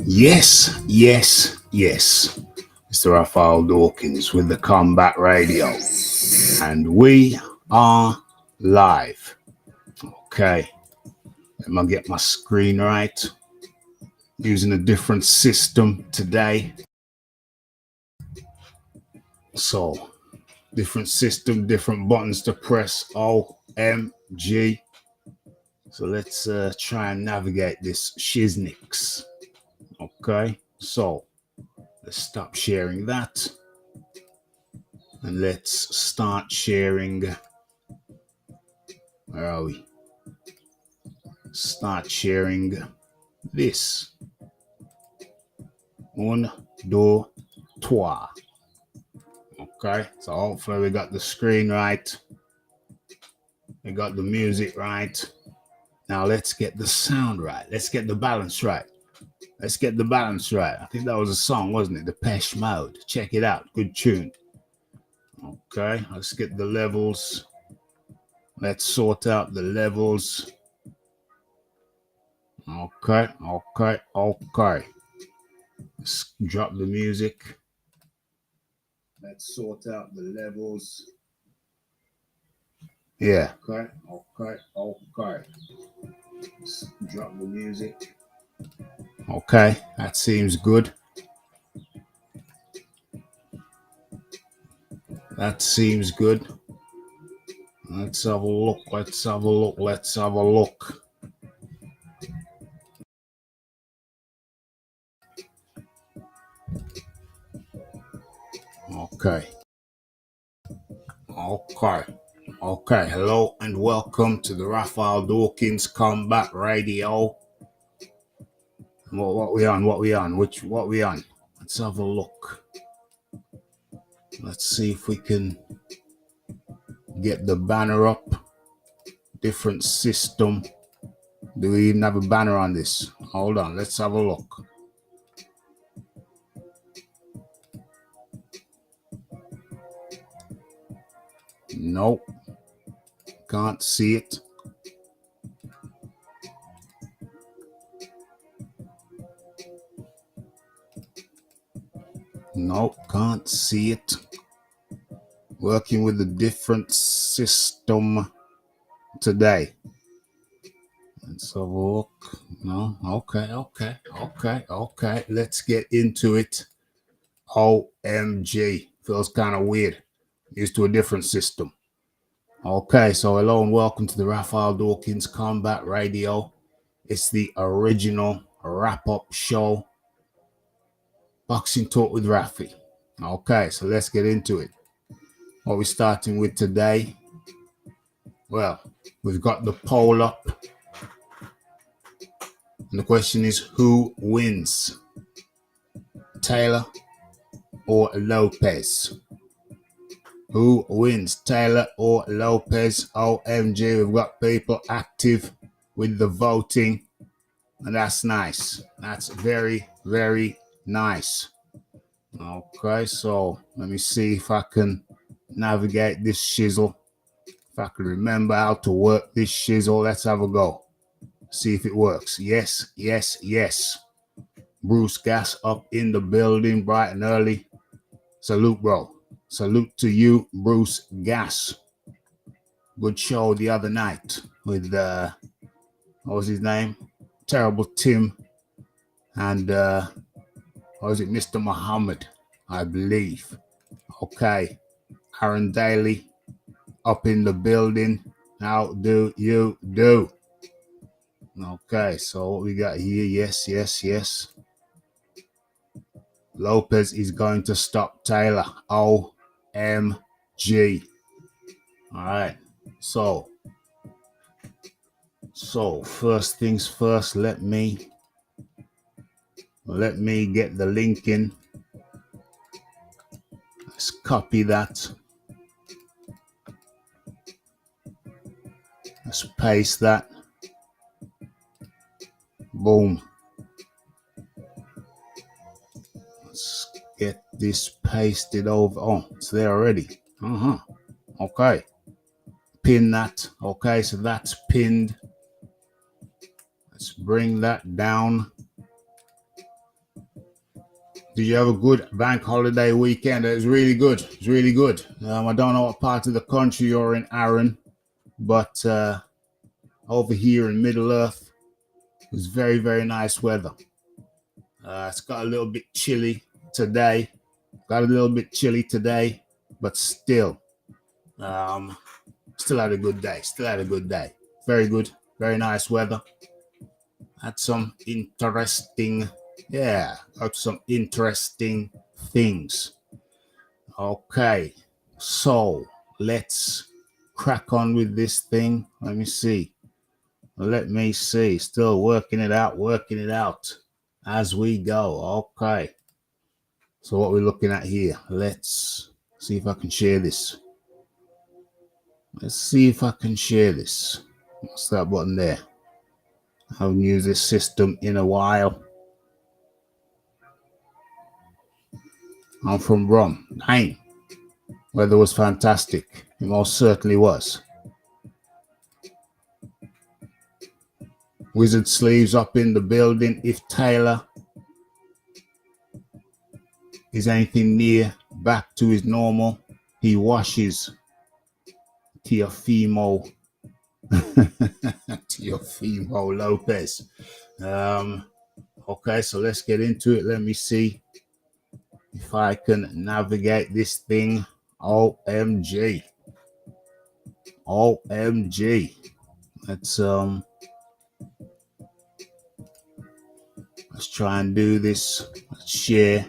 Yes, yes, yes. Mr. Raphael Dawkins with the Combat Radio. And we are live. Okay. Let me get my screen right. Using a different system today. So, different system, different buttons to press. OMG. So let's try and navigate this shiznix. Okay. So, let's stop sharing that. And let's start sharing. Where are we? Start sharing this. Un, deux, trois. Okay, so hopefully we got the screen right. We got the music right. Now let's get the sound right. Let's get the balance right. Let's get the balance right. I think that was a song, wasn't it? Depeche Mode. Check it out. Good tune. Okay, let's get the levels. Let's sort out the levels. Okay. Let's drop the music. Let's sort out the levels. Yeah. Okay. Let's drop the music. Okay, that seems good. That seems good. Let's have a look. Okay. Hello and welcome to the Raphael Dawkins Combat Radio. What we on? What we on? Let's have a look. Let's see if we can get the banner up. Different system. Do we even have a banner on this? Hold on, let's have a look. Nope. Can't see it. Nope, can't see it. Working with a different system today. Let's have a look. No, okay. Let's get into it. OMG. Feels kind of weird. Used to a different system. Okay, so hello and welcome to the Raphael Dawkins Combat Radio. It's the original wrap-up show. Boxing Talk with Raphie. Okay, so let's get into it. What we're starting with today? Well, we've got the poll up. And the question is, who wins? Taylor or Lopez? Who wins? Taylor or Lopez? OMG, we've got people active with the voting. And that's nice. That's very, very nice. Okay, so let me see if I can navigate this shizzle. If I can remember how to work this shizzle, let's have a go. See if it works. Yes. Bruce Gas up in the building bright and early. Salute, bro. Salute to you, Bruce Gas. Good show the other night with, what was his name? Terrible Tim and, what was it? Mr. Muhammad, I believe. Okay. Aaron Daly up in the building. How do you do? Okay, so what we got here? Yes. Lopez is going to stop Taylor. OMG. All right. So first things first, let me get the link in. Let's copy that. Let's paste that. Boom. Let's get this pasted over. Oh, it's there already. Okay. Pin that. Okay, so that's pinned. Let's bring that down. Did you have a good bank holiday weekend? It was really good. I don't know what part of the country you're in, Aaron, but over here in Middle Earth, it was very, very nice weather. It's got a little bit chilly today. But still had a good day. Very good. Very nice weather. Had some interesting things. Okay, so let's crack on with this thing. Let me see. Still working it out as we go. Okay. So what we're looking at here, let's see if I can share this. What's that button there? I haven't used this system in a while. I'm from Brum. Dang. Weather was fantastic. It most certainly was. Wizard Sleeves up in the building. If Taylor is anything near back to his normal. He washes Teofimo Teofimo Lopez. Okay, so let's get into it. Let me see if I can navigate this thing. OMG. OMG. Let's try and do this. Let's share.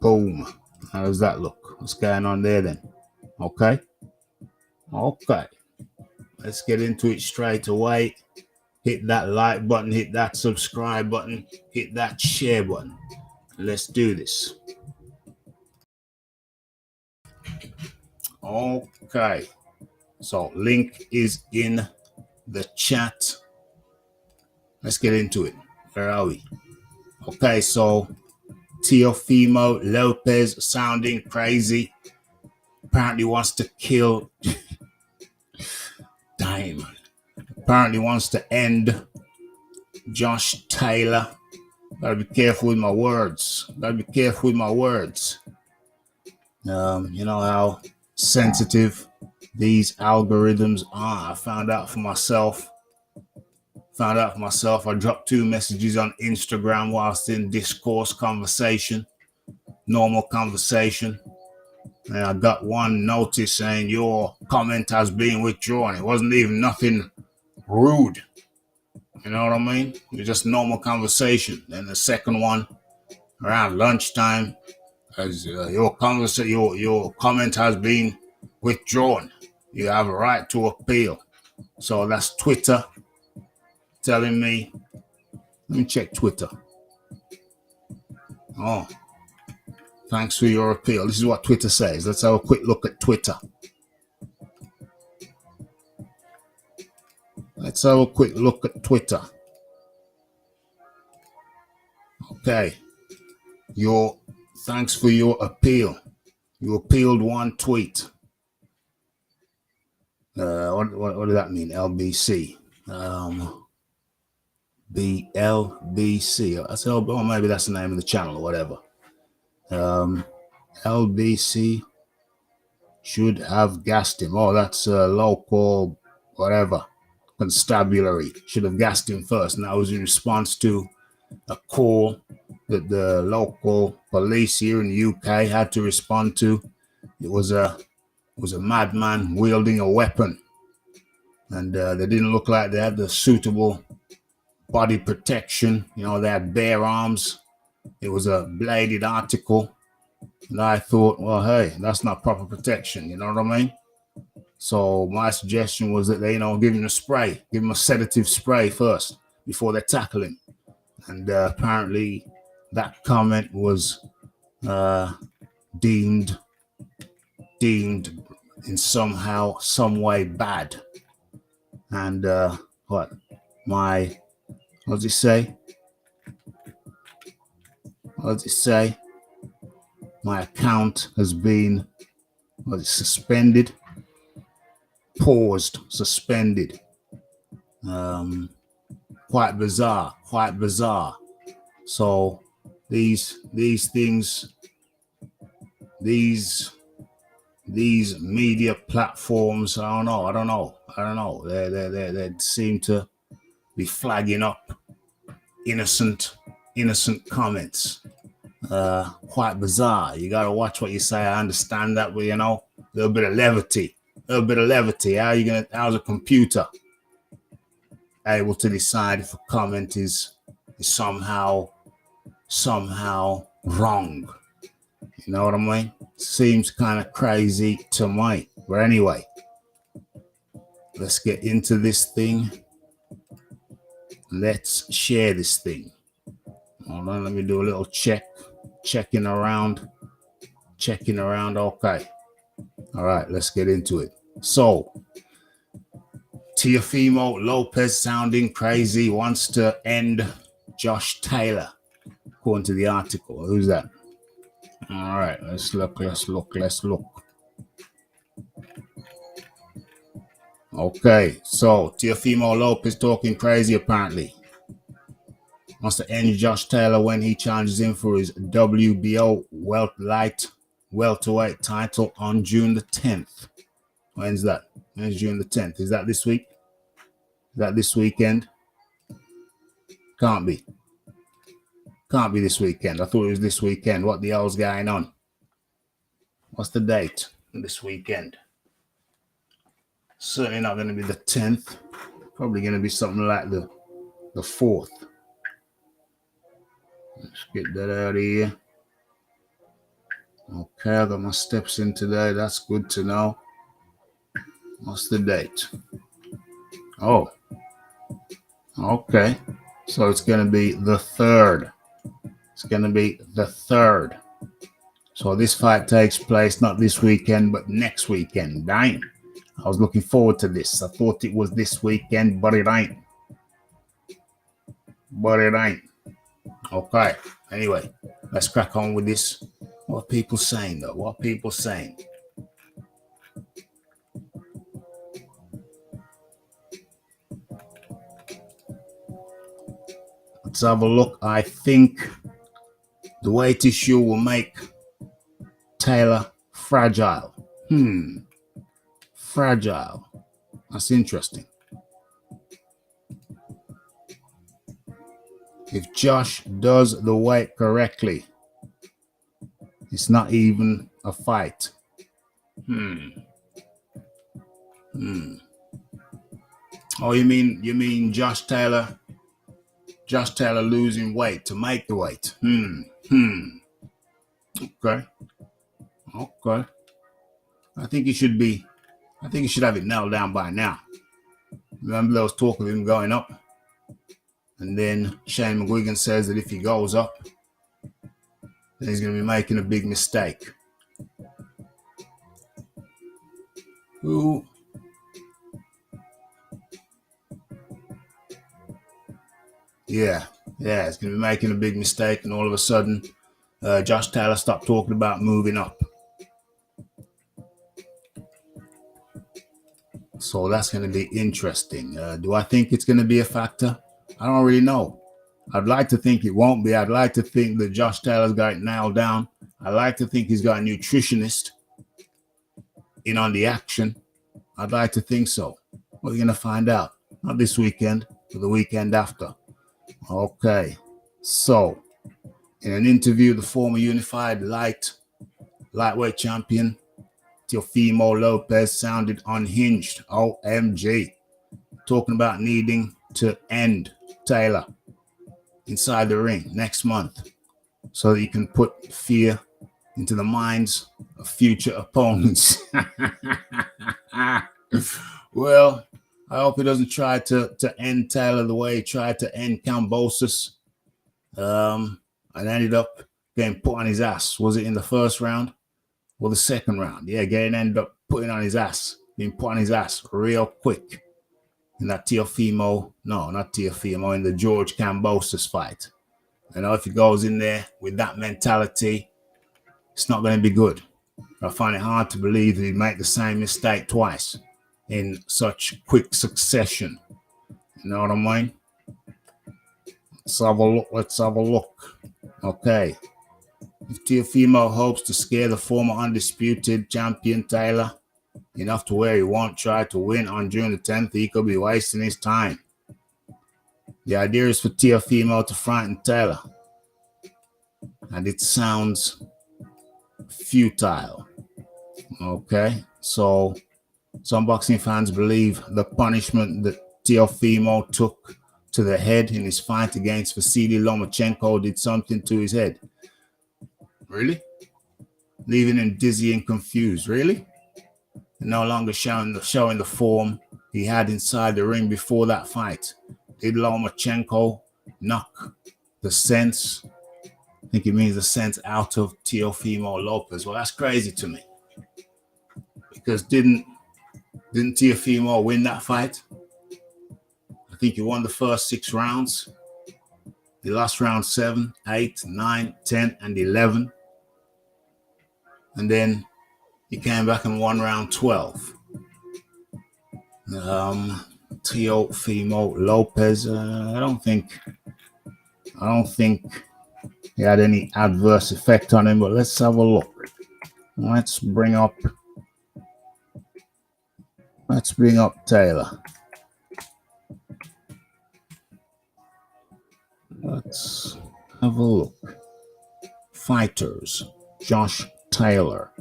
Boom. How does that look? What's going on there then? Okay. Okay. Let's get into it straight away. Hit that like button, hit that subscribe button, hit that share button. Let's do this. Okay. So link is in the chat. Let's get into it. Where are we? Okay, so Teofimo Lopez sounding crazy. Apparently wants to kill. Damn. Apparently wants to end Josh Taylor. Gotta be careful with my words. Gotta be careful with my words. You know how sensitive these algorithms are. I found out for myself. I dropped 2 messages on Instagram whilst in discourse conversation, normal conversation. And I got one notice saying your comment has been withdrawn. It wasn't even nothing rude. You know what I mean? It was just normal conversation. Then the second one around lunchtime, as your comment has been withdrawn. You have a right to appeal. So that's Twitter telling me. Let me check Twitter. Oh, thanks for your appeal. This is what Twitter says. Let's have a quick look at Twitter. Let's have a quick look at Twitter. Okay. Thanks for your appeal. You appealed one tweet. What does that mean? LBC. BLBC. I said, oh, maybe that's the name of the channel or whatever. LBC should have gassed him. Oh, that's local, whatever, constabulary. Should have gassed him first. And that was in response to a call that the local police here in the UK had to respond to. It was a madman wielding a weapon. And they didn't look like they had the suitable body protection. You know, they had bare arms. It was a bladed article. And I thought, well, hey, that's not proper protection. You know what I mean? So my suggestion was that they, give him a spray, give him a sedative spray first before they tackle him. And apparently that comment was deemed in some way bad. And what does it say? My account has been suspended, paused, suspended. Quite bizarre. So these things, these media platforms, I don't know. They seem to be flagging up innocent comments. Quite bizarre. You gotta watch what you say. I understand that, but a little bit of levity. How's a computer able to decide if a comment is somehow wrong? You know what I mean? Seems kind of crazy to me. But anyway, let's get into this thing. Let's share this thing. Hold on, let me do a little checking around. Okay. All right, let's get into it. So, Teofimo Lopez sounding crazy, wants to end Josh Taylor, according to the article. Who's that? All right, let's look. Okay, so Teofimo Lopez talking crazy apparently. wants to end Josh Taylor when he challenges him for his WBO welterweight title on June the 10th. When's that? When's June the 10th? Is that this week? Is that this weekend? Can't be. Can't be this weekend. I thought it was this weekend. What the hell's going on? What's the date this weekend? Certainly not going to be the 10th. Probably going to be something like the 4th. Let's get that out of here. Okay, I got my steps in today. That's good to know. What's the date? Oh, okay. So it's going to be the 3rd. It's going to be the 3rd. So this fight takes place not this weekend, but next weekend. Damn. I was looking forward to this. I thought it was this weekend, but it ain't. Okay. Anyway, let's crack on with this. What are people saying, though? What are people saying? Let's have a look. I think the weight issue will make Taylor fragile. Fragile. That's interesting. If Josh does the weight correctly, it's not even a fight. Oh, you mean Josh Taylor losing weight to make the weight? Okay. I think he should have it nailed down by now. Remember there was talk of him going up? And then Shane McGuigan says that if he goes up, then he's going to be making a big mistake. Who? Yeah, he's going to be making a big mistake, and all of a sudden, Josh Taylor stopped talking about moving up. So that's going to be interesting. Do I think it's going to be a factor? I don't really know. I'd like to think it won't be. I'd like to think that Josh Taylor's got it nailed down. I'd like to think he's got a nutritionist in on the action. I'd like to think so. We're going to find out. Not this weekend, but the weekend after. Okay. So, in an interview, the former unified lightweight champion, Teofimo Lopez, sounded unhinged. OMG. Talking about needing to end Taylor inside the ring next month so that you can put fear into the minds of future opponents. Well, I hope he doesn't try to end Taylor the way he tried to end Kambosos and ended up getting put on his ass. Was it in the first round or the second round? Yeah, ended up being put on his ass real quick. In that Teofimo, no, not Teofimo, in the George Kambosos fight. You know, if he goes in there with that mentality, it's not going to be good. I find it hard to believe that he'd make the same mistake twice in such quick succession. You know what I mean? Let's have a look. Okay. If Teofimo hopes to scare the former undisputed champion Taylor enough to where he won't try to win on June the 10th, he could be wasting his time. The idea is for Teofimo to frighten Taylor. And it sounds futile. Okay? So, some boxing fans believe the punishment that Teofimo took to the head in his fight against Vasily Lomachenko did something to his head. Really? Leaving him dizzy and confused. Really? No longer showing the form he had inside the ring before that fight. Did Lomachenko knock the sense? I think it means the sense out of Teofimo Lopez. Well, that's crazy to me. Because didn't Teofimo win that fight? I think he won the first 6 rounds. He lost round 7, 8, 9, 10, and 11. And then he came back and won round 12. Teofimo Lopez, I don't think I don't think he had any adverse effect on him, but let's have a look. Let's bring up Taylor. Let's have a look. Fighters. Josh Taylor.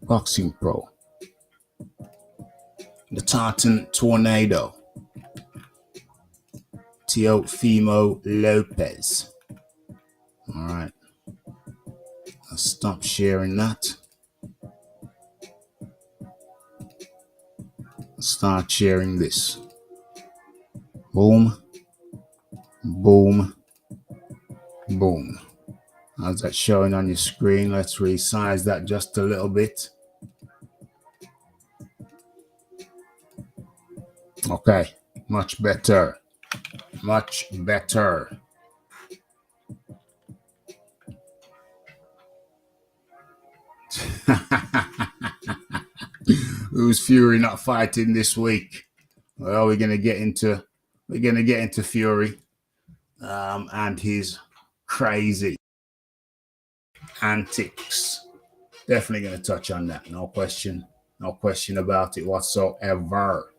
Boxing Pro. The Tartan Tornado. Teofimo Lopez. All right. I'll stop sharing that. I'll start sharing this. Boom. Boom. Boom. How's that showing on your screen? Let's resize that just a little bit. Okay. Much better. Much better. Who's Fury not fighting this week? Well, we're gonna get into Fury and his crazy antics. Definitely gonna touch on that. No question about it whatsoever.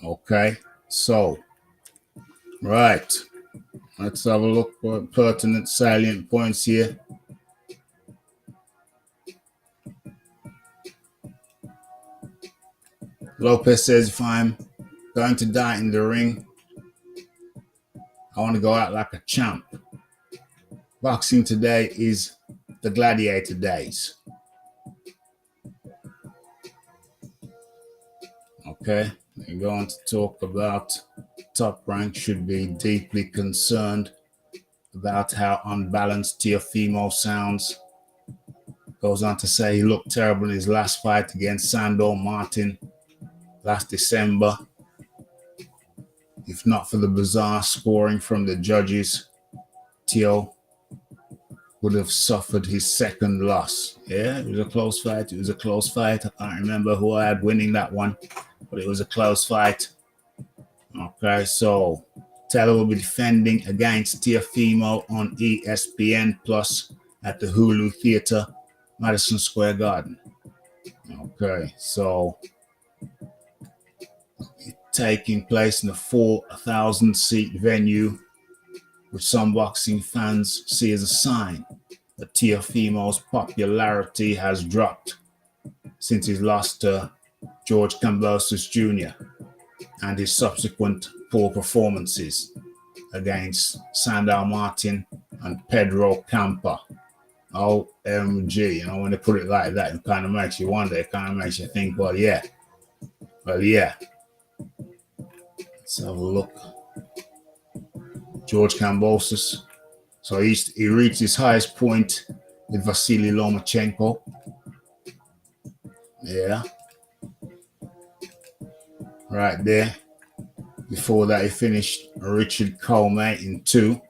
Okay, so right. Let's have a look for pertinent salient points here. Lopez says, if I'm going to die in the ring, I want to go out like a champ. Boxing today is the gladiator days. Okay, we're going to talk about Top Rank should be deeply concerned about how unbalanced Teofimo sounds. Goes on to say he looked terrible in his last fight against Sandor Martin last December. If not for the bizarre scoring from the judges, Teo would have suffered his second loss. Yeah, it was a close fight. I can't remember who I had winning that one, but it was a close fight. Okay, so Taylor will be defending against Teofimo on ESPN Plus at the Hulu Theater, Madison Square Garden. Okay, so taking place in a 4,000-seat venue, which some boxing fans see as a sign that Teofimo's popularity has dropped since his loss to George Kambosos Jr. and his subsequent poor performances against Sandor Martin and Pedro Campa. OMG, you know, when they put it like that, it kind of makes you wonder, it kind of makes you think, well, yeah. Let's have a look. George Kambosos. So he reached his highest point with Vasily Lomachenko. Yeah. Right there. Before that, he finished Richard Coleman in 2.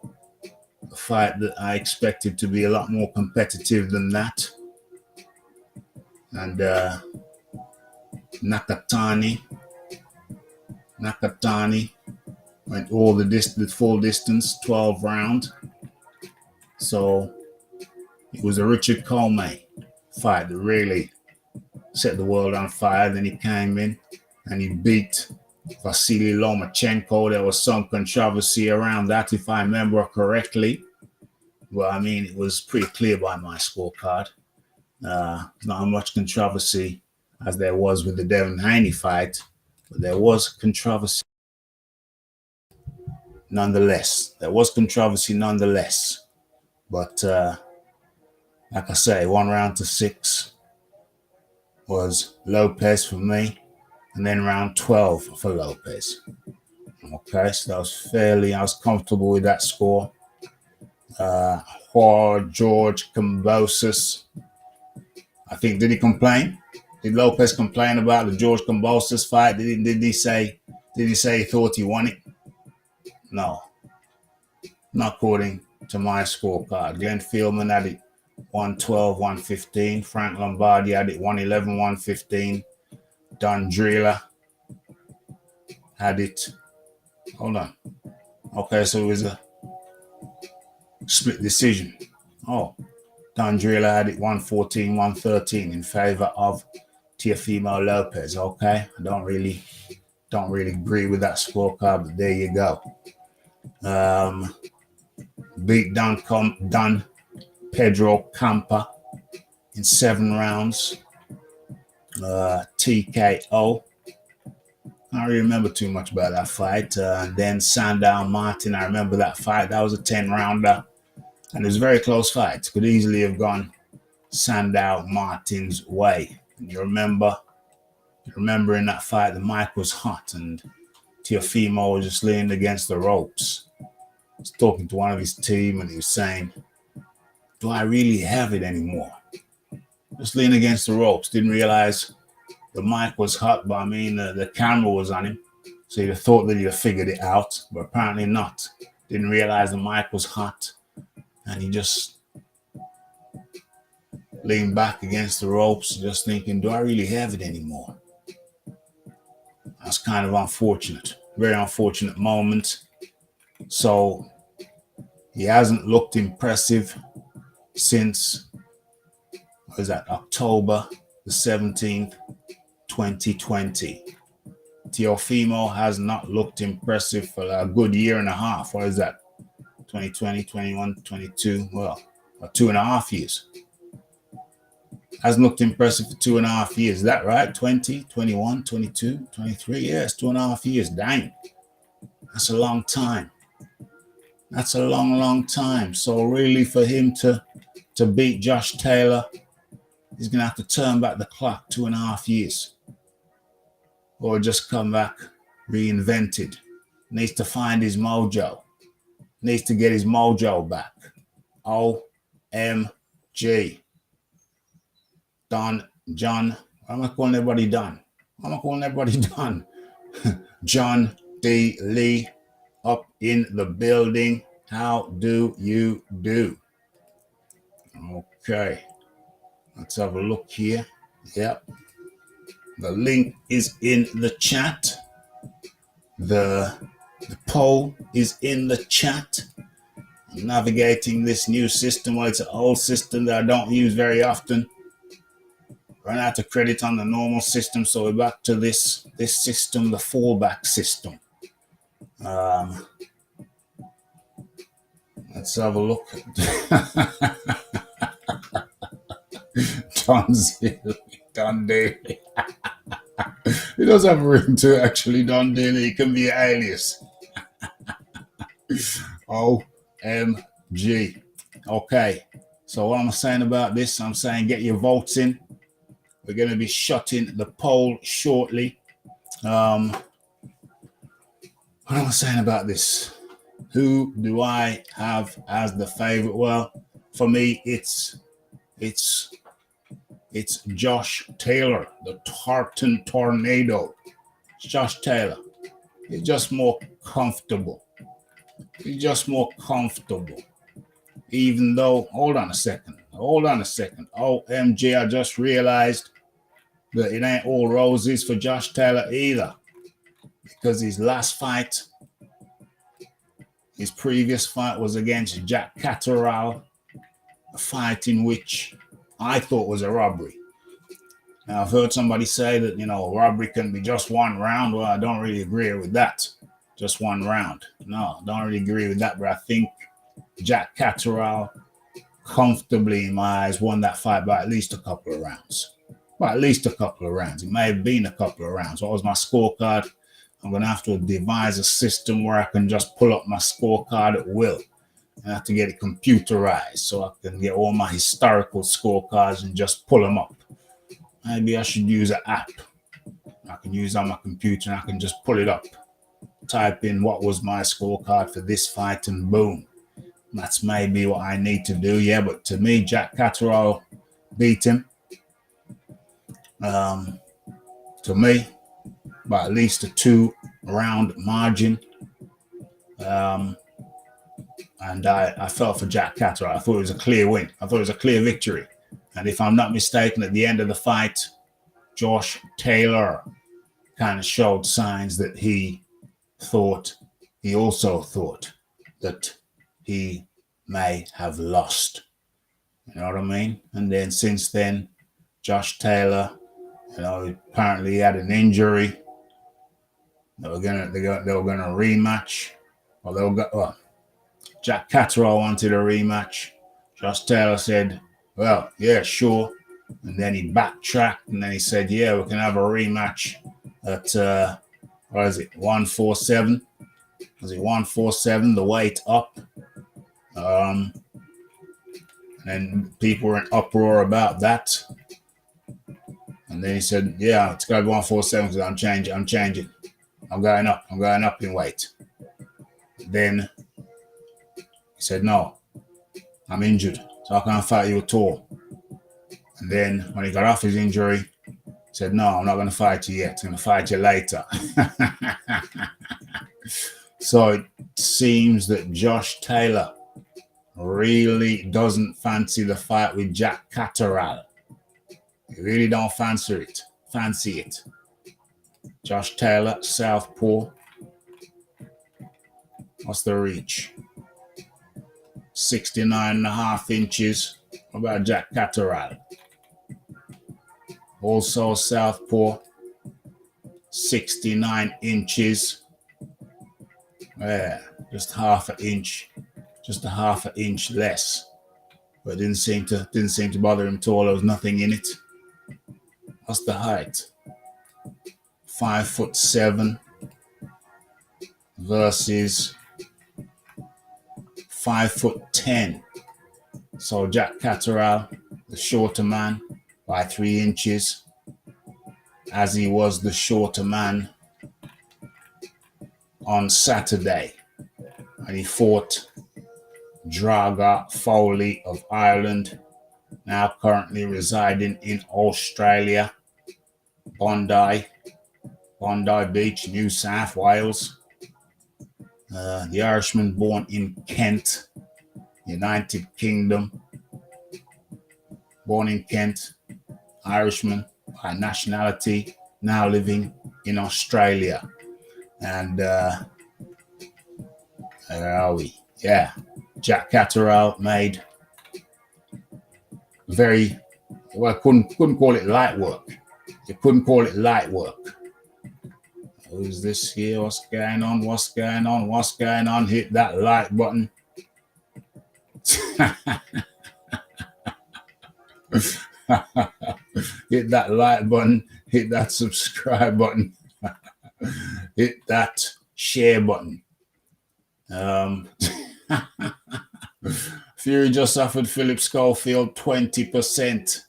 A fight that I expected to be a lot more competitive than that. And Nakatani went all the full distance, 12 rounds. So it was a Richard Coleman fight that really set the world on fire. Then he came in and he beat Vasily Lomachenko. There was some controversy around that, if I remember correctly. Well, I mean, it was pretty clear by my scorecard. Not much controversy as there was with the Devin Haney fight, but there was controversy nonetheless. But like I say, 1 round to 6 was Lopez for me, and then round 12 for Lopez. Okay, so I was comfortable with that score. George Kambosos, I think, did he complain? Did Lopez complain about the George Kambosos fight? Did he say he thought he won it? No. Not according to my scorecard. Glenn Fieldman had it 112, 115. Frank Lombardi had it 111, 115. Don Drila had it. Hold on. Okay, so it was a split decision. Oh, Darragh had it 114, 113 in favor of Teofimo Lopez. Okay, I don't really agree with that scorecard, but there you go. Beat Don Pedro Campa in 7 rounds. TKO. I don't really remember too much about that fight. Then Sandow Martin, I remember that fight. That was a 10-rounder. And it was a very close fight. Could easily have gone Sandow Martin's way. And you remember in that fight, the mic was hot and Teofimo was just leaning against the ropes. He was talking to one of his team and he was saying, do I really have it anymore? Just leaning against the ropes. Didn't realize the mic was hot, but I mean, the camera was on him. So you'd have thought that he'd have figured it out, but apparently not. Didn't realize the mic was hot. And he just leaned back against the ropes, just thinking, do I really have it anymore? That's kind of unfortunate. Very unfortunate moment. So he hasn't looked impressive since, what is that, October the 17th, 2020. Teofimo has not looked impressive for a good year and a half. What is that? 2020, 21, 22, well, 2.5 years. Hasn't looked impressive for 2.5 years. Is that right? 20, 21, 22, 23? Yes, 2.5 years. Dang. That's a long time. That's a long, long time. So really for him to beat Josh Taylor, he's going to have to turn back the clock 2.5 years. Or just come back reinvented. Needs to find his mojo. Needs to get his mojo back. OMG. John. Why am I calling everybody Don? Why am I calling everybody Don? John D. Lee up in the building. How do you do? Okay. Let's have a look here. Yep. The link is in the chat. The poll is in the chat. I'm navigating this new system. Well, it's an old system that I don't use very often. Run out of credit on the normal system, so we're back to this system, the fallback system. Let's have a look. Don Daly. He does have a ring to it, actually, Don Daly. It can be an alias. OMG. Okay. So what am I saying about this? I'm saying get your votes in. We're going to be shutting the poll shortly. What am I saying about this? Who do I have as the favorite? Well, for me, it's Josh Taylor, the Tartan Tornado. It's Josh Taylor. He's just more comfortable. Even though, hold on a second. OMG, I just realized that it ain't all roses for Josh Taylor either. Because his last fight, his previous fight was against Jack Catterall, a fight in which I thought was a robbery. Now, I've heard somebody say that, a robbery can be just one round. Well, I don't really agree with that. Just one round. No, I don't really agree with that, but I think Jack Catterall comfortably, in my eyes, won that fight by at least a couple of rounds. It may have been a couple of rounds. What was my scorecard? I'm going to have to devise a system where I can just pull up my scorecard at will. I have to get it computerized so I can get all my historical scorecards and just pull them up. Maybe I should use an app I can use on my computer and I can just pull it up. Type in what was my scorecard for this fight and boom. That's maybe what I need to do. Yeah, but to me, Jack Catterall beat him. To me, by at least a 2-round margin. And I felt for Jack Catterall. I thought it was a clear win. I thought it was a clear victory. And if I'm not mistaken, at the end of the fight, Josh Taylor kind of showed signs that he he also thought that he may have lost. You know what I mean? And then since then, Josh Taylor, apparently he had an injury. They were gonna rematch. Jack Catterall wanted a rematch. Josh Taylor said, "Well, yeah, sure." And then he backtracked, and then he said, "Yeah, we can have a rematch at 147? Was it 147? The weight up." And people were in uproar about that. And then he said, "Yeah, it's got to be 147 because I'm changing. I'm going up in weight." Then he said, "No, I'm injured, so I can't fight you at all." And then when he got off his injury, he said, "No, I'm not going to fight you yet. I'm going to fight you later." So it seems that Josh Taylor really doesn't fancy the fight with Jack Catterall. He really don't fancy it. Josh Taylor, southpaw. What's the reach? 69.5 inches. What about Jack Catterall? Also southpaw, 69 inches. Yeah, just a half an inch less. But it didn't seem to bother him at all. There was nothing in it. What's the height? 5'7" versus 5'10". So Jack Catterall, the shorter man by 3 inches, as he was the shorter man on Saturday. And he fought Darragh Foley of Ireland, now currently residing in Australia, Bondi Beach, New South Wales. The Irishman born in Kent, United Kingdom. Born in Kent, Irishman by nationality, now living in Australia. And where are we? Yeah, Jack Catterall made couldn't call it light work. You couldn't call it light work. Who's this here? What's going on? Hit that like button. Hit that like button. Hit that subscribe button. Hit that share button. Fury just offered Philip Schofield 20%.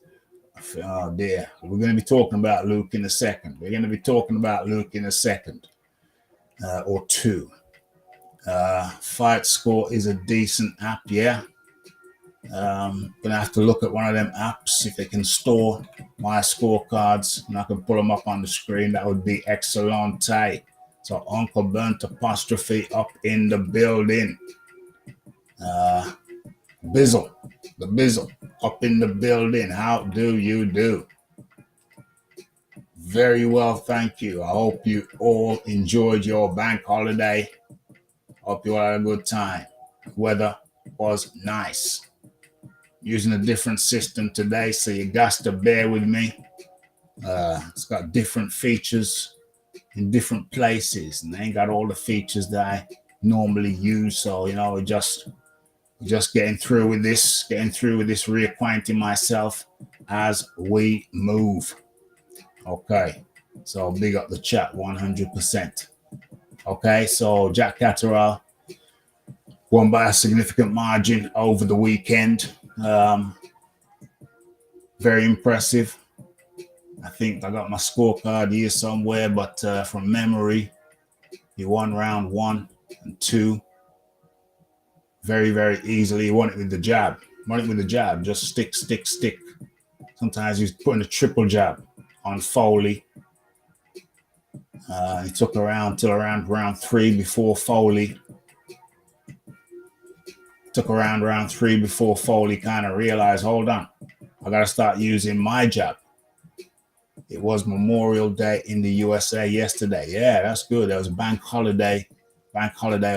Oh dear. We're going to be talking about Luke in a second. Or two. Fight Score is a decent app, yeah. Gonna have to look at one of them apps if they can store my scorecards and I can pull them up on the screen. That would be excellent. So Uncle Burnt apostrophe up in the building. Bizzle up in the building. How do you do? Very well, thank you. I hope you all enjoyed your bank holiday. Hope you all had a good time. Weather was nice. Using a different system today, so you got to bear with me. It's got different features in different places, and they ain't got all the features that I normally use. So we're just getting through with this, reacquainting myself as we move. Okay, so big up the chat 100%. Okay, so Jack Catterall won by a significant margin over the weekend. Very impressive. I think I got my scorecard here somewhere, but from memory, he won round 1 and 2 very, very easily. He won it with the jab. Just stick. Sometimes he's putting a triple jab on Foley. He took around till around round 3 before Foley. kind of realized, hold on, I got to start using my jab. It was Memorial Day in the USA yesterday. Yeah, that's good. There was a bank holiday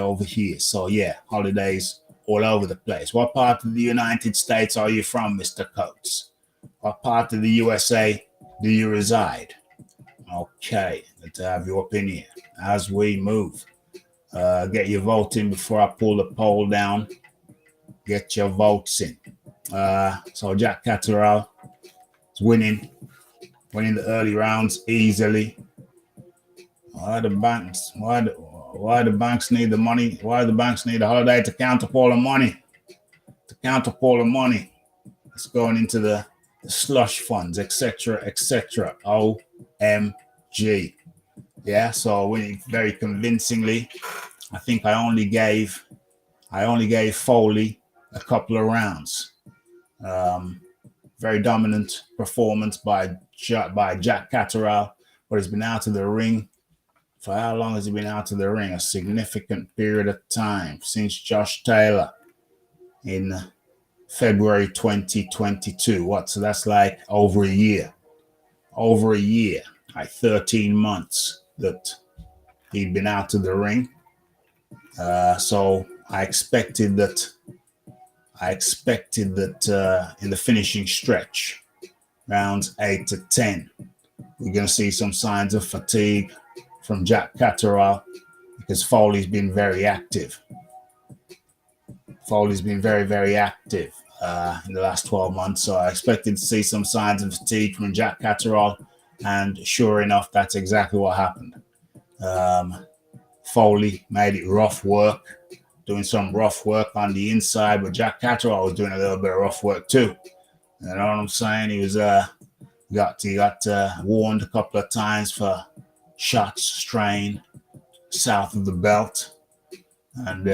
over here. So yeah, holidays all over the place. What part of the United States are you from, Mr. Coates? What part of the USA do you reside? Okay, let's have your opinion as we move. Get your vote in before I pull the poll down. Get your votes in. So Jack Catterall is winning the early rounds easily. Why the banks need the money? Why the banks need a holiday to count up all the money? It's going into the slush funds, etc., etc. OMG. Yeah, so winning very convincingly. I think I only gave Foley a couple of rounds. Very dominant performance by Jack Catterall, but he's been out of the ring. For how long has he been out of the ring? A significant period of time, since Josh Taylor in February 2022. So that's like over a year, like 13 months that he'd been out of the ring. So I expected that in the finishing stretch, rounds 8 to 10, we're going to see some signs of fatigue from Jack Catterall because Foley's been very active. Foley's been very, very active in the last 12 months. So I expected to see some signs of fatigue from Jack Catterall. And sure enough, that's exactly what happened. Foley made it rough work, doing some rough work on the inside, but Jack Catterall was doing a little bit of rough work too. You know what I'm saying? He was got warned a couple of times for shots strain south of the belt, and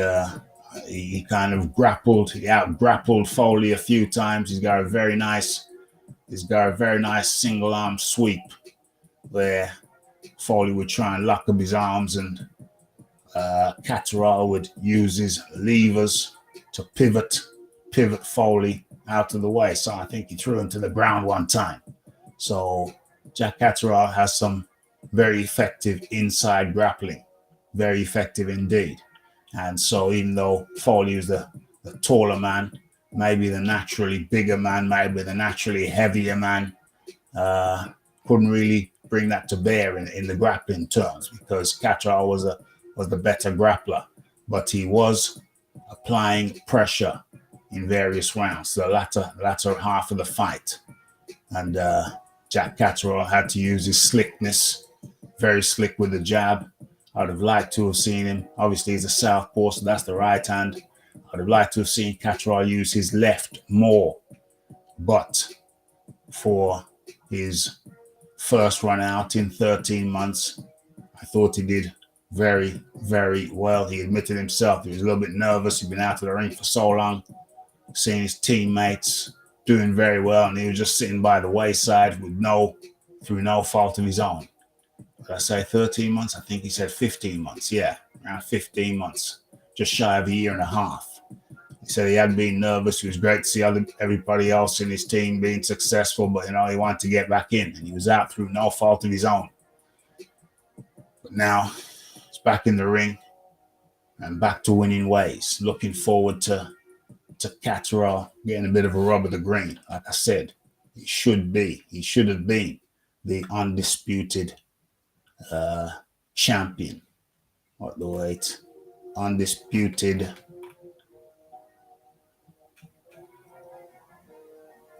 he kind of out-grappled Foley a few times. He's got a very nice single arm sweep where Foley would try and lock up his arms, and Catterall would use his levers to pivot Foley out of the way. So I think he threw him to the ground one time. So Jack Catterall has some very effective inside grappling, very effective indeed. And so even though Foley was the taller man, maybe the naturally bigger man, maybe the naturally heavier man, couldn't really bring that to bear in the grappling terms because Catterall was the better grappler, but he was applying pressure in various rounds, the latter half of the fight. And Jack Catterall had to use his slickness, very slick with the jab. I'd have liked to have seen him. Obviously, he's a southpaw, so that's the right hand. I'd have liked to have seen Catterall use his left more. But for his first run out in 13 months, I thought he did very, very well. He admitted himself he was a little bit nervous. He'd been out of the ring for so long, seeing his teammates doing very well, and he was just sitting by the wayside through no fault of his own. Did I say 13 months? I think he said 15 months. Yeah, around 15 months, just shy of a year and a half. He said he had been nervous. It was great to see everybody else in his team being successful, but he wanted to get back in, and he was out through no fault of his own. But now he's back in the ring and back to winning ways. Looking forward to Catterall getting a bit of a rub of the green. Like I said, he should have been the undisputed champion. What the weight? Undisputed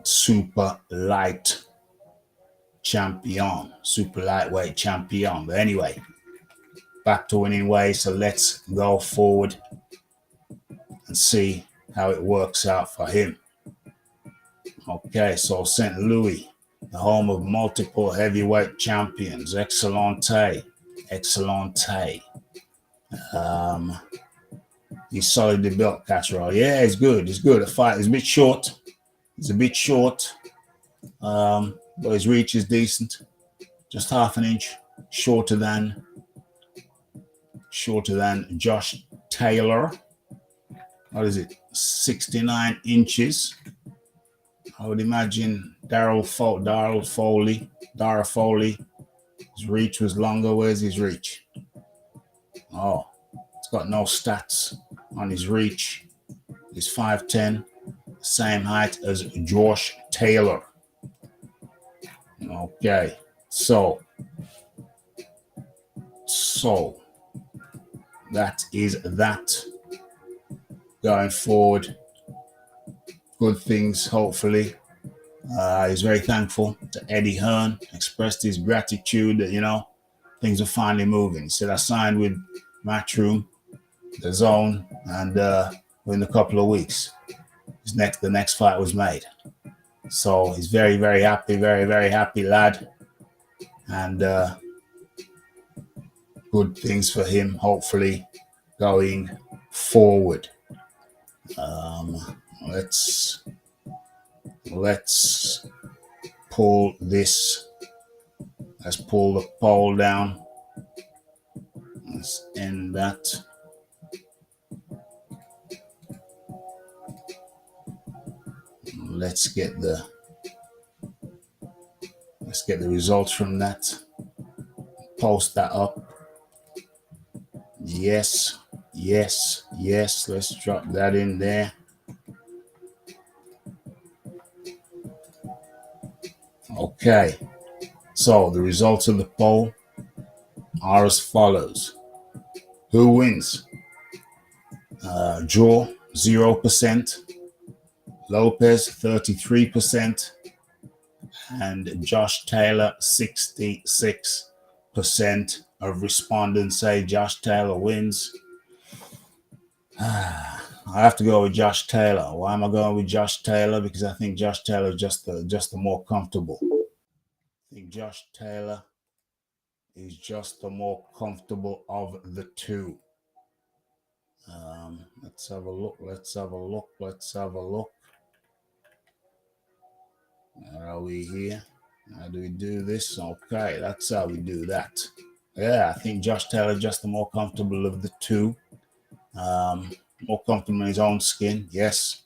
super lightweight champion. But anyway, back to winning ways. So let's go forward and see how it works out for him. Okay, so St. Louis, the home of multiple heavyweight champions. Excellente. He's solidly built, Catterall. Yeah, he's good. The fight is a bit short. But his reach is decent. Just half an inch shorter than Josh Taylor. What is it? 69 inches. I would imagine Darrell Foley Darragh Foley. His reach was longer. Where's his reach? Oh, it's got no stats on his reach. He's 5'10", same height as Josh Taylor. Okay, so that is that. Going forward, good things, hopefully. He's very thankful to Eddie Hearn, expressed his gratitude that, things are finally moving. He said, I signed with Matchroom, the Zone, and within a couple of weeks, the next fight was made. So he's very, very happy, very, very happy lad. And good things for him, hopefully, going forward. Let's pull this. Let's pull the poll down. Let's end that. Let's get the results from that. Post that up. Yes. Let's drop that in there. Okay. So the results of the poll are as follows. Who wins? Draw 0%, Lopez 33%, and Josh Taylor 66% of respondents say Josh Taylor wins. I have to go with Josh Taylor. Why am I going with Josh Taylor? Because I think Josh Taylor is just the more comfortable. I think Josh Taylor is just the more comfortable of the two. Let's have a look. Where are we here? How do we do this? Okay, that's how we do that. Yeah, I think Josh Taylor is just the more comfortable of the two. More comfortable in his own skin. Yes,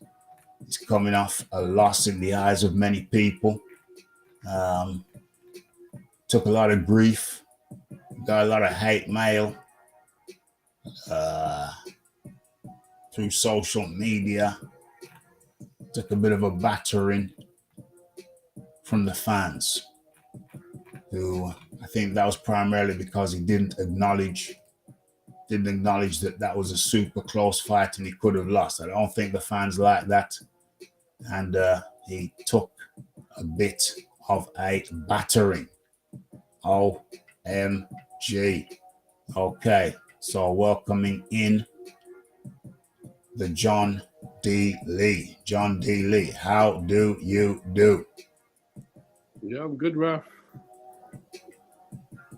he's coming off a loss in the eyes of many people. Took a lot of grief. Got a lot of hate mail through social media. Took a bit of a battering from the fans, who I think that was primarily because he didn't acknowledge that was a super close fight and he could have lost. I don't think the fans like that, and he took a bit of a battering. OMG. Okay, so welcoming in the John D. Lee. John D. Lee, how do you do? Yeah, I'm good, Raph.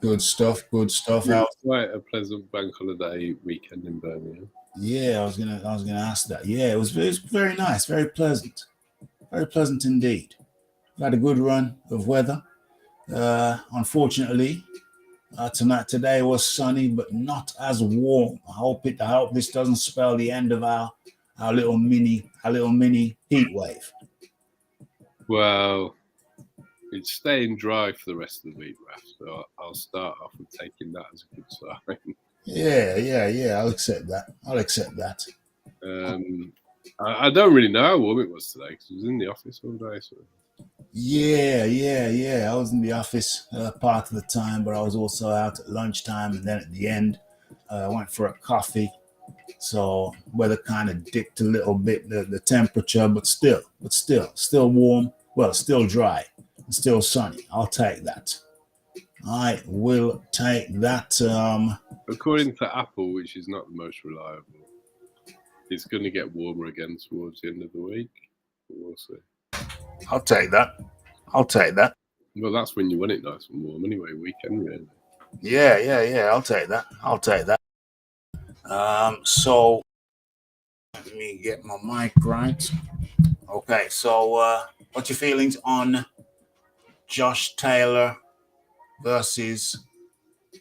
Good stuff. It was quite a pleasant bank holiday weekend in Birmingham. Yeah, I was gonna ask that. Yeah, it was very nice, very pleasant indeed. We had a good run of weather. Unfortunately, today was sunny, but not as warm. I hope this doesn't spell the end of our little mini heat wave. Well, it's staying dry for the rest of the week, Raph. So I'll start off with taking that as a good sign. Yeah. I'll accept that. I don't really know how warm it was today because I was in the office all day. So. Yeah. I was in the office part of the time, but I was also out at lunchtime, and then at the end, I went for a coffee. So weather kind of dipped a little bit, the temperature, but still warm. Well, still dry and still sunny. I'll take that. I will take that. According to Apple, which is not the most reliable, it's going to get warmer again towards the end of the week. We'll see. I'll take that. Well, that's when you want it nice and warm anyway, weekend really. Yeah. I'll take that. So let me get my mic right. Okay, so what's your feelings on Josh Taylor versus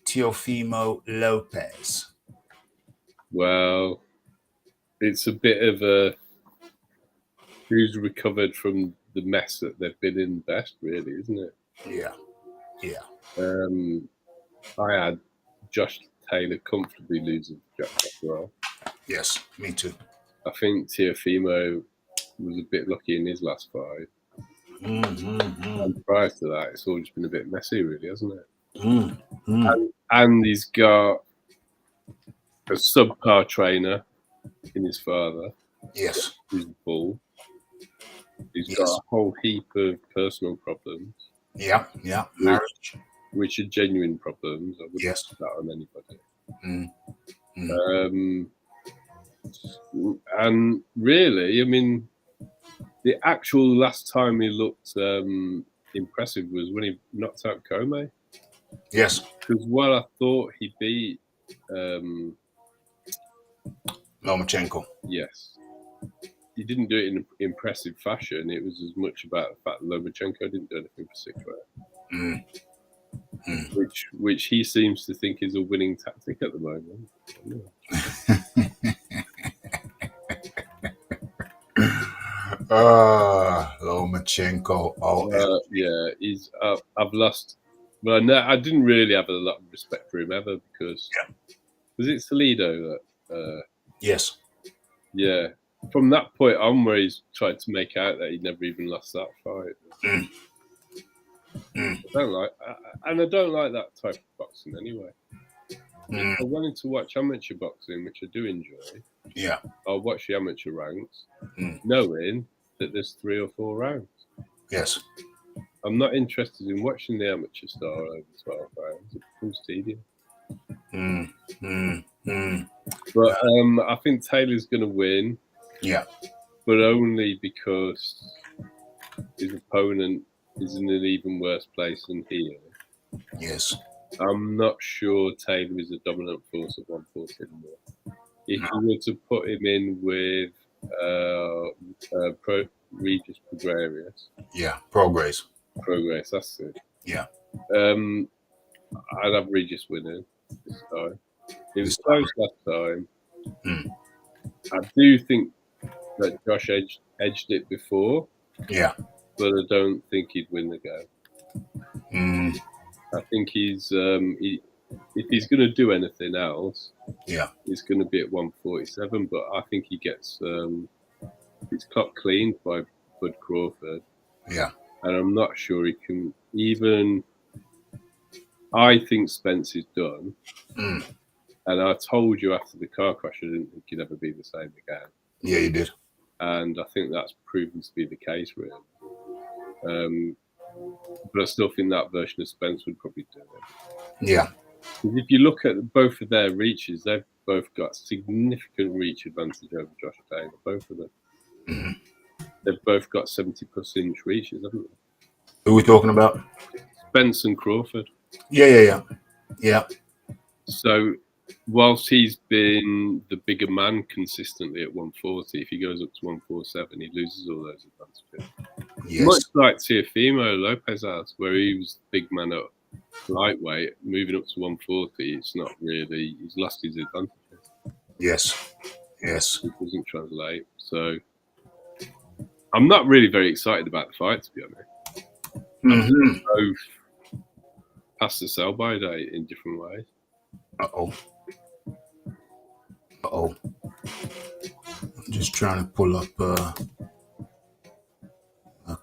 Teofimo Lopez? Well, it's a bit of a who's recovered from the mess that they've been in best, really, isn't it? Yeah. Yeah. I had Josh Taylor comfortably losing to Jack Catterall. Yes, me too. I think Teofimo was a bit lucky in his last fight. And prior to that, it's all just been a bit messy, really, hasn't it? And he's got a subpar trainer in his father. Yes. Who's a bull. He's got a whole heap of personal problems. Yeah. Marriage. Which are genuine problems. I wouldn't put that on anybody. And really, I mean, the actual last time he looked impressive was when he knocked out Comey. Yes. Because while I thought he beat Lomachenko. Yes. He didn't do it in an impressive fashion. It was as much about the fact that Lomachenko didn't do anything for 6 rounds. Which he seems to think is a winning tactic at the moment. Lomachenko. Yeah, he's. I've lost. Well, no, I didn't really have a lot of respect for him ever because was it Salido that? Yes. Yeah. From that point on, where he's tried to make out that he never even lost that fight. I don't like, I don't like that type of boxing anyway. If I wanted to watch amateur boxing, which I do enjoy, I'll watch the amateur ranks, knowing that there's 3 or 4 rounds. Yes. I'm not interested in watching the amateur style over 12 rounds. It becomes tedious. But I think Taylor's going to win. Yeah. But only because his opponent is in an even worse place than he is. Yes. I'm not sure Taylor is a dominant force at 140 anymore. If you were to put him in with Regis Prograrius. Yeah, Progress, that's it. Yeah. I'd have Regis winning this time. It was close last time. I do think that Josh edged it before. Yeah. But I don't think he'd win the game. I think he's if he's going to do anything else, he's going to be at 147. But I think he gets his clock cleaned by Bud Crawford. Yeah, and I'm not sure he can even. I think Spence is done. And I told you after the car crash, I didn't think he'd ever be the same again. Yeah, you did. And I think that's proven to be the case, really. But I still think that version of Spence would probably do it. Yeah. If you look at both of their reaches, they've both got significant reach advantage over Josh Taylor, both of them. They've both got 70+ inch reaches, haven't they? Who are we talking about? Spence and Crawford. Yeah. So whilst he's been the bigger man consistently at 140, if he goes up to 147, he loses all those advantages. Yes. Much like Teofimo Lopez has, where he was the big man at lightweight, moving up to 140, it's not really, he's lost his advantages. Yes. It doesn't translate. So I'm not really very excited about the fight, to be honest. Both past the sell-by date in different ways. Uh-oh. I'm just trying to pull up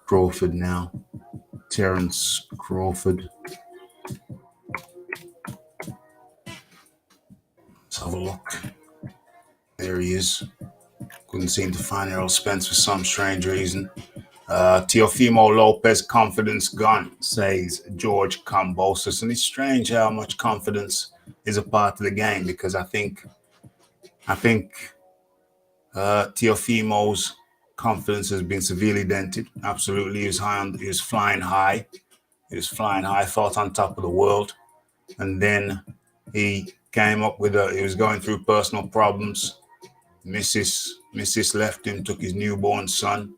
Crawford now. Terence Crawford. Let's have a look. There he is. Couldn't seem to find Errol Spence for some strange reason. Teofimo Lopez, confidence gone, says George Cambosis. And it's strange how much confidence is a part of the game, because I think Teofimo's confidence has been severely dented. Absolutely. He was flying high. Thought on top of the world. And then he came up with he was going through personal problems. Mrs. left him, took his newborn son.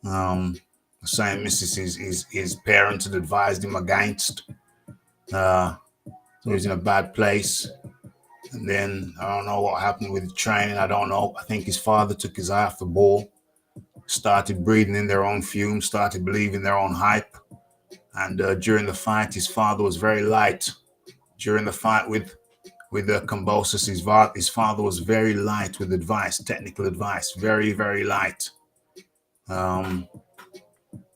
Saying Mrs. his parents had advised him against. So he was in a bad place. And then I don't know what happened with the training. I don't know. I think his father took his eye off the ball, started breathing in their own fumes, started believing their own hype. And during the fight, his father was very light. During the fight with Kambosos, his father was very light with advice, technical advice, very, very light. The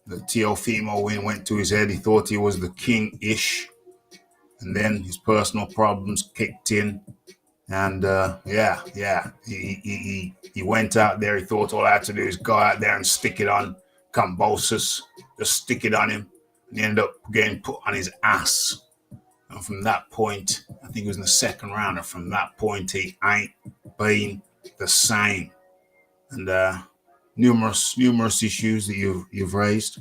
Teofimo went to his head. He thought he was the king-ish. And then his personal problems kicked in. And he went out there. He thought all I had to do is go out there and stick it on Kambosos, just stick it on him. And he ended up getting put on his ass. And from that point, I think it was in the second round, and from that point, he ain't been the same. And numerous issues that you've raised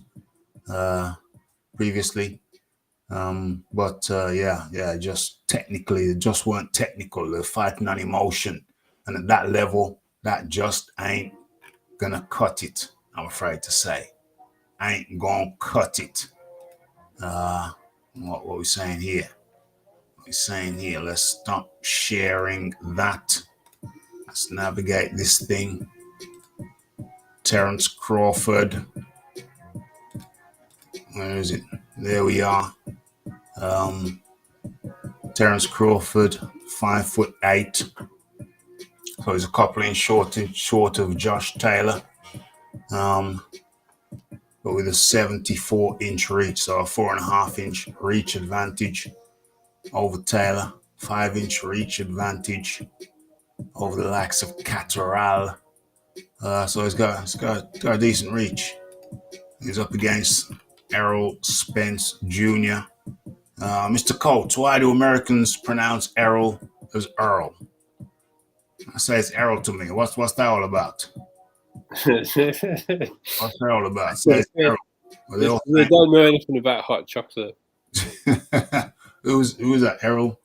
previously. Just technically, it just weren't technical. They're fighting on emotion. And at that level, that just ain't gonna cut it, I'm afraid to say. Ain't gonna cut it. What we're saying here? Let's stop sharing that. Let's navigate this thing. Terence Crawford. Where is it? There we are. Terence Crawford, 5'8". So he's a couple inch short of Josh Taylor. But with a 74-inch reach, so a 4.5-inch reach advantage over Taylor, 5-inch reach advantage over the likes of Catterall. So he's got a decent reach. He's up against Errol Spence Jr. Mr. Coates, why do Americans pronounce Errol as Earl? I say it's Errol to me. What's that all about? What's that all about? Say it's Errol. They don't know anything about hot chocolate. Who's that? Errol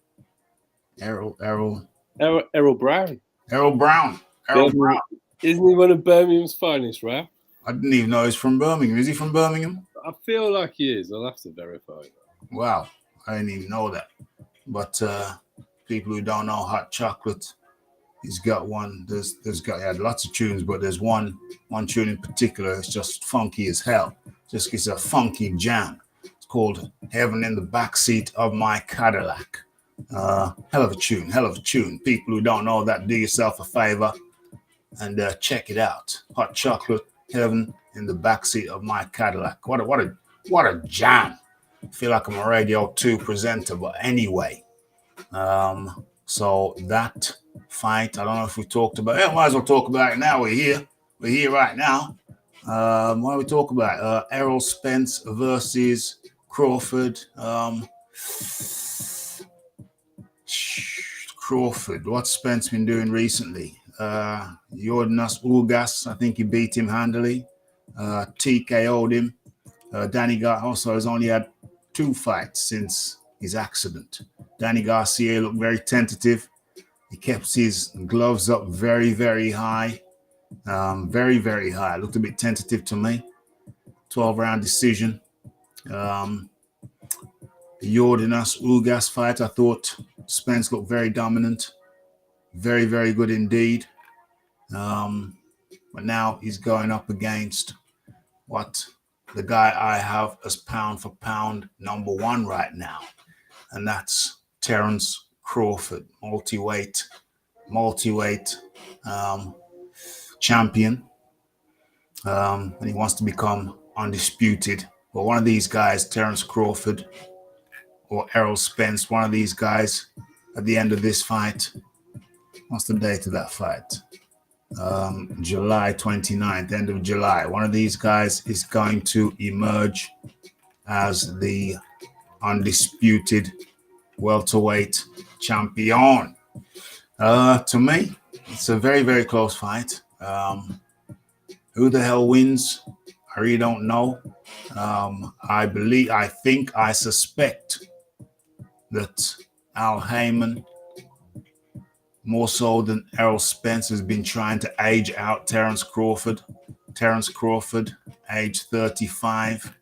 Brown. Errol Brown. Brown. Isn't he one of Birmingham's finest, Raph? I didn't even know he's from Birmingham. Is he from Birmingham? I feel like he is. I'll have to verify that. Wow. I didn't even know that. But people who don't know hot chocolate, he's got one. He had lots of tunes, but there's one tune in particular. It's just funky as hell. It's a funky jam. It's called Heaven in the Backseat of My Cadillac. Hell of a tune. People who don't know that, do yourself a favor and check it out. Hot chocolate, Heaven in the Backseat of My Cadillac. What a jam. I feel like I'm a Radio 2 presenter, but anyway. So that fight, I don't know if we talked about it. Might as well talk about it now. We're here right now. What do we talk about? Errol Spence versus Crawford. Crawford, what's Spence been doing recently? Yordanos Ugas, I think he beat him handily. TKO'd him. Danny also has only had 2 fights since his accident. Danny Garcia looked very tentative. He kept his gloves up very, very high. Very, very high. Looked a bit tentative to me. 12-round decision. The Yordanos Ugas fight, I thought Spence looked very dominant. Very, very good indeed. But now he's going up against the guy I have as pound for pound number 1 right now. And that's Terence Crawford, multi-weight champion. And he wants to become undisputed. But one of these guys, Terence Crawford or Errol Spence, one of these guys at the end of this fight, what's the date of that fight? July 29th, end of July. One of these guys is going to emerge as the undisputed welterweight champion. To me, it's a very, very close fight. Who the hell wins? I really don't know. I suspect that Al Heyman, more so than Errol Spence, has been trying to age out Terence Crawford. Terence Crawford, age 35.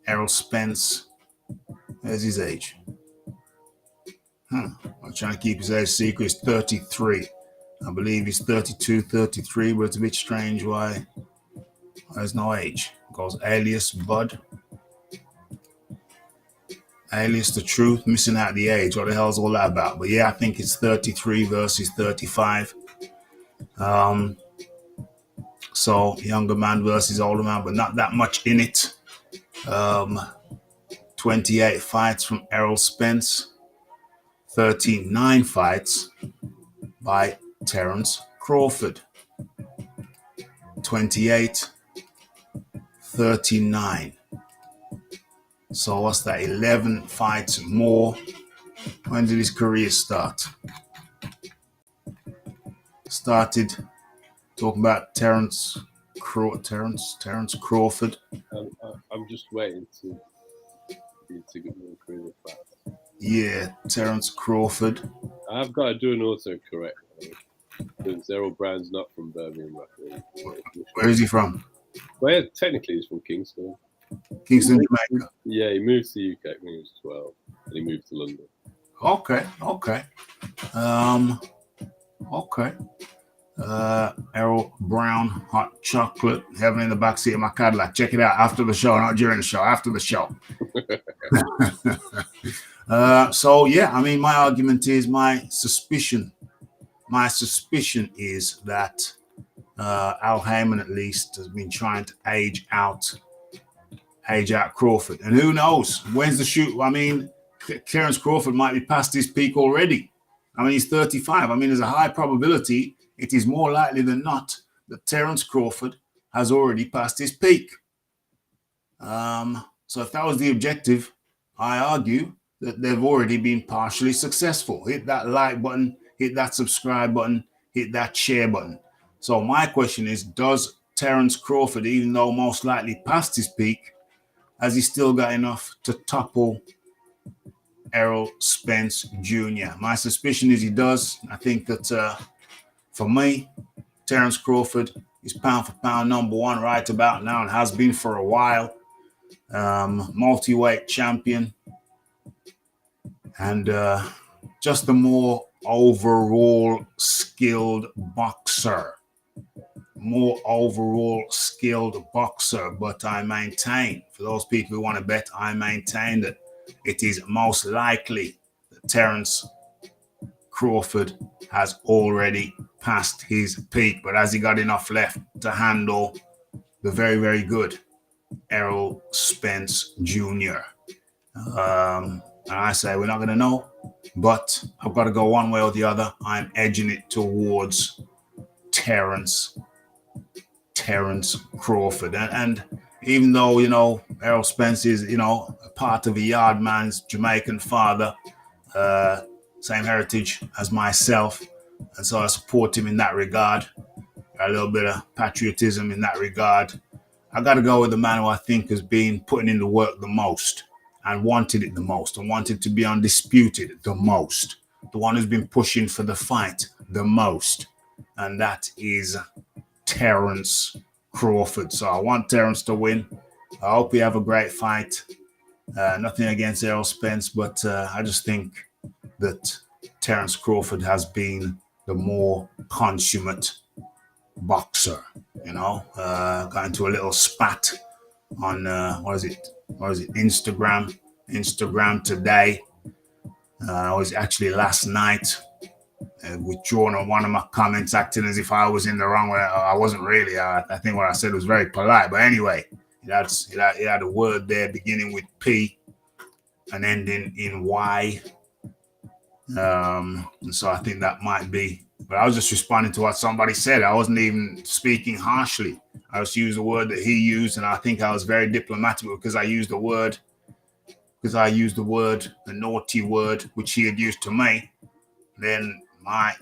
Errol Spence, where's his age? I'm trying to keep his age secret. He's 33. I believe he's 32, 33, but it's a bit strange why there's no age. Because alias Bud. Alias the Truth, missing out the age. What the hell's all that about? But yeah, I think it's 33 versus 35. So younger man versus older man, but not that much in it. 28 fights from Errol Spence, 39 fights by Terence Crawford. 28, 39. So what's that? 11 fights more. When did his career start? Started talking about Terence Crawford. I'm just waiting to get more career facts. Yeah, Terence Crawford. I've got to do an autocorrect because Errol Brown's not from Birmingham. Where is he from? Well, yeah, technically he's from Kingston. Kingston, Jamaica. Yeah, he moved to the UK when he was 12, and he moved to London. Okay. Errol Brown, hot chocolate, having in the backseat of my Cadillac. Check it out after the show, not during the show, after the show. So yeah, I mean, my argument is my suspicion is that Al Heyman at least has been trying to age out Crawford, and who knows when's the shoot? I mean, Terence Crawford might be past his peak already. I mean, he's 35. I mean, there's a high probability. It is more likely than not that Terence Crawford has already passed his peak. So if that was the objective, I argue that they've already been partially successful. Hit that like button, hit that subscribe button, hit that share button. So my question is, does Terence Crawford, even though most likely past his peak, has he still got enough to topple Errol Spence Jr.? My suspicion is he does. I think that for me, Terence Crawford is pound for pound number one right about now and has been for a while. Multi-weight champion and just a more overall skilled boxer. But I maintain, for those people who want to bet, I maintain that it is most likely that Terence Crawford has already passed his peak, but has he got enough left to handle the very, very good Errol Spence Jr.? And I say we're not going to know, but I've got to go one way or the other. I'm edging it towards Terence Crawford. And even though, Errol Spence is, a part of a yardman's Jamaican father, same heritage as myself, and so I support him in that regard. A little bit of patriotism in that regard. I got to go with the man who I think has been putting in the work the most and wanted it the most and wanted to be undisputed the most. The one who's been pushing for the fight the most. And that is Terence Crawford. So I want Terence to win. I hope we have a great fight. Nothing against Errol Spence, but I just think that Terence Crawford has been the more consummate boxer. Got into a little spat on Instagram today. I was actually last night withdrawn on one of my comments, acting as if I was in the wrong. I wasn't really. I think what I said was very polite, but anyway, it had a word there beginning with P and ending in Y. And so I think that might be, but I was just responding to what somebody said. I wasn't even speaking harshly. I just used the word that he used, and I think I was very diplomatic because I used the word, a naughty word, which he had used to me. Then my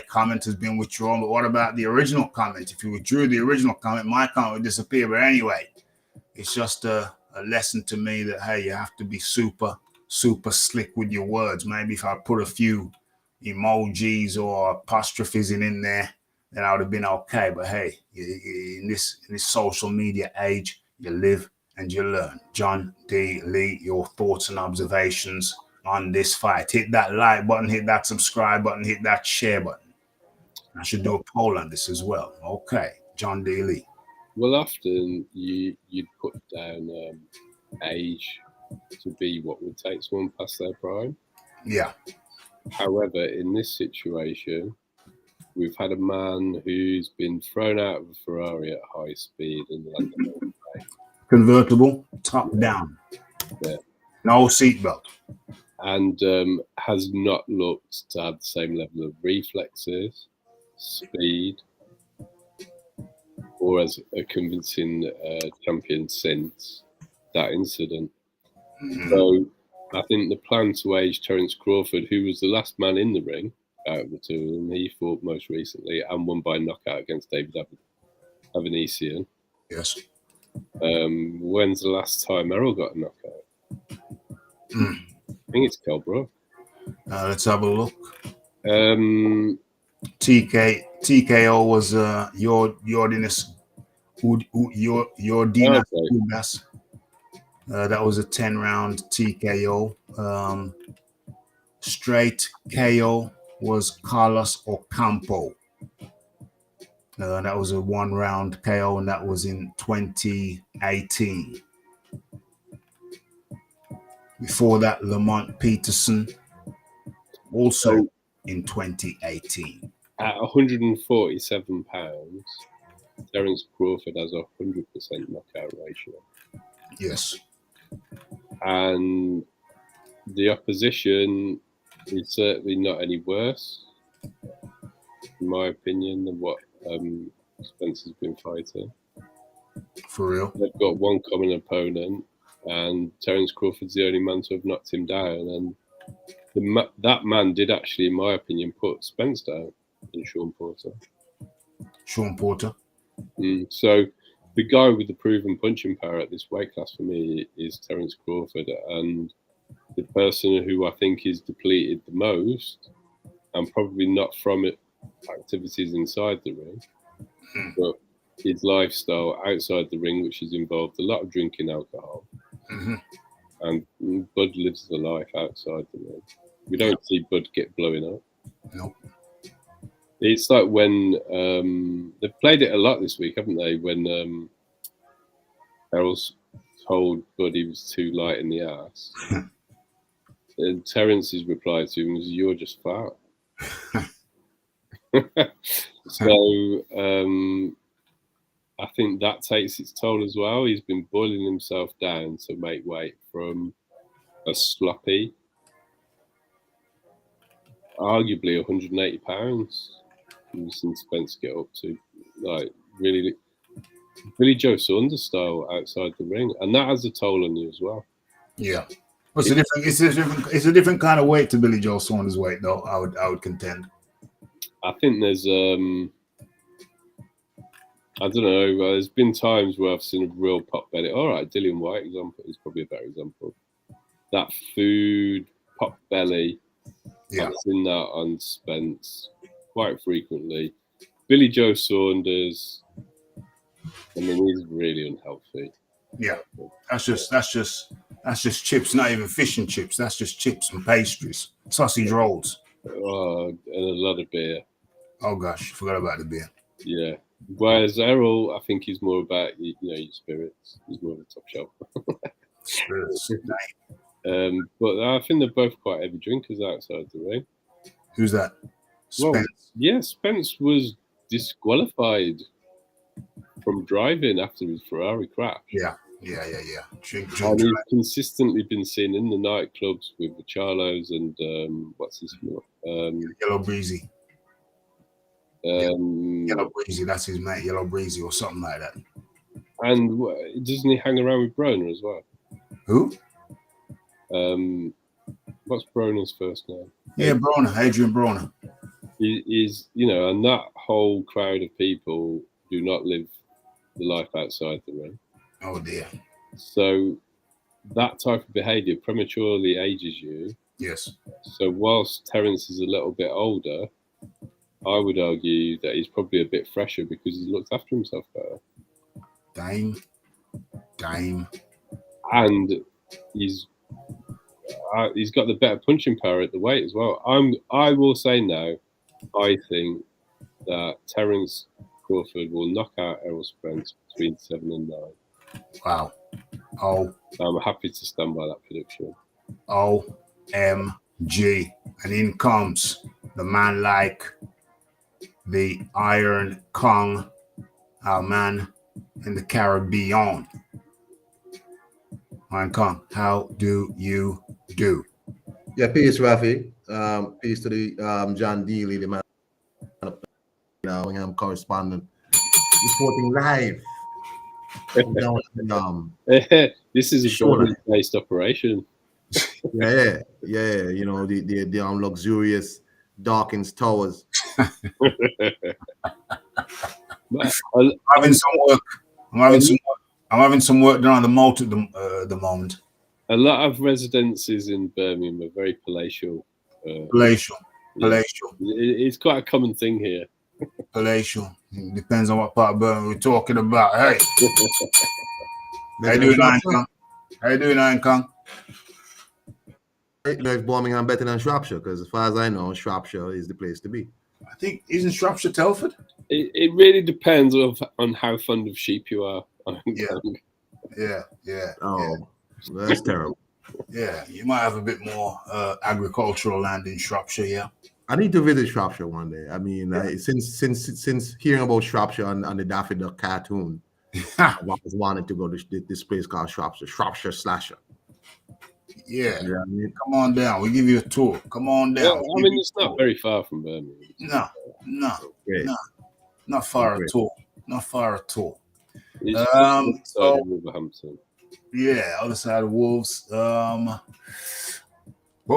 comment has been withdrawn. But what about the original comment? If you withdrew the original comment, my comment would disappear. But anyway, it's just a lesson to me that, hey, you have to be super slick with your words. Maybe if I put a few emojis or apostrophes in there, then I would have been okay. But hey, in this social media age, you live and you learn. John D. Lee, your thoughts and observations on this fight. Hit that like button, hit that subscribe button, hit that share button. I should do a poll on this as well. Okay, John D. Lee. Well, often you'd put down age to be what would take someone past their prime. Yeah. However, in this situation, we've had a man who's been thrown out of a Ferrari at high speed and landed on the way. Convertible, top down. Yeah. No seatbelt. And has not looked to have the same level of reflexes, speed, or as a convincing champion since that incident. So I think the plan to age Terence Crawford, who was the last man in the ring out of the two of them, he fought most recently and won by knockout against David Avanesian. Yes. When's the last time Errol got a knockout? I think it's Kelbrook. Let's have a look. TKO was Jordinas Ugas. That was a 10-round TKO. Straight KO was Carlos Ocampo. That was a 1-round KO, and that was in 2018. Before that, Lamont Peterson, also in 2018. At 147 pounds, Terence Crawford has a 100% knockout ratio. Yes. And the opposition is certainly not any worse, in my opinion, than what Spence has been fighting. For real? They've got one common opponent, and Terence Crawford's the only man to have knocked him down. And that man did actually, in my opinion, put Spence down in Sean Porter. So the guy with the proven punching power at this weight class for me is Terence Crawford, and the person who I think is depleted the most, and probably not from it, activities inside the ring, but his lifestyle outside the ring, which has involved a lot of drinking alcohol. And Bud lives the life outside the ring. We don't see Bud get blowing up. Nope. It's like when they've played it a lot this week, haven't they? When Errol's told Bud he was too light in the ass, and Terence's reply to him was, "You're just fat." So I think that takes its toll as well. He's been boiling himself down to make weight from a sloppy, arguably 180 pounds. We've seen Spence get up to, like, really Billy Joe Saunders style outside the ring, and that has a toll on you as well. Yeah, it's a different kind of weight to Billy Joe Saunders' weight, though. I would contend. I think there's I don't know. There's been times where I've seen a real pot belly. All right, Dillian White example is probably a better example. That food pot belly, I've seen that on Spence quite frequently. Billy Joe Saunders, I mean, he's really unhealthy. Yeah, that's just chips, not even fish and chips. That's just chips and pastries, sausage rolls. And a lot of beer. Oh gosh, forgot about the beer. Yeah. Whereas Errol, I think he's more about your spirits. He's more of a top shelf. Spirits. But I think they're both quite heavy drinkers outside the ring. Who's that? Spence. Well, yeah, Spence was disqualified from driving after his Ferrari crash. Yeah. And he's consistently been seen in the nightclubs with the Charlos and what's his name? Yellow Breezy. Yellow Breezy, that's his mate, Yellow Breezy or something like that. And doesn't he hang around with Broner as well? Who? What's Broner's first name? Yeah, Broner, Adrian Broner. He's, and that whole crowd of people do not live the life outside the ring. Oh dear. So that type of behaviour prematurely ages you. Yes. So whilst Terence is a little bit older, I would argue that he's probably a bit fresher because he's looked after himself better. Dame. And he's got the better punching power at the weight as well. I will say now, I think that Terence Crawford will knock out Errol Spence between 7 and 9. Wow. O. I'm happy to stand by that prediction. OMG. And in comes the man like the Iron Kong, our man in the Caribbean. Iron Kong, how do you do? Yeah, peace, Raphie. Peace to the John Dealey, the man I'm correspondent, reporting live down This is a based operation. yeah, you know, the luxurious Dawkins Towers. I'm having some work. I'm having some work done on the moat at the moment. A lot of residences in Birmingham are very palatial. Palatial. It's quite a common thing here. Palatial. It depends on what part of Birmingham we're talking about. Hey. How you doing, Iron Kong? If Birmingham better than Shropshire, because as far as I know, Shropshire is the place to be. I think, isn't Shropshire Telford? It really depends on how fond of sheep you are. Yeah. Oh, that's terrible. Yeah, you might have a bit more agricultural land in Shropshire, yeah. I need to visit Shropshire one day. I mean, since hearing about Shropshire on the Daffy Duck cartoon, I've always wanted to go to this place called Shropshire Slasher. Yeah, I mean, come on down. We'll give you a tour. Come on down. Well, I mean, it's not very far from Birmingham. No, not far at all. Not far at all. So Wolverhampton. Yeah, other side of Wolves. What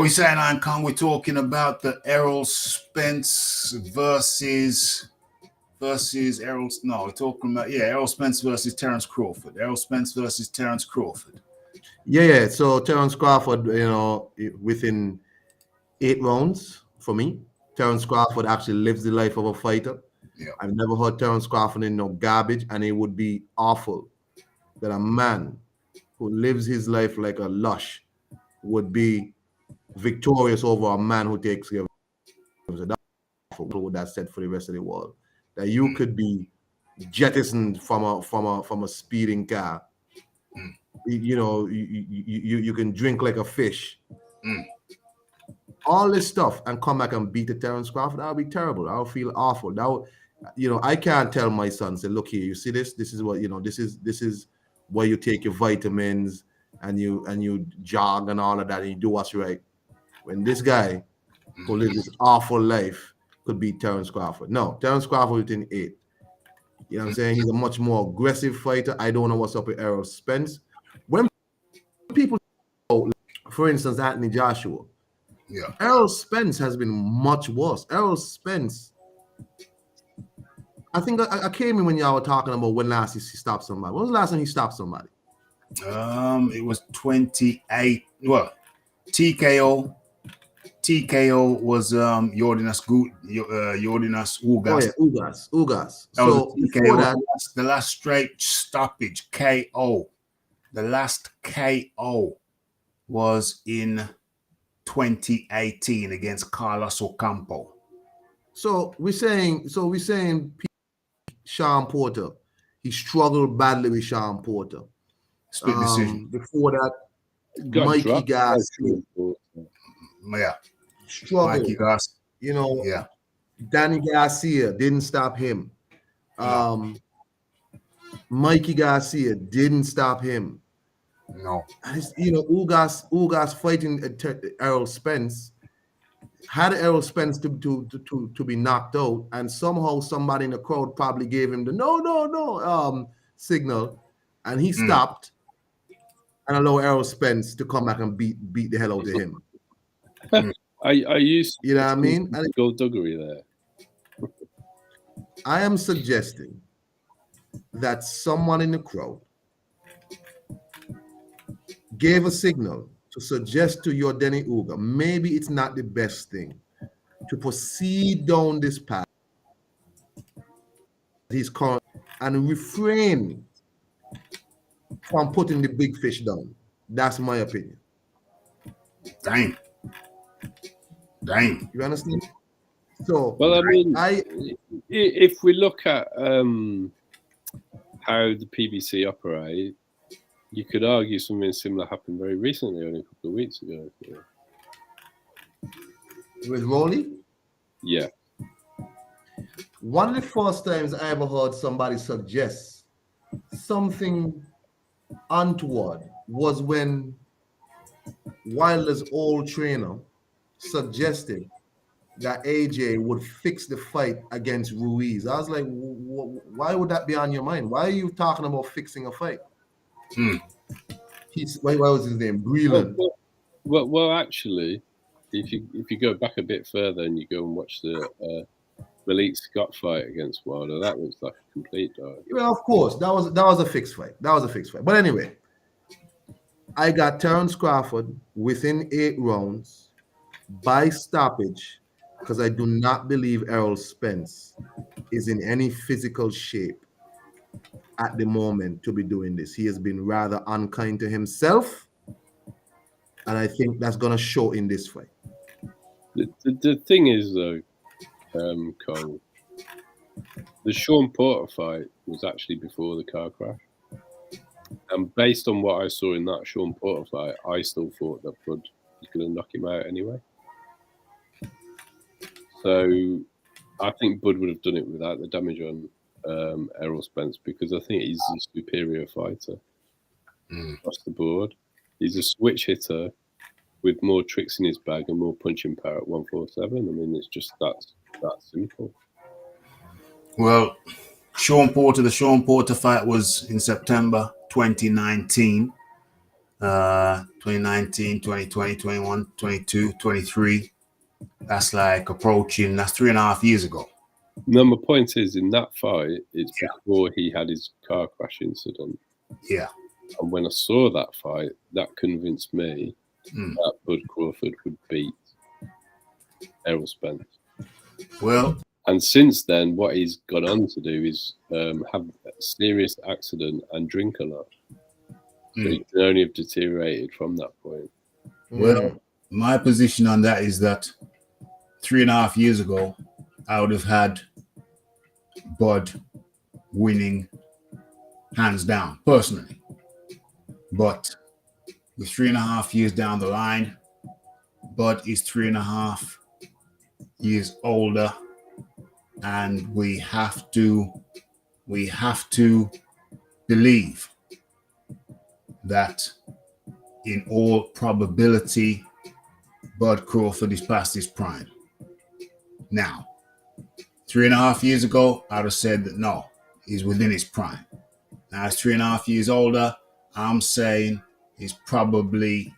we saying, Iron Kong? We're talking about the Errol Spence versus Errol. No, we're talking about Errol Spence versus Terence Crawford. Errol Spence versus Terence Crawford. Yeah. So Terence Crawford, you know, within 8 rounds for me, Terence Crawford actually lives the life of a fighter. Yeah. I've never heard Terence Crawford in no garbage, and it would be awful that a man who lives his life like a lush would be victorious over a man who takes care of himself. What that said for the rest of the world, that you could be jettisoned from a speeding car. You know, you can drink like a fish. All this stuff and come back and beat the Terence Crawford. That would be terrible. I would feel awful. That would, you know, I can't tell my son, say, look here, you see this? This is what, you know, this is where you take your vitamins and you jog and all of that, and you do what's right. When this guy who lives this awful life could beat Terence Crawford. No, Terence Crawford within 8. You know what I'm saying? He's a much more aggressive fighter. I don't know what's up with Errol Spence. When people, for instance, Anthony Joshua, Errol Spence has been much worse. Errol Spence, I think I came in when y'all were talking about when last he stopped somebody. When was the last time he stopped somebody? It was 28. Well, TKO was Jordinas Ugas. Oh yeah, Ugas. So before that, the last straight stoppage, KO. The last KO was in 2018 against Carlos Ocampo. So we're saying Sean Porter, he struggled badly with Sean Porter. Split decision. Before that, Mikey Garcia. Yeah. Struggled. Mikey Garcia. You know, yeah. Danny Garcia didn't stop him. Mikey Garcia didn't stop him. No. And you know, Ugas fighting Errol Spence, had Errol Spence to be knocked out, and somehow somebody in the crowd probably gave him the no signal, and he stopped and allowed Errol Spence to come back and beat the hell out of him. I used, you know what I mean? Skullduggery there. I am suggesting that someone in the crowd gave a signal to suggest to your Denny Uga, maybe it's not the best thing to proceed down this path he's current and refrain from putting the big fish down. That's my opinion. Damn. You understand? So, well, I mean, if we look at how the PBC operate, You could argue something similar happened very recently, only a couple of weeks ago. With Rolly? Yeah. One of the first times I ever heard somebody suggest something untoward was when Wilder's old trainer suggested that AJ would fix the fight against Ruiz. I was like, why would that be on your mind? Why are you talking about fixing a fight? What was his name? Breland. Well, actually, if you go back a bit further and you go and watch the Malik Scott fight against Wilder, that looks like a complete dog. Well, of course, that was a fixed fight. But anyway, I got Terence Crawford within 8 rounds by stoppage because I do not believe Errol Spence is in any physical shape at the moment to be doing this. He has been rather unkind to himself, and I think that's going to show in this fight. The thing is, though, Cole, the Sean Porter fight was actually before the car crash. And based on what I saw in that Sean Porter fight, I still thought that Bud was going to knock him out anyway. So I think Bud would have done it without the damage on Errol Spence, because I think he's a superior fighter across the board. He's a switch hitter with more tricks in his bag and more punching power at 147. I mean, it's just that simple. Well, the Sean Porter fight was in September 2019. 2019, 2020, 21, 22, 23. That's like that's 3.5 years ago. No, my point is, in that fight, it's before he had his car crash incident. Yeah. And when I saw that fight, that convinced me that Bud Crawford would beat Errol Spence. Well, and since then, what he's gone on to do is have a serious accident and drink a lot. So he can only have deteriorated from that point. Well, my position on that is that 3.5 years ago, I would have had Bud winning hands down, personally. But with 3.5 years down the line, Bud is 3.5 years older, and we have to believe that in all probability, Bud Crawford is past his prime. Now, 3.5 years ago, I'd have said that no, he's within his prime. Now he's 3.5 years older. I'm saying he's probably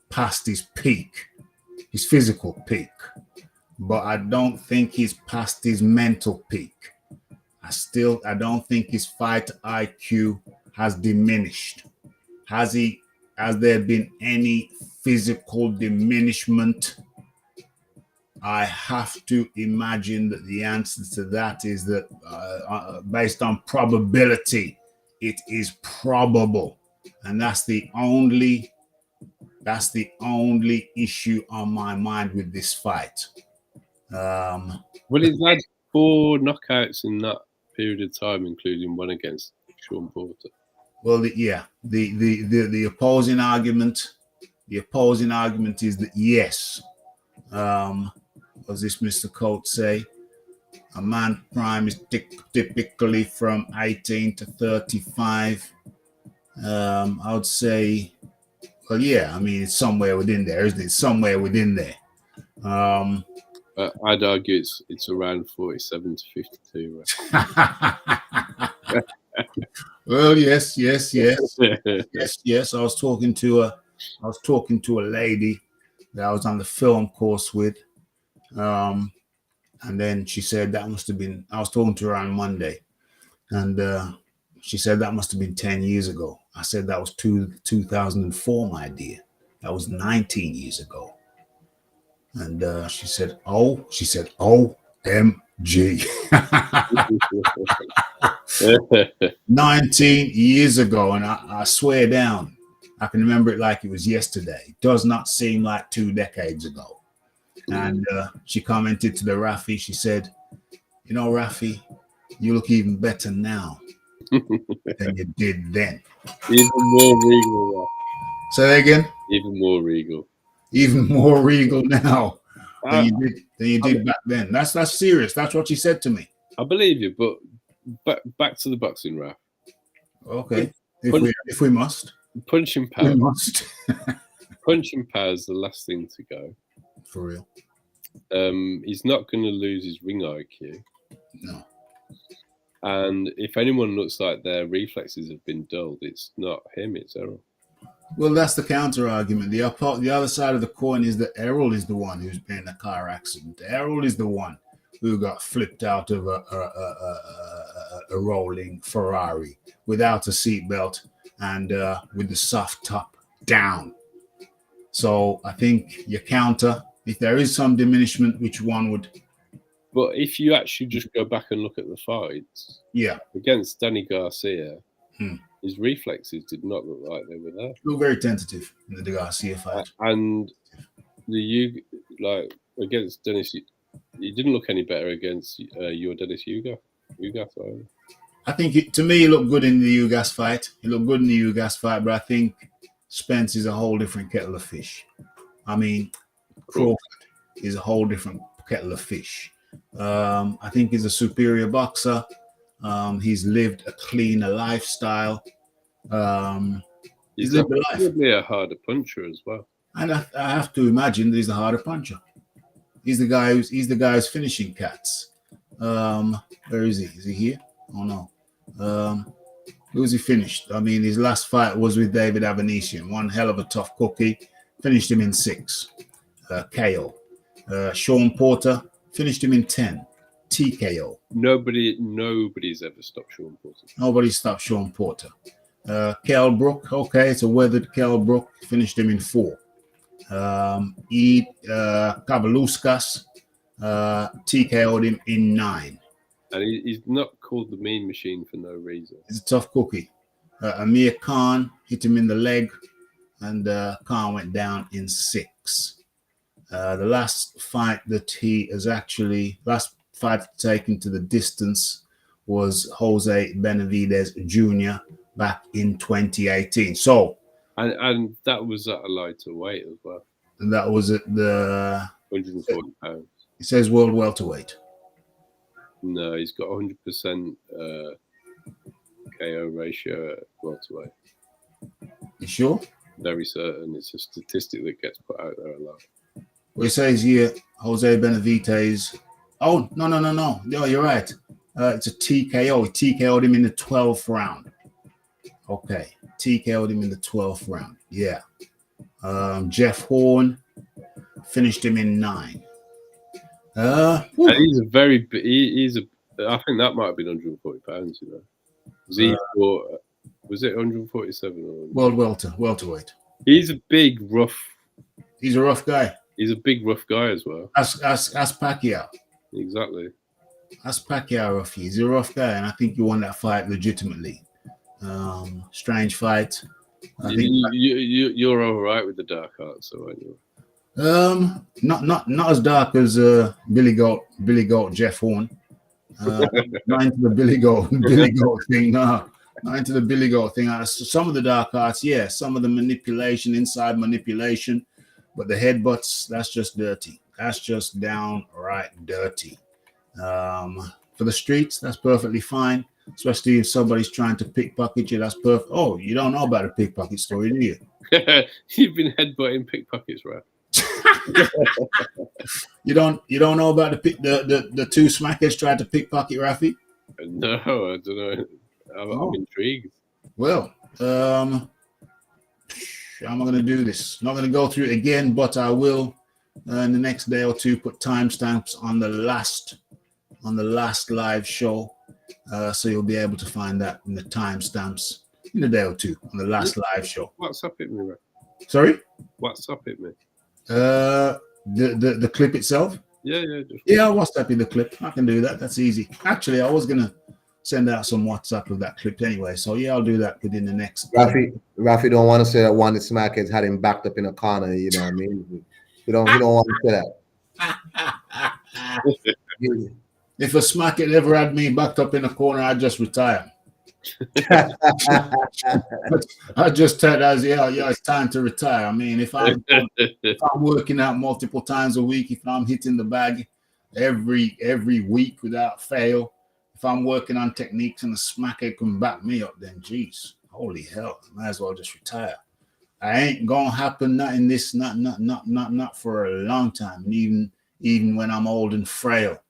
past his peak, his physical peak. But I don't think he's past his mental peak. I don't think his fight IQ has diminished. Has there been any physical diminishment? I have to imagine that the answer to that is that based on probability, it is probable. And that's the only issue on my mind with this fight. Well, he's had 4 knockouts in that period of time, including one against Sean Porter. Well, the opposing argument is that yes, as this Mr. Coates say, a man prime is typically from 18 to 35. I would say, well, yeah, I mean, it's somewhere within there, isn't it? Somewhere within there. I'd argue it's around 47 to 52. Right? Well, yes. Yes. I was talking to a lady that I was on the film course with, and then she said that must have been. I was talking to her on Monday, and she said that must have been 10 years ago. I said that was 2004, my dear. That was 19 years ago. And she said, OMG. 19 years ago, and I swear down, I can remember it like it was yesterday. It does not seem like 2 decades ago. And she commented to the Raphie, she said, you know, Raphie, you look even better now than you did then. Even more regal. Say again. Even more regal. Even more regal now I, than you did back then. That's serious. That's what she said to me. I believe you, but back to the boxing, Raph. Okay, if we must. Punching We power. must. Punching power is the last thing to go. For real. He's not going to lose his ring IQ. No. And if anyone looks like their reflexes have been dulled, it's not him, it's Errol. Well, that's the counter argument. The other side of the coin is that Errol is the one who's been in a car accident. Errol is the one who got flipped out of a rolling Ferrari without a seatbelt and with the soft top down. So I think your counter, if there is some diminishment, which one would... But if you actually just go back and look at the fights, against Danny Garcia, his reflexes did not look like they were there. Look very tentative in the Garcia fight. And against Dennis, he didn't look any better against your Dennis Ugas. I think to me, he looked good in the Ugas fight. But I think Spence is a whole different kettle of fish. I mean, Crawford is a whole different kettle of fish. I think he's a superior boxer. He's lived a cleaner lifestyle. He's probably a harder puncher as well. And I have to imagine that he's the harder puncher. He's the guy who's finishing cats. Where is he? Is he here? Oh no. Who's he finished? I mean, his last fight was with David Avanesian. One hell of a tough cookie. Finished him in 6. KO. Sean Porter finished him in 10. TKO. Nobody's ever stopped Sean Porter. Nobody stopped Sean Porter. Kell Brook, okay, it's a weathered Kell Brook. Finished him in 4. Kavaluskas TKO'd him in 9. And he's not called the mean machine for no reason. He's a tough cookie. Amir Khan hit him in the leg, and Khan went down in 6. The last fight taken to the distance was Jose Benavidez Jr. back in 2018. So, and that was at a lighter weight as well. And that was at the 140 pounds. It says world welterweight. No, he's got 100% KO ratio at welterweight. You sure? Very certain. It's a statistic that gets put out there a lot. Well, it says here Jose Benavidez. Oh, no. No, you're right. It's a TKO. He TKO'd him in the 12th round. Okay. TKO'd him in the 12th round. Yeah. Jeff Horn finished him in 9. And he's a very I think that might have been 140 pounds, you know. Was it 147 or welterweight? He's a big rough. He's a rough guy. He's a big rough guy as well. As Pacquiao. Exactly. As Pacquiao rough. He's a rough guy, and I think you won that fight legitimately. Strange fight. You're all right with the dark arts, so aren't you? Not as dark as Billy Goat, Jeff Horn. Not into the Billy Goat thing. No, not into the Billy Goat thing. Some of the dark arts, yeah. Some of the manipulation, inside manipulation, but the headbutts, that's just dirty. That's just downright dirty. For the streets, that's perfectly fine. Especially if somebody's trying to pickpocket you, that's perfect. Oh, you don't know about a pickpocket story, do you? You've been headbutting pickpockets, right? You don't know about the 2 smackers tried to pickpocket Raphie? No, I don't know. I'm intrigued. Well, how am I going to do this? Not going to go through it again, but I will in the next day or 2 put timestamps on the last live show, so you'll be able to find that in the timestamps in a day or 2 on the last live show. WhatsApp it me, right? Sorry? WhatsApp it me. The clip itself? Yeah. I'll WhatsApp you the clip. I can do that. That's easy. Actually, I was gonna send out some WhatsApp of that clip anyway. So yeah, I'll do that within the next. Raphie don't want to say that one of the smackheads had him backed up in a corner. You know what I mean? He don't want to say that. If a smackhead ever had me backed up in a corner, I'd just retire. I just tell that as it's time to retire. I mean, if I'm working out multiple times a week, if I'm hitting the bag every week without fail, if I'm working on techniques and the smacker can back me up, then geez, holy hell, I might as well just retire. I ain't gonna happen nothing this not for a long time. And even when I'm old and frail,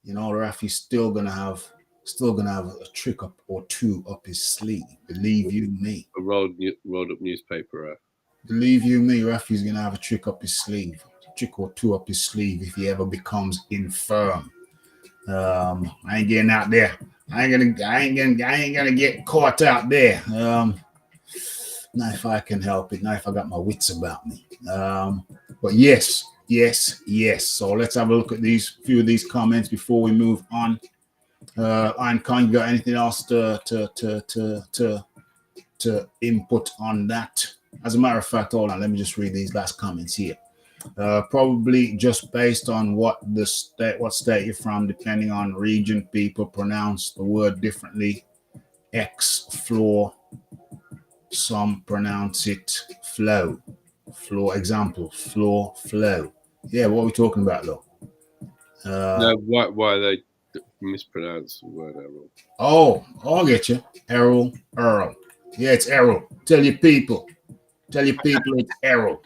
you know, Raphie's still gonna have a trick up or two up his sleeve. Believe you me. A rolled up newspaper. Believe you me, Raphie's gonna have a trick up his sleeve, a trick or two up his sleeve if he ever becomes infirm. I ain't getting out there. I ain't gonna get caught out there. Not if I can help it. Not if I got my wits about me. But yes. So let's have a look at few of these comments before we move on. Iron Kong, you got anything else to input on that? As a matter of fact, hold on, let me just read these last comments here. Probably just based on what state you're from, depending on region, people pronounce the word differently. Floor. Some pronounce it flow. Example, floor, flow. Yeah, what are we talking about though? Why they mispronounce the word Errol? I'll get you. Earl. Yeah, it's Errol. Tell your people it's Errol.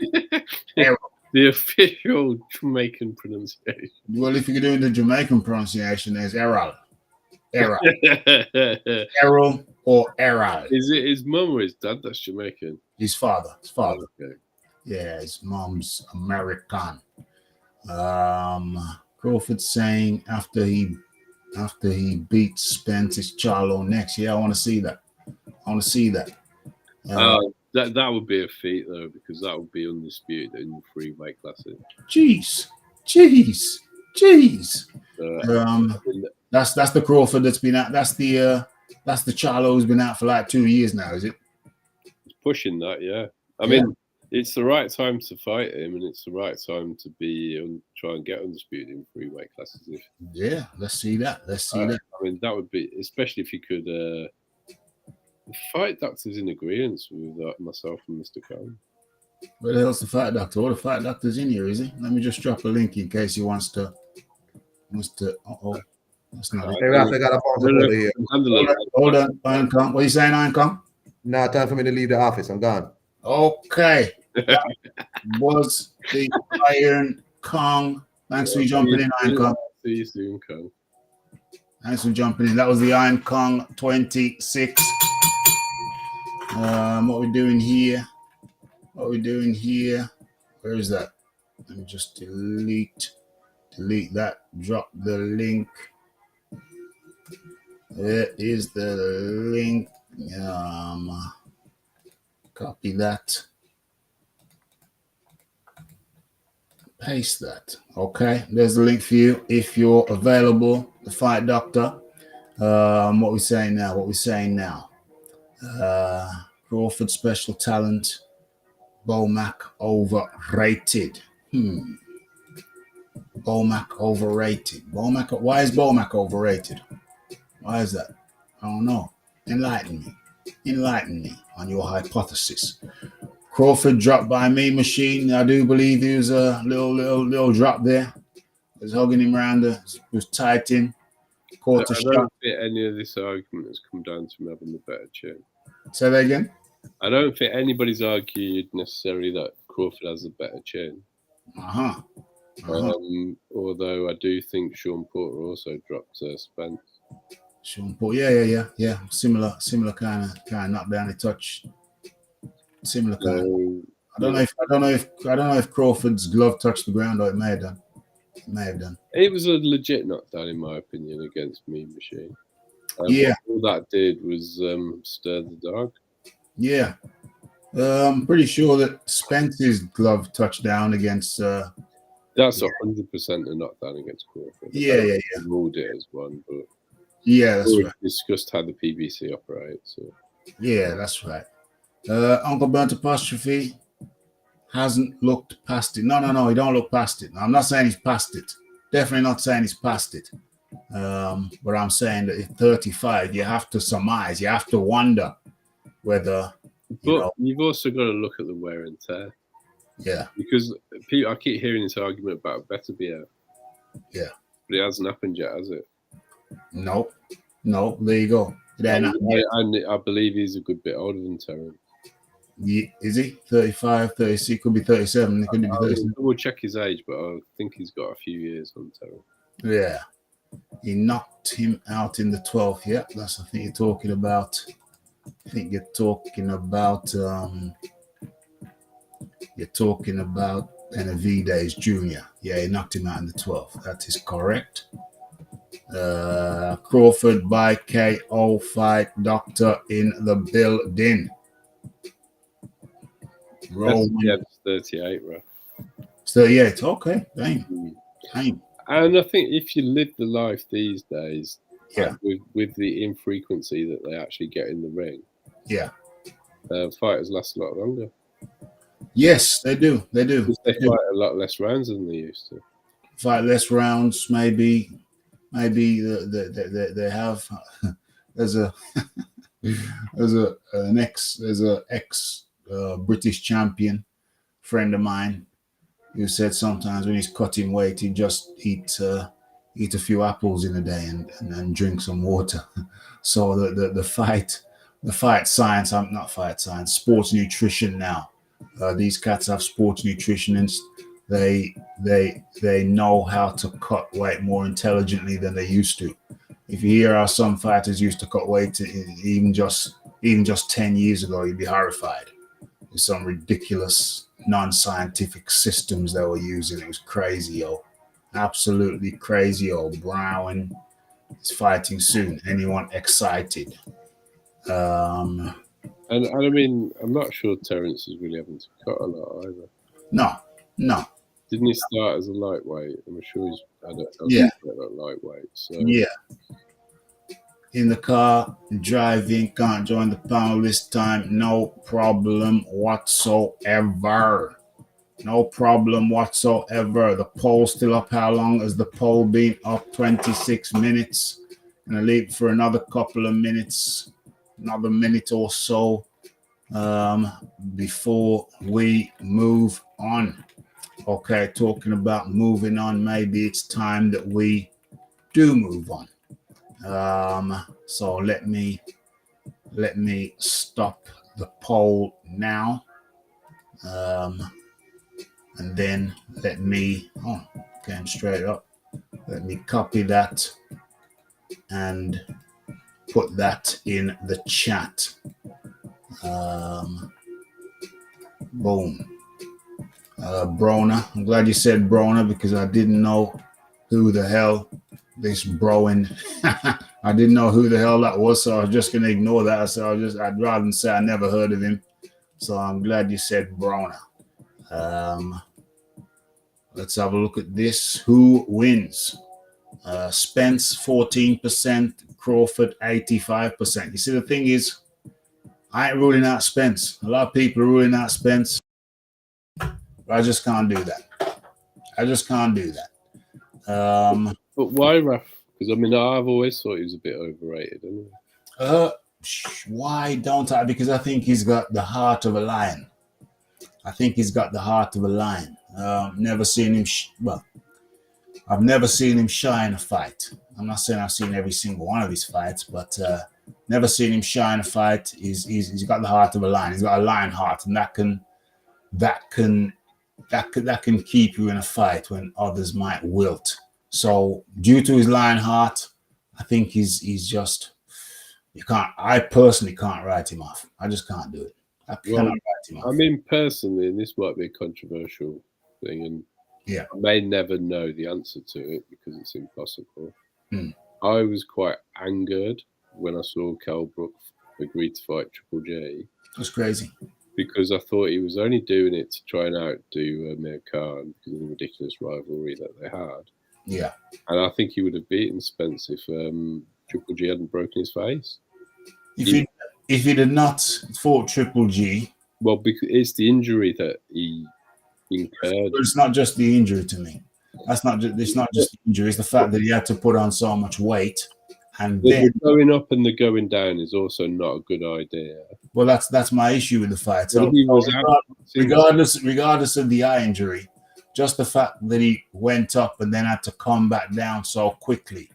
Errol. The official Jamaican pronunciation. Well, if you're doing the Jamaican pronunciation, there's Errol. Errol or Errol. Is it his mum or his dad that's Jamaican? His father. Oh, okay. Yeah, his mom's American. Crawford saying after he beats Spence, it's Charlo next. Yeah, I want to see that. That would be a feat though, because that would be undisputed in the free weight classes. Jeez. That's the Crawford that's been out. That's the Charlo who's been out for like 2 years now, is it? He's pushing that, yeah. I mean, it's the right time to fight him, and it's the right time to be try and get undisputed in free weight classes. Yeah, let's see that. I mean, that would be, especially if you could. The fight doctor's in agreement with myself and Mr. Khan. Where the hell's the fight doctor? Oh, the fight doctor's in here, is he? Let me just drop a link in case he wants to. That's not it. Hey, Raph, I got a bounce over here. Hold on, Iron Kong. What are you saying, Iron Kong? Nah, time for me to leave the office. I'm gone. Okay. That was the Iron Kong. Thanks for jumping in, Iron Kong. See you soon, Kong. Thanks for jumping in. That was the Iron Kong 26. What we're doing here? Where is that? Let me just delete that. Drop the link. There is the link. Copy that. Paste that. Okay, there's the link for you if you're available. The Fight Doctor. What we saying now? Crawford special talent. Bomac overrated. Bomac overrated. Why is Bomac overrated? Why is that? I don't know. Enlighten me on your hypothesis. Crawford dropped by me machine. I do believe he was a little drop there. I was hugging him around. Was tight in. Caught a shot. I don't think any of this argument has come down to him having the better chin. Say that again? I don't think anybody's argued necessarily that Crawford has a better chin. Although I do think Sean Porter also dropped Spence. Sean Porter, yeah. Similar kind of knockdown and touch. Similar kind. I don't know if Crawford's glove touched the ground or it may have done. It was a legit knockdown in my opinion against Mean Machine. All that did was stir the dog. Yeah. I'm pretty sure that Spence's glove touched down against. That's 100% a knockdown against Crawford. Yeah. Ruled it as one, but that's right. Discussed how the PBC operates. So. Yeah, that's right. Uncle Burnt Apostrophe hasn't looked past it. No, he don't look past it. I'm not saying he's past it. Definitely not saying he's past it. But I'm saying that at 35, you have to surmise, you have to wonder whether, but you've also got to look at the wear and tear. Yeah. Because I keep hearing this argument about better be out. Yeah. But it hasn't happened yet, has it? No. There you go. I believe he's a good bit older than Terence. Is he 35, 36? Could be 37. It could be 37. We'll check his age, but I think he's got a few years on Terence. Yeah. He knocked him out in the 12th. Yeah, that's I think you're talking about. I think you're talking about Benavidez Jr. Yeah, he knocked him out in the 12th. That is correct. Crawford by KO fight doctor in the building. Yeah, it's 38, right? 38. Okay, dang. And I think if you live the life these days, yeah, with the infrequency that they actually get in the ring, yeah, fighters last a lot longer. Yes, they do. They do. They fight a lot less rounds than they used to. Fight less rounds, maybe they have. There's an ex British champion friend of mine who said sometimes when he's cutting weight, he just eat a few apples in a day and drink some water. So the fight science, not fight science, sports nutrition now. These cats have sports nutritionists. They know how to cut weight more intelligently than they used to. If you hear how some fighters used to cut weight, even just 10 years ago, you'd be horrified. There's some ridiculous non-scientific systems they were using. It was crazy, yo. Absolutely crazy, yo. Brown is fighting soon. Anyone excited? And I mean, I'm not sure Terence is really having to cut a lot either. No. Didn't he start as a lightweight? I'm sure he's had a lightweight. So yeah. In the car, driving, can't join the panel this time. No problem whatsoever. No problem whatsoever. The poll's still up. How long has the poll been up? 26 minutes. Gonna leave for another couple of minutes, another minute or so before we move on. Okay, talking about moving on, maybe it's time that we do move on. So let me stop the poll now, and then let me came straight up. Let me copy that and put that in the chat. Boom. Broner. I'm glad you said Broner because I didn't know who the hell this Broen. I didn't know who the hell that was, so I was just gonna ignore that. So I'd rather say I never heard of him. So I'm glad you said Broner. Let's have a look at this. Who wins? Spence 14%, Crawford 85%. You see, the thing is, I ain't ruling out Spence. A lot of people are ruling out Spence. But I just can't do that. But why Raph? Because I mean, I've always thought he was a bit overrated, anyway. Why don't I? Because I think he's got the heart of a lion. Never seen him. I've never seen him shy in a fight. I'm not saying I've seen every single one of his fights, but never seen him shy in a fight. He's got the heart of a lion. He's got a lion heart, and that can keep you in a fight when others might wilt. So due to his lion heart, I think he's just, I personally can't write him off. I just can't do it. I cannot write him off. I mean, personally, and this might be a controversial thing, and I may never know the answer to it because it's impossible. I was quite angered when I saw Kell Brook agree to fight Triple J. That's crazy. Because I thought he was only doing it to try and outdo Amir Khan because of the ridiculous rivalry that they had. Yeah. And I think he would have beaten Spence if Triple G hadn't broken his face. If he did not fought Triple G. Well, because it's the injury that he incurred. But it's not just the injury to me. That's not just, it's not just injury. It's the fact that he had to put on so much weight, and The then going up and the going down is also not a good idea. well, that's my issue with the fight. Well, So he was regardless of the eye injury, just the fact that he went up and then had to come back down so quickly.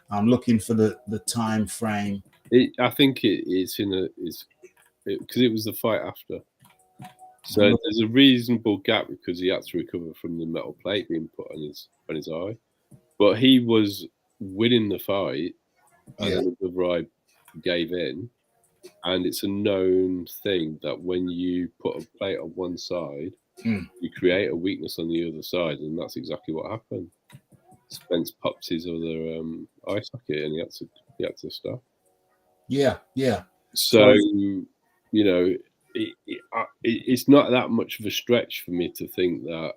I'm looking for the time frame. I think it's because it was the fight after. So there's a reasonable gap because he had to recover from the metal plate being put on his eye. But he was winning the fight, and then the eye gave in. And it's a known thing that when you put a plate on one side, you create a weakness on the other side, and that's exactly what happened. Spence popped his other eye socket, and he had to stop. Yeah. So you know, it's not that much of a stretch for me to think that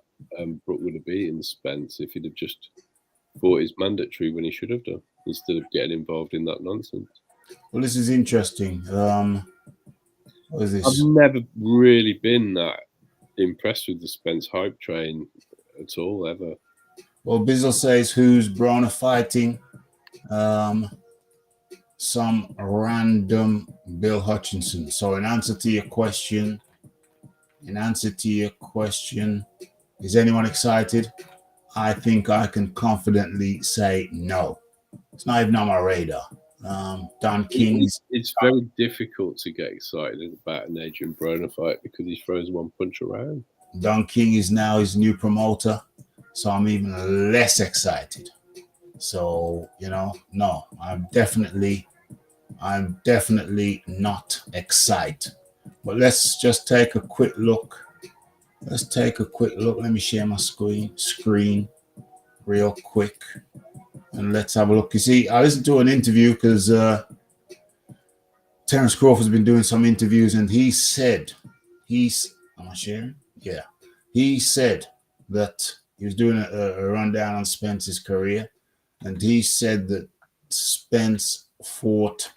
Brook would have beaten Spence if he'd have just fought his mandatory when he should have done, instead of getting involved in that nonsense. Well, this is interesting. What is this? I've never really been that impressed with the Spence hype train at all, ever. Well, Bizzle says who's Brona fighting? Some random Bill Hutchinson. So in answer to your question, is anyone excited? I think I can confidently say no. It's not even on my radar. Don King. It's very difficult to get excited about an Adrian Broner fight because he throws one punch around. Don King is now his new promoter, so I'm even less excited. So, no, I'm definitely not excited. But let's just take a quick look. Let me share my screen real quick. And let's have a look. You see, I listened to an interview because Terence Crawford's been doing some interviews, and he said, am I sharing? Yeah. He said that he was doing a rundown on Spence's career, and he said that Spence fought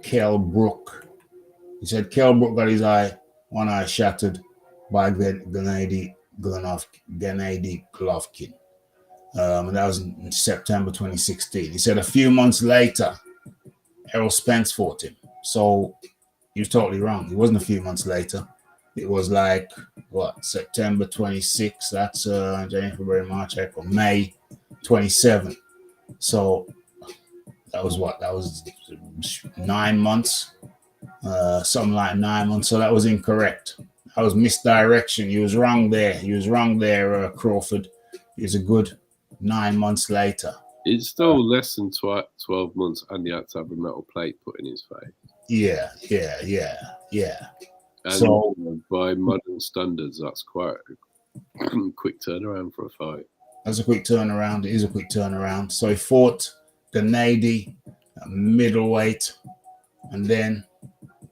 Kell Brook. He said Kell Brook got one eye shattered by Gennady Golovkin. And that was in September 2016. He said a few months later, Errol Spence fought him. So he was totally wrong. It wasn't a few months later. It was like, September 26. That's January, February, March, April, May 27. So that was That was 9 months. Something like 9 months. So that was incorrect. That was misdirection. He was wrong there, Crawford. He was a good 9 months later. It's still less than 12 months, and he had to have a metal plate put in his face. Yeah. And so by modern standards, that's quite a quick turnaround for a fight. That's a quick turnaround. It is a quick turnaround. So he fought Gennady at middleweight, and then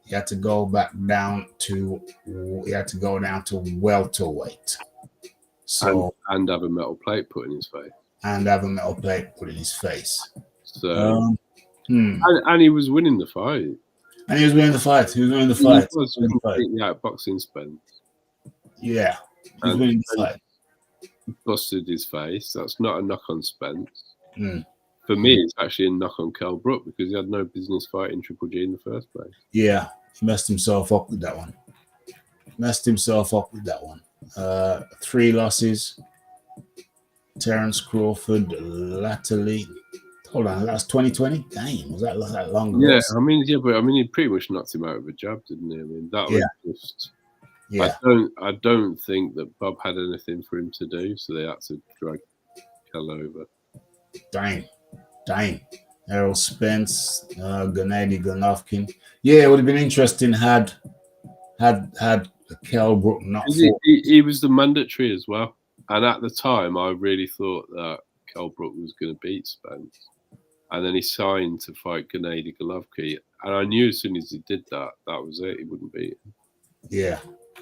he had to go down to welterweight. So and have a metal plate put in his face. So and he was winning the fight. He was winning the fight. He was completely outboxing Spence. Yeah. He was winning the fight. Busted his face. That's not a knock on Spence. For me, it's actually a knock on Kell Brook because he had no business fighting Triple G in the first place. Yeah, he messed himself up with that one. 3 losses. Terence Crawford latterly. Hold on, that's 2020. Damn, was that long ago? Yeah, but he pretty much knocked him out with a jab, didn't he? I mean, that was just. Yeah. I don't think that Bob had anything for him to do, so they had to drag Kell over. Dang. Errol Spence, Gennady Golovkin. Yeah, it would have been interesting had Kell Brook not fought. He was the mandatory as well. And at the time, I really thought that Kell Brook was going to beat Spence. And then he signed to fight Gennady Golovkin. And I knew as soon as he did that, that was it. He wouldn't beat him. Yeah,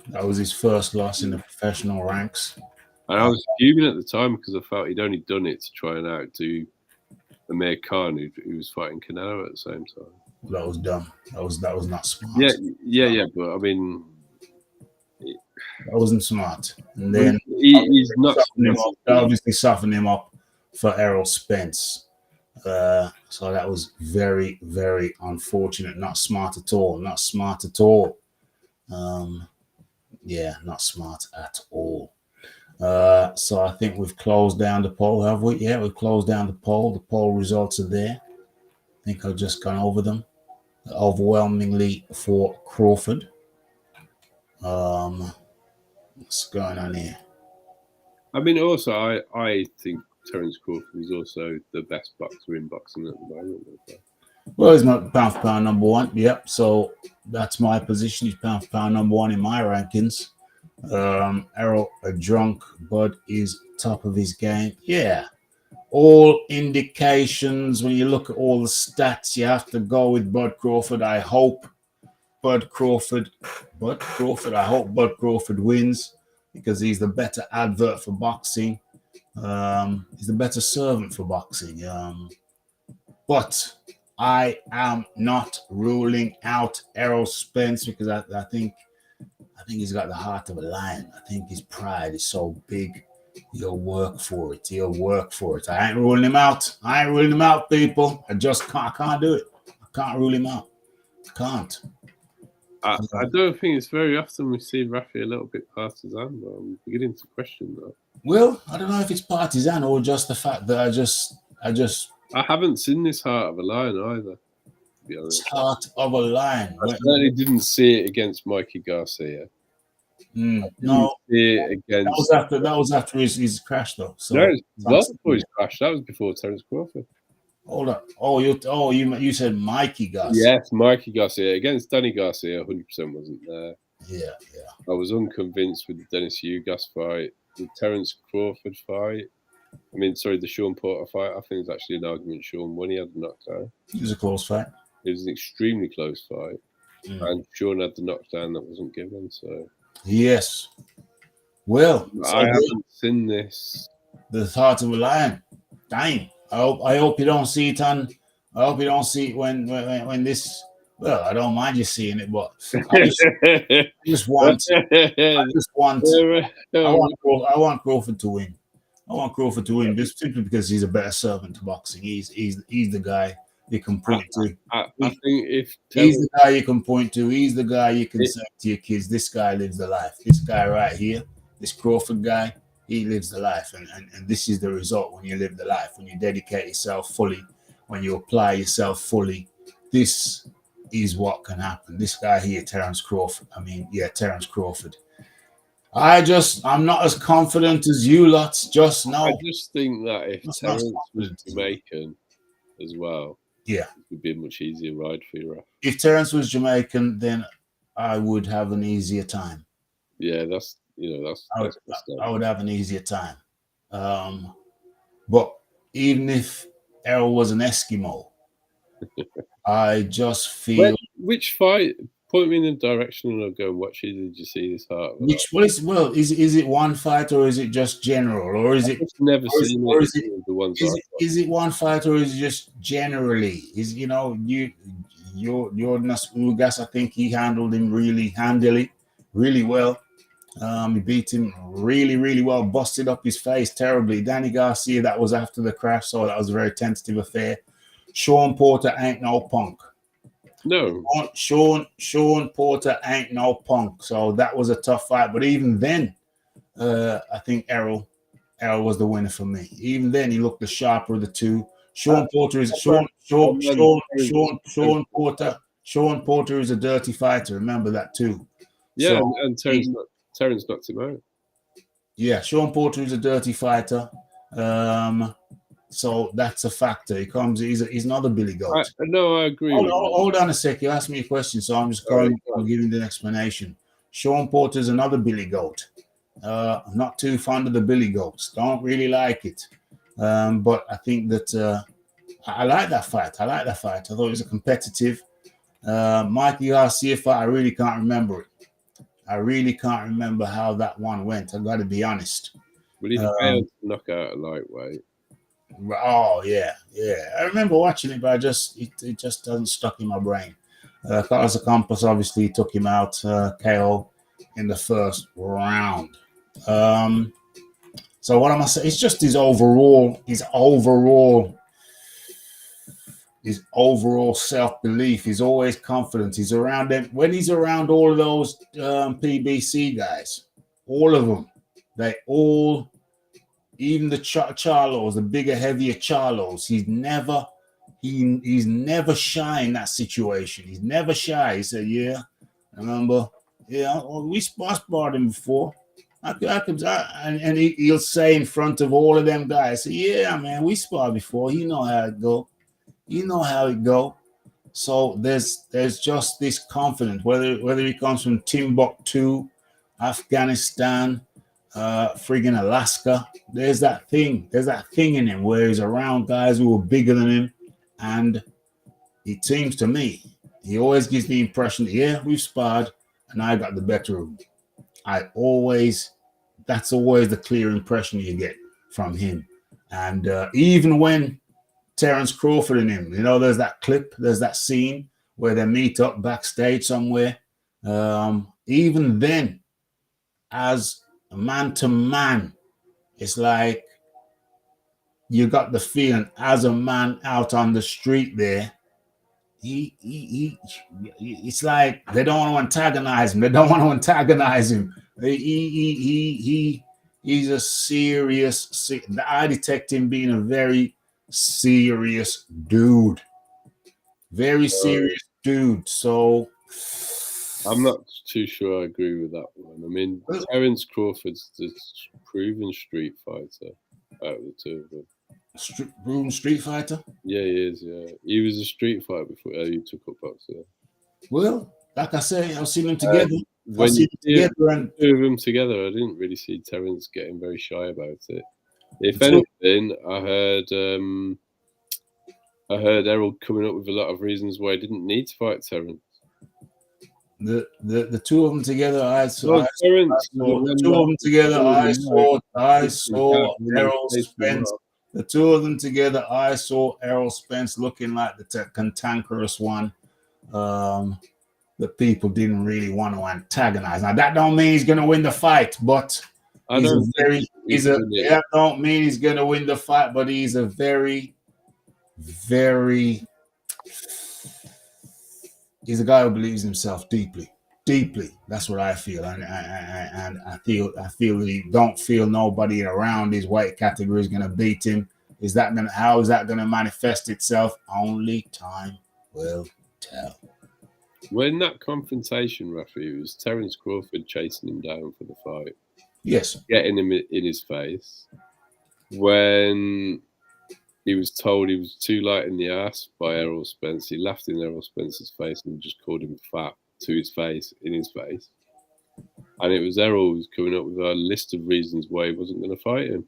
that was his first loss in the professional ranks. And I was fuming at the time because I felt he'd only done it to try and outdo Amir Khan, who was fighting Canelo at the same time. That was dumb. That was not smart. Yeah. But I mean, That wasn't smart. And then he's not obviously softened him up for Errol Spence. So that was very, very unfortunate. Not smart at all. Not smart at all. Yeah, not smart at all. So I think we've closed down the poll, have we? Yeah, we've closed down the poll. The poll results are there. I think I've just gone over them. Overwhelmingly for Crawford. What's going on here? I mean, also, I think Terence Crawford is also the best boxer in boxing at the moment. Well, he's not pound for pound number one. Yep. So that's my position. He's pound for pound number one in my rankings. Errol, a drunk, Bud is top of his game. Yeah. All indications, when you look at all the stats, you have to go with Bud Crawford. I hope Bud Crawford wins because he's the better advert for boxing. He's the better servant for boxing. But I am not ruling out Errol Spence because I think he's got the heart of a lion. I think his pride is so big. He'll work for it. I ain't ruling him out. People. I can't do it. I can't rule him out. I can't. I don't think it's very often we see Raphie a little bit partisan, but I'm beginning to question that. Well, I don't know if it's partisan or just the fact that I haven't seen this heart of a lion either, to be honest. Heart of a lion. I certainly didn't see it against Mikey Garcia. No, that was after his crash, though. So no, it was before his crash. That was before Terence Crawford. Hold on. You said Mikey Garcia. Yes, Mikey Garcia against Danny Garcia. 100% wasn't there. Yeah. I was unconvinced with the Dennis Ugas fight, the Terence Crawford fight. The Sean Porter fight. I think it's actually an argument Sean won. He had the knockdown. It was a close fight. It was an extremely close fight, and Sean had the knockdown that wasn't given. So. Yes. Well, I haven't seen this. The heart of a lion. Dang. I hope you don't see it I hope you don't see it when this. Well, I don't mind you seeing it, but I want Crawford to win. I want Crawford to win just simply because he's a better servant to boxing. He's the guy you can point to. I think if he's the guy you can point to, he's the guy you can say to your kids, this guy lives the life. This guy right here, this Crawford guy, he lives the life. And this is the result when you live the life, when you dedicate yourself fully, when you apply yourself fully. This is what can happen. This guy here, Terence Crawford. Terence Crawford. I'm not as confident as you lots. Just know. I just think that if Terence was Jamaican as well, it would be a much easier ride for you. If Terence was Jamaican, then I would have an easier time. Yeah, I would have an easier time. But even if Errol was an Eskimo, I just feel. Which fight? Point me in the direction and I'll go and watch it. Did you see this heart? Is it one fight or is it just general or is it? Never seen it. The ones. Is it one fight or is it just generally? Jordanas Ugas, I think he handled him really handily, really well. He beat him really, really well, busted up his face terribly. Danny Garcia, that was after the crash, so that was a very tentative affair. Sean Porter ain't no punk. No. Sean Porter ain't no punk. So that was a tough fight. But even then, I think Errol was the winner for me. Even then, he looked the sharper of the two. Sean Porter is a dirty fighter. Remember that too. Yeah, and Terence knocked him out. Yeah, Sean Porter is a dirty fighter. So that's a factor. He's another Billy Goat. I agree. Hold on a sec. You asked me a question, so I'm just giving the explanation. Sean Porter is another Billy Goat. I'm not too fond of the Billy Goats. Don't really like it. But I think that I like that fight. I thought it was a competitive. Mikey Garcia fight, I really can't remember it. I really can't remember how that one went. I've got to be honest. But he failed to knock out a lightweight. Oh, yeah. I remember watching it, but it just doesn't stuck in my brain. Carlos Campos obviously took him out, KO. in the first round. So what am I saying? It's just his overall self-belief. He's always confident. He's around them. When he's around all of those PBC guys, all of them, they all, even the Charlos, the bigger, heavier Charlos, he's never shy in that situation. He's never shy. He said, yeah, remember, yeah, we sparred him before. And he'll say in front of all of them guys, yeah, man, we sparred before. You know how it go. You know how it go. So there's just this confidence, whether he comes from Timbuktu, Afghanistan, friggin' Alaska. There's that thing in him where he's around guys who are bigger than him, and it seems to me he always gives the impression that, yeah, we've sparred and I got the better of him. That's always the clear impression you get from him. And even when Terence Crawford and him, there's that clip, there's that scene where they meet up backstage somewhere. Even then, as man to man, it's like you got the feeling as a man out on the street there, it's like they don't want to antagonize him. He's a serious. I detect him being a very serious dude. Very serious dude. So I'm not too sure I agree with that one. I mean, Terence Crawford's the proven street fighter out of the two of them. Proven street fighter? Yeah, he is. Yeah, he was a street fighter before he took up boxing. Well, like I say, I've seen them together. When you see the two of them together, I didn't really see Terence getting very shy about it. If anything, I heard Errol coming up with a lot of reasons why he didn't need to fight Terence. The two of them together, I saw Errol Spence. The two of them together, I saw Errol Spence looking like the cantankerous one. The people didn't really want to antagonize. Now that don't mean he's going to win the fight, but that don't mean he's going to win the fight. But he's a very, very. He's a guy who believes himself deeply. That's what I feel, and I feel he don't feel nobody around his weight category is going to beat him. How is that going to manifest itself? Only time will tell. When that confrontation, Raphie, it was Terence Crawford chasing him down for the fight. Yes, getting him in his face. When he was told he was too light in the ass by Errol Spence, he laughed in Errol Spence's face and just called him fat in his face. And it was Errol who was coming up with a list of reasons why he wasn't going to fight him.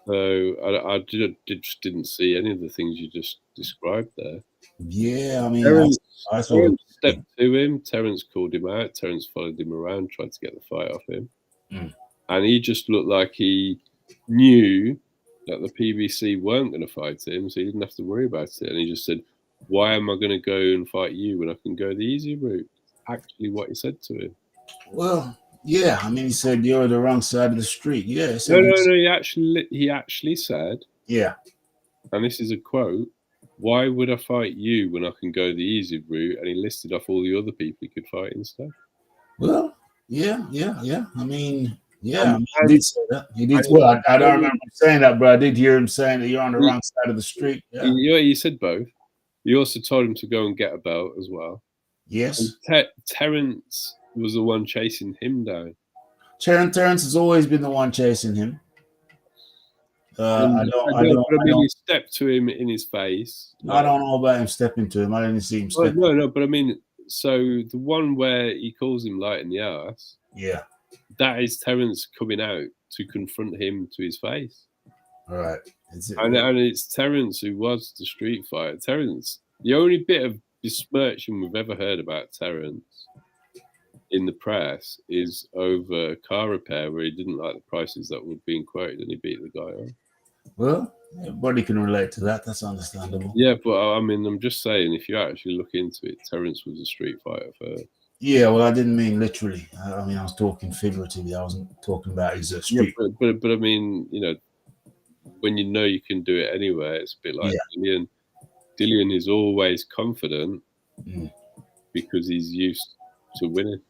So I just didn't see any of the things you just described there. Yeah, I mean, Terence stepped to him. Terence called him out. Terence followed him around, tried to get the fight off him. And he just looked like he knew that the PBC weren't going to fight him, so he didn't have to worry about it. And he just said, why am I going to go and fight you when I can go the easy route? Actually what he said to him. Well, yeah, I mean, he said you're the wrong side of the street. Yeah. No. He actually said, yeah. And this is a quote, why would I fight you when I can go the easy route? And he listed off all the other people he could fight instead. Well, yeah. I mean, yeah, he did say that. He did. Well, I don't remember him saying that, but I did hear him saying that you're on the wrong side of the street. Yeah, he said both. He also told him to go and get a belt as well. Yes. Terence was the one chasing him down. Terence has always been the one chasing him. He stepped to him in his face. I don't know about him stepping to him. I didn't see him step. No, but I mean, so the one where he calls him light in the ass. Yeah. That is Terence coming out to confront him to his face. All right. And it's Terence who was the street fighter. Terence, the only bit of besmirching we've ever heard about Terence in the press is over a car repair where he didn't like the prices that were being quoted and he beat the guy up. Well, everybody can relate to that. That's understandable. Yeah, but I mean, I'm just saying, if you actually look into it, Terence was a street fighter first. Yeah, well, I didn't mean literally. I mean, I was talking figuratively. I wasn't talking about his street. Yeah, but I mean, you know, when you know you can do it anyway, it's a bit like Dillian. Dillian is always confident because he's used to winning.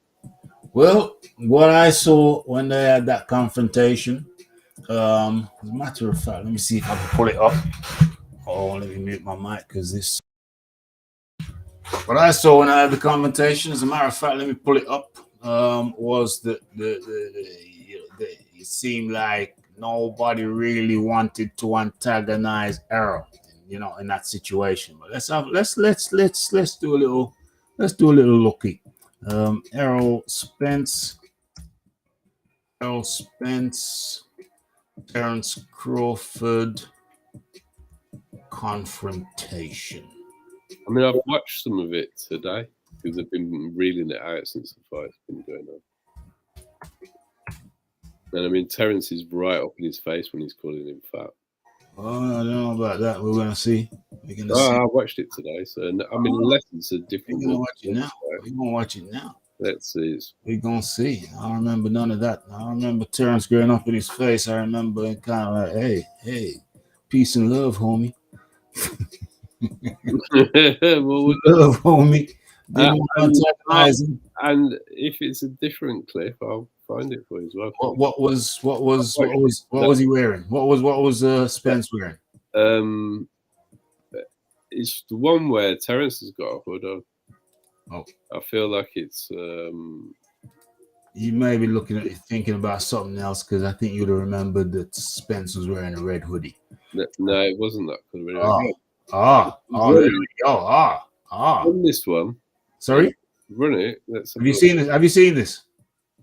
Well, what I saw when they had that confrontation, as a matter of fact, let me see if I can pull it up. Oh, let me mute my mic because this. What I saw when I had the confrontation, as a matter of fact, let me pull it up. Was that it seemed like nobody really wanted to antagonize Errol, you know, in that situation. But let's do a little looky. Errol Spence, Terence Crawford confrontation. I mean, I've watched some of it today because I've been reeling it out since the fight's been going on. And I mean, Terence is right up in his face when he's calling him fat. Oh, I don't know about that. We're going to see. I watched it today. So, I mean, unless it's a different one. We're going to watch it now. We're going to watch it now. Let's see. We're going to see. I don't remember none of that. I remember Terence going up in his face. I remember kind of like, hey, peace and love, homie. Love, homie. And if it's a different clip, I'll find it for you as well. What was he wearing? What was Spence wearing? It's the one where Terence has got a hood on. Oh, I feel like it's. You may be thinking about something else because I think you'd have remembered that Spence was wearing a red hoodie. No, it wasn't that color. There we go. Run this one. Sorry? Run it. Have you seen this? Have you seen this?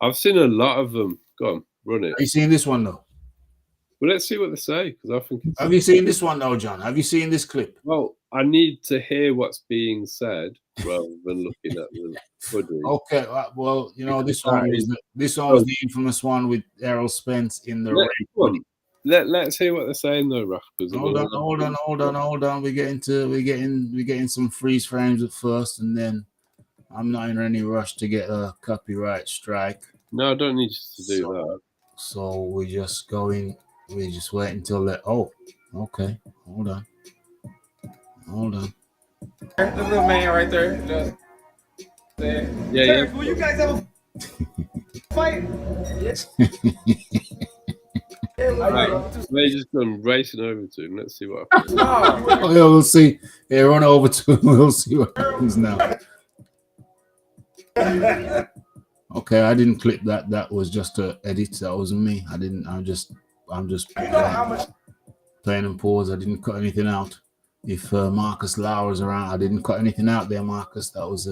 I've seen a lot of them. Go on, run it. Have you seen this one though? Well, let's see what they say because I think. Have you seen this one though, John? Have you seen this clip? Well, I need to hear what's being said rather than looking at the hoodie. Okay. Well, you know this one was the infamous one with Errol Spence in the red hoodie. Let's hear what they're saying though, Raph. Hold on. We're getting some freeze frames at first, and then I'm not in any rush to get a copyright strike. No, I don't need you to do that. So we're just wait until that. Oh, okay. Hold on. The little man right there. Yeah. Will you guys have a fight? Yes. They just gone racing over to him. Let's see what happens. We'll see. Yeah, run over to him. We'll see what happens now. Okay, I didn't clip that. That was just a edit. That wasn't me. I'm just playing and pause. I didn't cut anything out. If Marcus Lauer's around, I didn't cut anything out there, Marcus. That was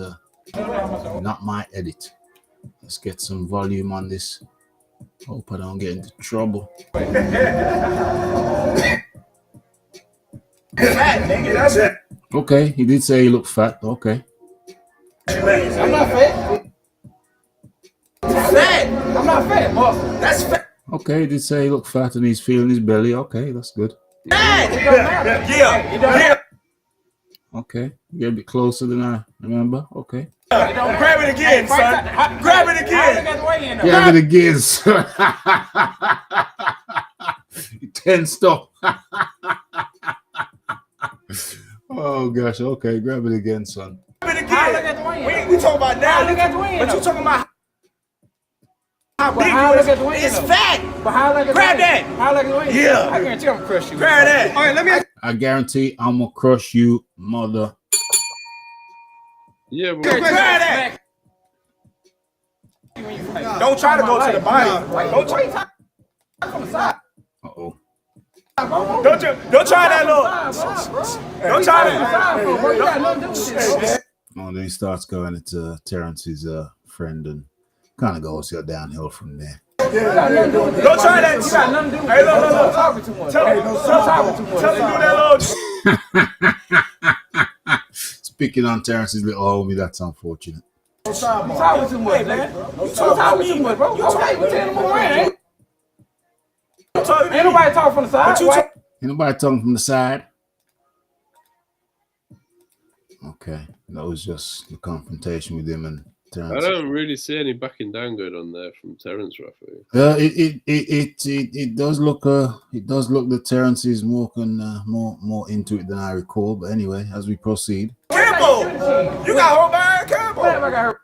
not my edit. Let's get some volume on this. Hope I don't get into trouble. Okay, he did say he looked fat. Okay. I'm not fat. I'm not fat, boss. That's fat. Okay, he did say he looked fat and he's feeling his belly. Okay, that's good. Yeah. Okay, you're a bit closer than I remember. Okay. Grab it again, son. Grab it again. Grab it again, son. 10 stop. Oh gosh. Okay, grab it again, son. Grab it again. We talking about now. But you talking about it's fat. Grab that. Yeah. I guarantee I'm gonna crush you. Grab that. All right, let me. I guarantee I'm gonna crush you, mother. Yeah, grab that. Don't try to go to the body. Don't try to from the side. Uh-oh. Don't try that little. Don't try that. Oh, then he starts going into Terrence's friend and kind of goes downhill from there. Don't try that. You got nothing to do with it. Hey, look. Talking too much. Tell him to do that little. Speaking on Terrence's little homie, that's unfortunate. You talking too much, man. You talking too much, bro. You talking him around. Ain't nobody talking from the side. Ain't nobody talking from the side. Okay, that was just the confrontation with him and Terence. I don't really see any backing down going on there from Terence Raphie. It does look that Terence is more into it than I recall. But anyway, as we proceed, Campo, you got hurt by Campo.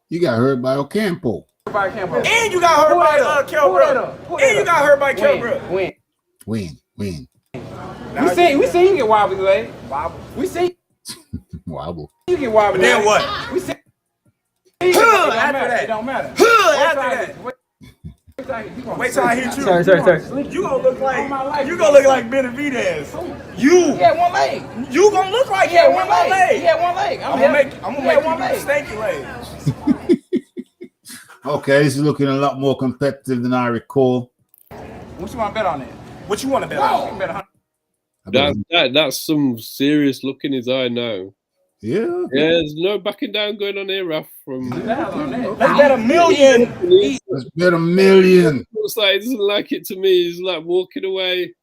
You got hurt by Ocampo. And you got hurt by Kelbrook. And you got hurt by Kelbrook. Win. We see you get wobbly leg. We see Wobble. you get wobbly. Then what? We see. After that. It don't matter. After that. Wait till I hit you. Sorry. You gonna look like Benavidez. You. He had one leg. You gonna look like He had him one with one leg. He leg. had one leg. I'm gonna make you do stanky legs. Okay, this is looking a lot more competitive than I recall. What you want to bet on it? What you want to bet You on? bet 100. That's some serious look in his eye now. Yeah. Yeah, there's no backing down going on here, Raph. Let's bet $1 million. Let's bet $1 million. Looks like he doesn't like it to me. He's like walking away.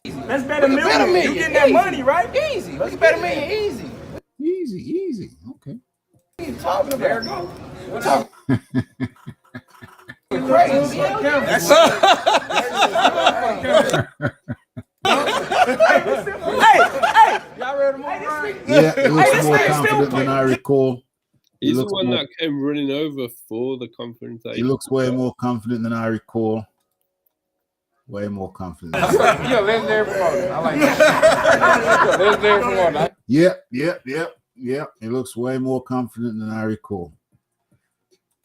Let's bet $1 million. You getting that money, right? Easy. Let's bet $1 million. Easy. Easy. Okay. What are you talking about? There go. We're talking. Crazy. Hey, Y'all ready to move on? Yeah, it looks more confident than I recall. He's the one that came running over for the confrontation. He looks way more confident than I recall. Way more confident. Yo, legendary promoter. I like that. Legendary promoter. Yep. He looks way more confident than I recall.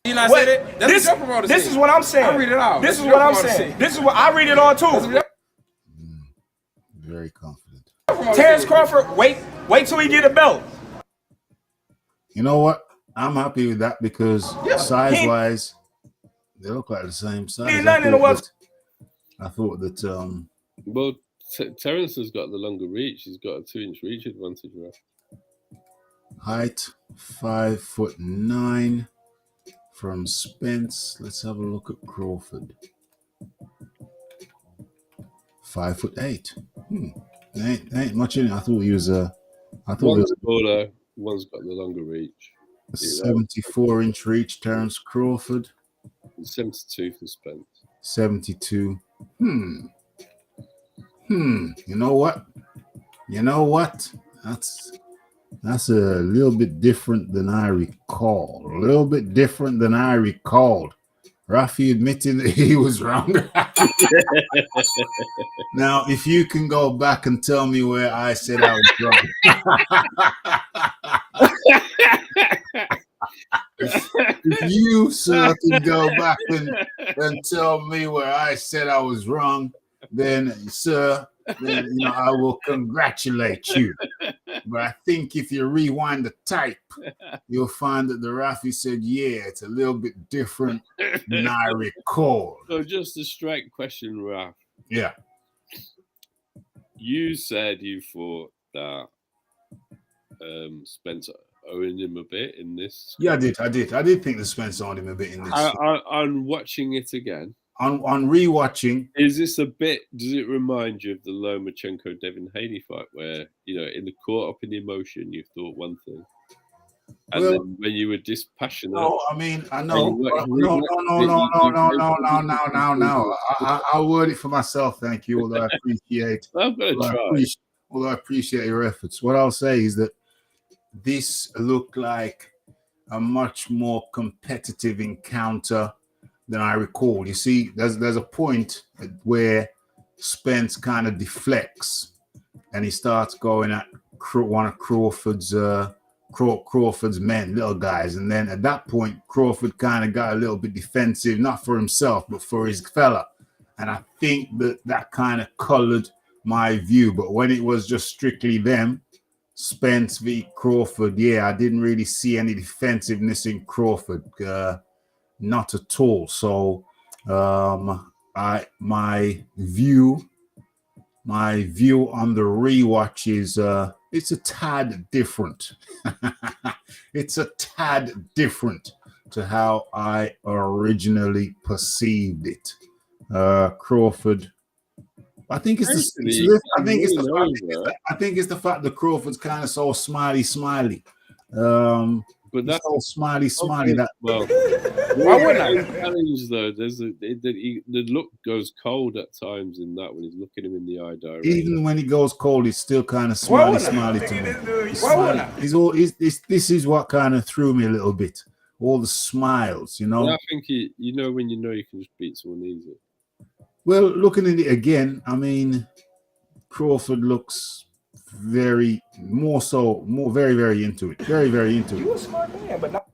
You not said it? That's what your promoter said. This is what I'm saying. I read it all. This is what I'm saying. This is what I read it all too. Very confident. Terrence Crawford, wait till he get a belt. You know what? I'm happy with that because size-wise, they look like the same size. I thought that Well, Terrence has got the longer reach. He's got a 2-inch reach advantage. Right? height 5'9" from Spence. Let's have a look at Crawford. 5'8". Ain't much in it. I thought he was One's got the longer reach. 74-inch reach, Terence Crawford. 72 for Spence. 72. You know what? That's a little bit different than I recall. Raphie admitting that he was wrong. Now, if you can go back and tell me where I said I was wrong. If you, sir, can go back and tell me where I said I was wrong, then, sir, I will congratulate you. But I think if you rewind the tape, you'll find that the Raphie said, it's a little bit different than I recall. So just a straight question, Raph. Yeah. You said you thought that Spence owned him a bit in this. Yeah, I did think that Spence owned him a bit in this. On watching it again. On rewatching, is this a bit? Does it remind you of the Lomachenko Devin Haney fight, where in the caught up in emotion, you thought one thing, and then when you were dispassionate? No, I mean, I know. No. I'll word it for myself. Thank you. Although I appreciate. I'm gonna try. Although I appreciate your efforts. What I'll say is that this looked like a much more competitive encounter than I recall. You see, there's a point where Spence kind of deflects and he starts going at one of Crawford's men, little guys. And then at that point, Crawford kind of got a little bit defensive, not for himself, but for his fella. And I think that kind of colored my view. But when it was just strictly them, Spence v. Crawford, I didn't really see any defensiveness in Crawford. Not at all. So my view on the rewatch is it's a tad different. It's a tad different to how I originally perceived it. Crawford, I think it's the fact that Crawford's kind of so smiley. but that's all smiley. That well. Why wouldn't I? Challenge though, the look goes cold at times in that when he's looking him in the eye directly. even when he goes cold, it's still kind of smiley to me. Why wouldn't I? This is what kind of threw me a little bit. All the smiles, you know. Yeah, I think when you know you can just beat someone easy. Well, looking at it again, I mean, Crawford looks very into it. Very into it. You a smart man, but not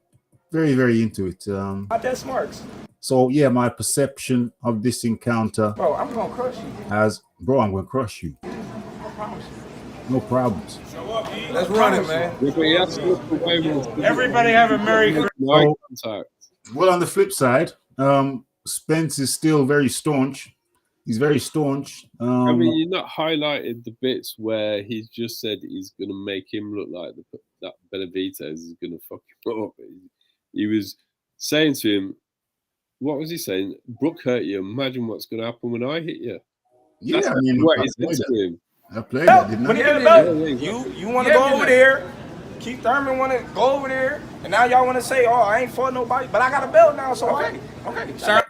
Very into it. not that smart. So yeah, my perception of this encounter Bro, I'm gonna crush you. I'm gonna crush you. I promise you. No problems. Let's run it, man. Everybody have a Merry Christmas. Contact. Well, on the flip side, Spence is still very staunch. He's very staunch. I mean, you're not highlighted the bits where he's just said he's going to make him look like that Benavidez is going to fuck him up. He was saying to him, what was he saying? Brooke hurt you. Imagine what's going to happen when I hit you. Yeah, That's I mean, what he said to him. I played that, didn't When I? he get the belt, you want to go over there. Keith Thurman want to go over there, and now y'all want to say, "Oh, I ain't fought nobody," but I got a belt now, so okay. Sir.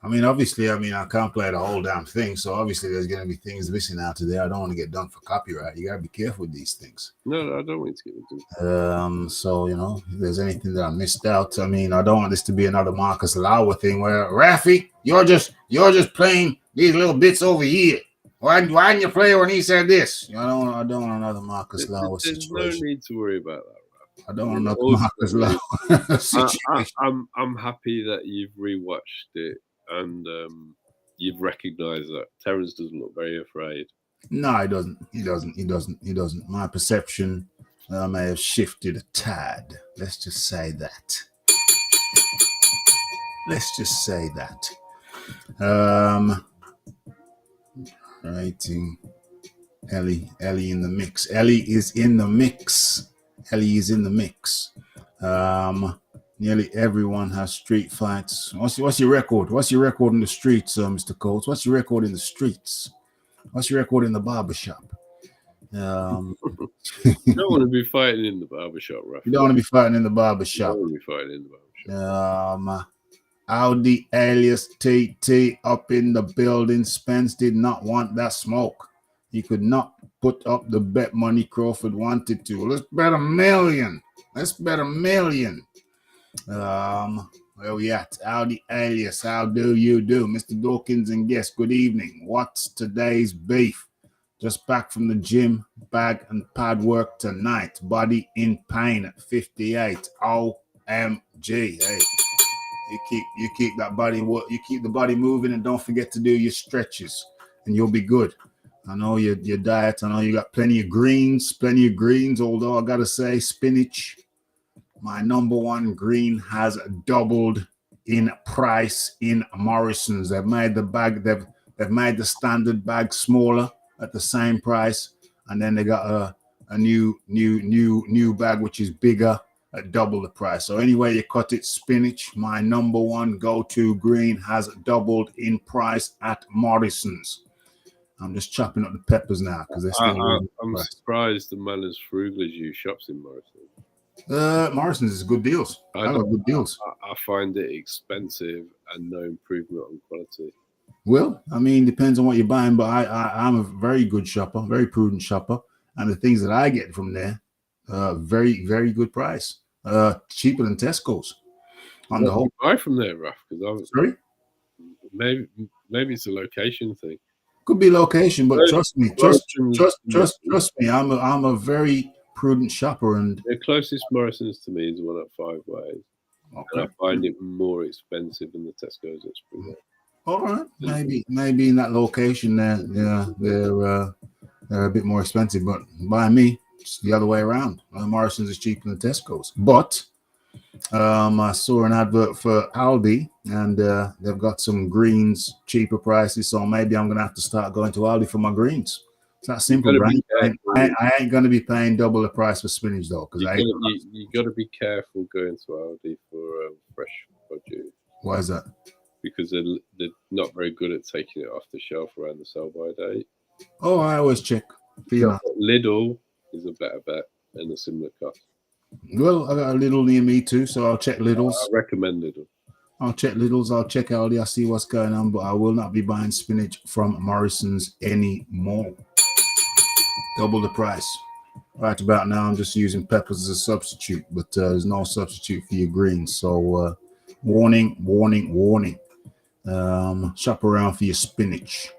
I mean, obviously, I can't play the whole damn thing, so obviously there's going to be things missing out of there. I don't want to get done for copyright. You got to be careful with these things. No, I don't want to get done. So, you know, if there's anything that I missed out, I mean, I don't want this to be another Marcus Lauer thing where, Raphie, you're just playing these little bits over here. Why didn't you play when he said this? I don't want another Marcus Lauer situation. There's no need to worry about that, I don't want another Marcus Lauer situation. I'm happy that you've rewatched it and you've recognised that Terence doesn't look very afraid. No, he doesn't. He doesn't. My perception may have shifted a tad. Let's just say that. Rating. Ellie in the mix. Ellie is in the mix. Nearly everyone has street fights. What's your record? What's your record in the streets, Mr. Coates? What's your record in the streets? What's your record in the barbershop? You don't want to be fighting in the barbershop, Raphie. You don't want to be fighting in the barbershop. You don't want to be fighting in the barbershop. Audi alias TT up in the building. Spence did not want that smoke. He could not put up the bet money Crawford wanted to. Let's bet $1 million. Where we at? Audi alias, how do you do? Mr. Dawkins and guest, good evening. What's today's beef? Just back from the gym, bag and pad work tonight. Body in pain at 58. OMG. Hey, you keep that body, you keep the body moving, and don't forget to do your stretches, and you'll be good. I know your diet. I know you got plenty of greens. Although I gotta say, spinach, my number one green, has doubled in price in Morrison's. They've made the bag. They've made the standard bag smaller at the same price, and then they got a new bag which is bigger at double the price. So anyway you cut it, spinach, my number one go-to green, has doubled in price at Morrison's. I'm just chopping up the peppers now because they're still. I'm surprised the man as frugal as you shops in Morrison's. Morrison's is good deals. I got good deals. I find it expensive and no improvement on quality. Well, I mean, depends on what you're buying, but I'm a very good shopper, very prudent shopper, and the things that I get from there, very, very good price. Cheaper than Tesco's on the whole. Buy from there, Raph, because sorry, maybe it's a location thing. Could be location, but trust me, I'm a very prudent shopper, and the closest Morrison's to me is one at 5 Ways, and I find it more expensive than the Tesco's at Spring. All right, maybe in that location they're a bit more expensive, but by me, it's the other way around. Morrison's is cheaper than Tesco's, but I saw an advert for Aldi, and they've got some greens cheaper prices, so maybe I'm gonna have to start going to Aldi for my greens. It's that simple, right? I ain't gonna be paying double the price for spinach though, because you got to be careful going to Aldi for fresh produce. Why is that? Because they're not very good at taking it off the shelf around the sell-by date. Oh, I always check. Lidl is a better bet and a similar cost. Well, I got a Lidl near me too, so I'll check Lidl's. I recommend Lidl. I'll check Lidl's. I'll check Aldi. I'll see what's going on, but I will not be buying spinach from Morrison's anymore. Double the price. Right about now, I'm just using peppers as a substitute, but there's no substitute for your greens. So, warning, warning, warning. Shop around for your spinach.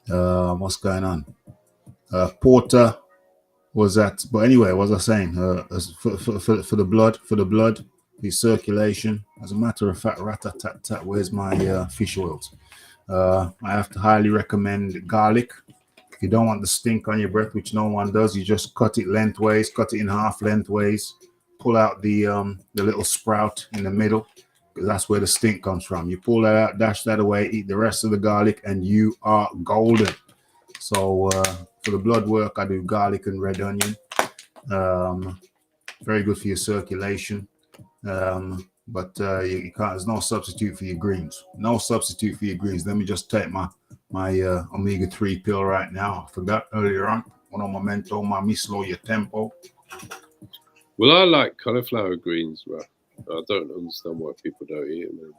What's going on? Porter was that, but anyway, what was I saying? For the blood, the circulation. As a matter of fact, rat-tat-tat, where's my fish oils? I have to highly recommend garlic. If you don't want the stink on your breath, which no one does, you just cut it lengthways, cut it in half lengthways, pull out the little sprout in the middle, because that's where the stink comes from. You pull that out, dash that away, eat the rest of the garlic, and you are golden. So for the blood work, I do garlic and red onion. Very good for your circulation. But you can't. There's no substitute for your greens. No substitute for your greens. Let me just take my omega-3 pill right now. I forgot earlier on. Un momento, mami, slow your tempo. Well, I like cauliflower greens, right? I don't understand why people don't eat them.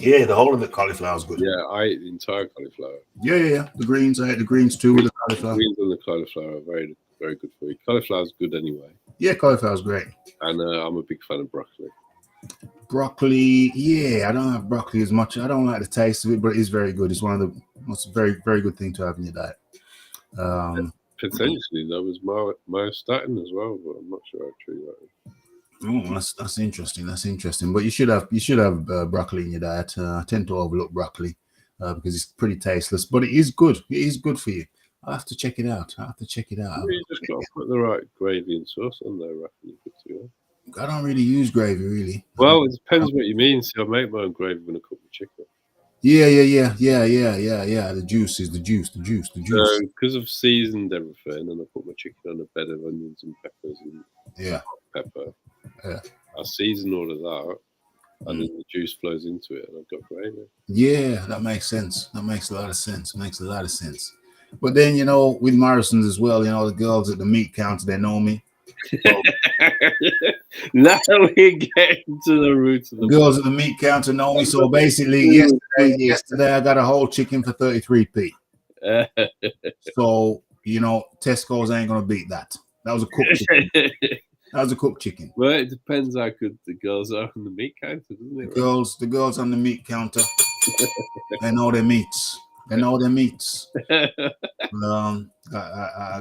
Yeah, the whole of the cauliflower is good. Yeah, I eat the entire cauliflower. Yeah. The greens, I ate the greens too with the cauliflower. The greens and the cauliflower are very, very good for you. Cauliflower's good anyway. Yeah, cauliflower's great. And I'm a big fan of broccoli. Broccoli, yeah, I don't have broccoli as much. I don't like the taste of it, but it is very good. It's one of the most very, very good thing to have in your diet. Potentially, there was myostatin as well, but I'm not sure how true that is. Oh, that's interesting. That's interesting. But you should have broccoli in your diet. I tend to overlook broccoli because it's pretty tasteless, but it is good. It is good for you. I have to check it out. You just got to put the right gravy and sauce on there, Raphie. I don't really use gravy, really. Well, it depends what you mean. See, I make my own gravy when I cook the chicken. Yeah. The juice is the juice. So, because I've seasoned everything, and I put my chicken on a bed of onions and peppers and pepper. Yeah. I season all of that, and then the juice flows into it, and I've got gravy. Yeah, that makes sense. That makes a lot of sense. But then, with Morrison's as well, the girls at the meat counter, they know me. So, now we get to the roots of the girls at the meat counter know me. So basically, yesterday I got a whole chicken for 33p. So, Tesco's ain't going to beat that. That was a cooked chicken. That was a cooked chicken. Well, it depends how good the girls are on the meat counter, doesn't it? The girls on the meat counter, they know their meats. I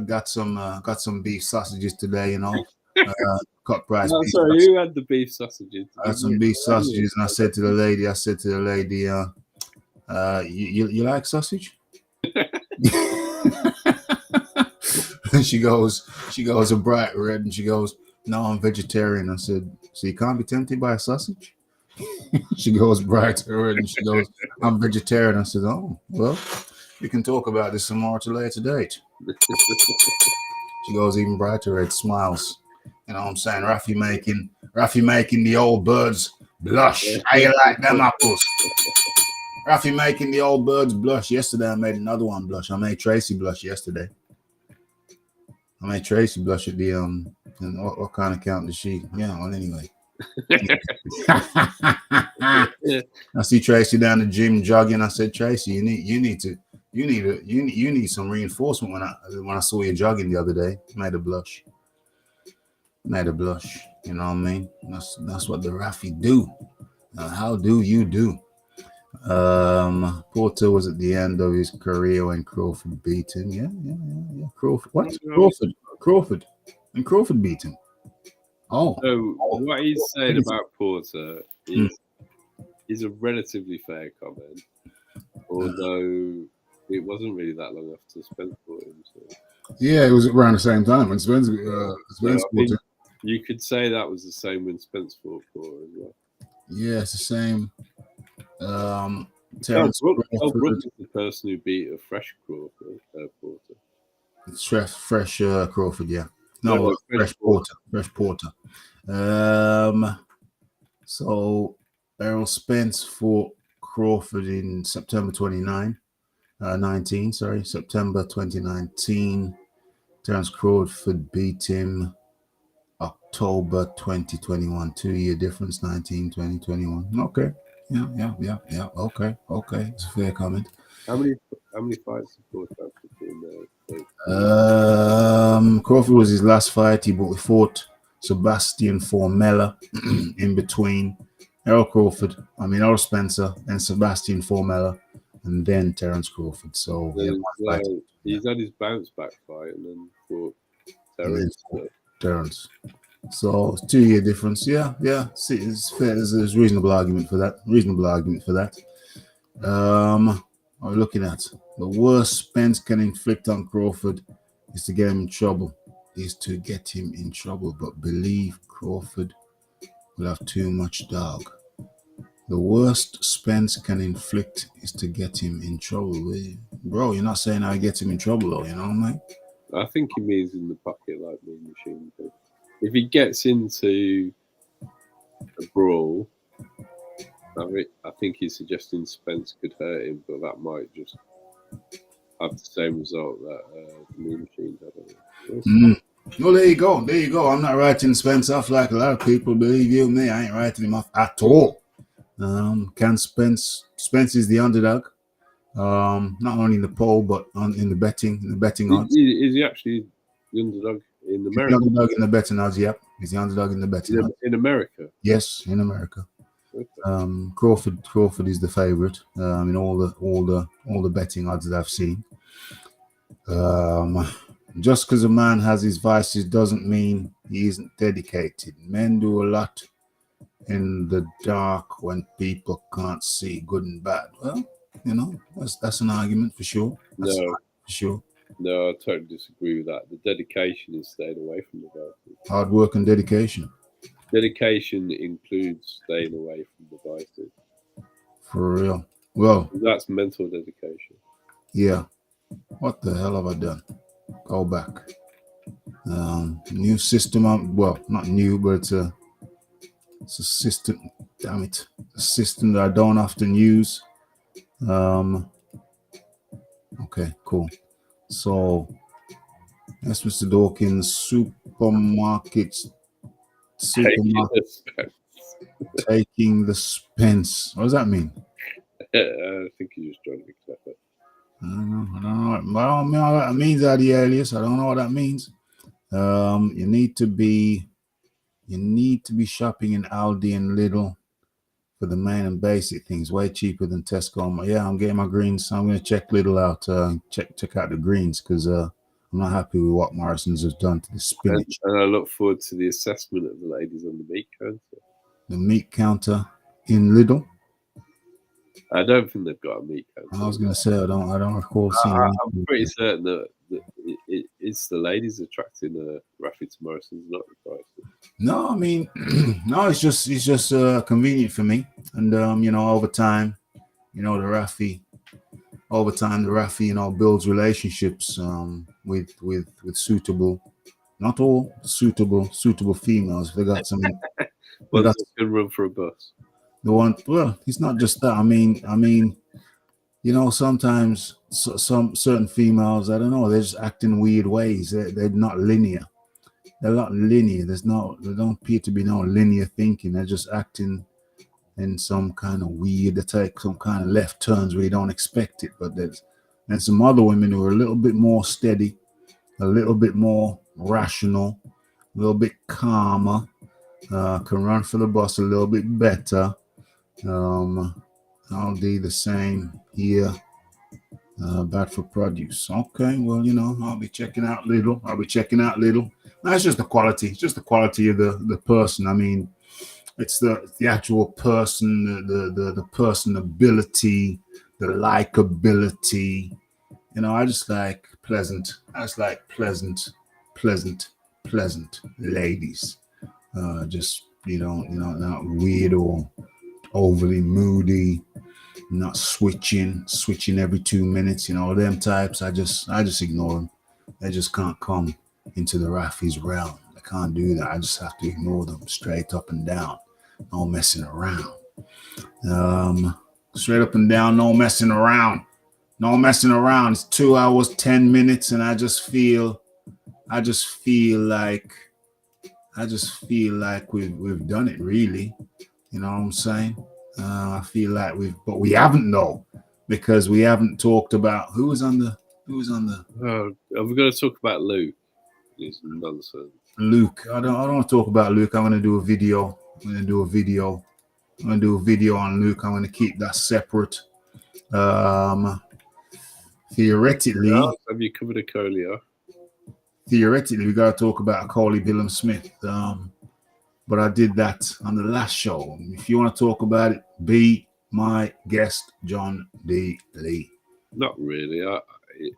got some beef sausages today, cut price. Oh, sorry, you had the beef sausages. I had some beef sausages, and I said to the lady, you like sausage? And she goes a bright red, and she goes, no, I'm vegetarian. I said, so you can't be tempted by a sausage? She goes bright red, and she goes, I'm vegetarian. I said, oh, well, we can talk about this some more at a later date. She goes even brighter red, smiles. You know what I'm saying? Raphie making the old birds blush. How you like them apples? Raphie making the old birds blush. Yesterday I made another one blush. I made Tracy blush yesterday. I made Tracy blush at the and what kind of count does she? Yeah, well, anyway. I see Tracy down the gym jogging. I said, Tracy, you need some reinforcement. When I saw you jogging the other day, made her blush. You know what I mean? That's what the Raphie do. How do you do? Porter was at the end of his career when Crawford beat him. Yeah. Crawford. What? Crawford. And Crawford beat him. Oh. So what he's saying about Porter is a relatively fair comment, although it wasn't really that long after Spence fought him. So. Yeah, it was around the same time when Spence fought him. You could say that was the same when Spence fought Porter as well. Yeah, it's the same. Terence Brooks is the person who beat a fresh Crawford, Porter. It's fresh Crawford, yeah. No, fresh Porter. So Errol Spence fought Crawford in September 2019. Terence Crawford beat him October 2021. 2-year difference, 19, 20, 21. Okay. Yeah. Okay. It's a fair comment. How many fights have Crawford been there? Crawford was his last fight. He fought Sebastian Formella in between Errol Spencer, and Sebastian Formella, and then Terence Crawford. So he's had his bounce back fight and then fought Terence. So it's 2-year difference. Yeah. See, it's fair. There's a reasonable argument for that. What are we looking at? The worst Spence can inflict on Crawford is to get him in trouble. But believe Crawford will have too much dog. The worst Spence can inflict is to get him in trouble. Bro, you're not saying I get him in trouble, though, you know what I mean? I think he means in the pocket like the machine. If he gets into a brawl, I think he's suggesting Spence could hurt him, but that might just have the same result that the Mean Machine had. Well, there you go. I'm not writing Spence off like a lot of people. Believe you me, I ain't writing him off at all. Spence is the underdog. Not only in the poll, but in the betting odds. Is he actually the underdog in America? He's the underdog in the betting odds, yep. He's the underdog in the betting odds. In America? Yes, in America. Okay. Crawford is the favorite in all the betting odds that I've seen. Just because a man has his vices doesn't mean he isn't dedicated. Men do a lot in the dark when people can't see good and bad. Well, that's an argument for sure. No, I totally disagree with that. The dedication is staying away from the vices. Hard work and dedication. Dedication includes staying away from the vices. For real. Well, that's mental dedication. Yeah. What the hell have I done? Go back. New system. Well, not new, but it's a system. Damn it. A system that I don't often use. Okay, cool. So that's Mr. Dawkins. Supermarkets. Taking the Spence. What does that mean? I think you're just trying to be clever. I don't know. I don't know what that means out of the alias. I don't know what that means. You need to be shopping in Aldi and Lidl for the main and basic things. Way cheaper than Tesco. Yeah, I'm getting my greens. I'm going to check Lidl out. Check out the greens because I'm not happy with what Morrison's has done to the spinach. And I look forward to the assessment of the ladies on the meat counter. The meat counter in Lidl. I don't think they've got a meat counter. I was going to say I don't recall seeing. I'm pretty certain that it's the ladies attracting Raphie to Morrison's, not the price. No, I mean, no, it's just convenient for me, and over time, the Raphie, builds relationships with suitable, not all suitable females. They got some. Well, that's a good run for a bus. Well, it's not just that. I mean, sometimes some certain females, I don't know, they're just acting weird ways. They're not linear. They're not linear. There don't appear to be no linear thinking. They're just acting in some kind of weird. They take some kind of left turns where you don't expect it. But there's some other women who are a little bit more steady, a little bit more rational, a little bit calmer, can run for the bus a little bit better. I'll do the same here. Bad for produce. Okay, well, I'll be checking out Lidl. That's just the quality. It's just the quality of the person. I mean, it's the actual person, the personability, the likability. I just like pleasant. Pleasant ladies. Just not weird or overly moody, not switching every 2 minutes. Them types. I just ignore them. They just can't come into the Raphie's realm. I can't do that. I just have to ignore them straight up and down. No messing around. Straight up and down, no messing around. It's 2 hours, 10 minutes, and I just feel like feel like we've done it really. You know what I'm saying? I feel like but we haven't though, because we haven't talked about who was on the. Oh, are we going to talk about Luke? It's nonsense. Luke. I don't want to talk about Luke. I'm going to do a video. I'm going to do a video on Luke. I'm going to keep that separate. Theoretically, have you covered Okolie? Theoretically, we got to talk about Okolie, Billam, Smith. But I did that on the last show. If you want to talk about it, be my guest, John D. Lee. Not really.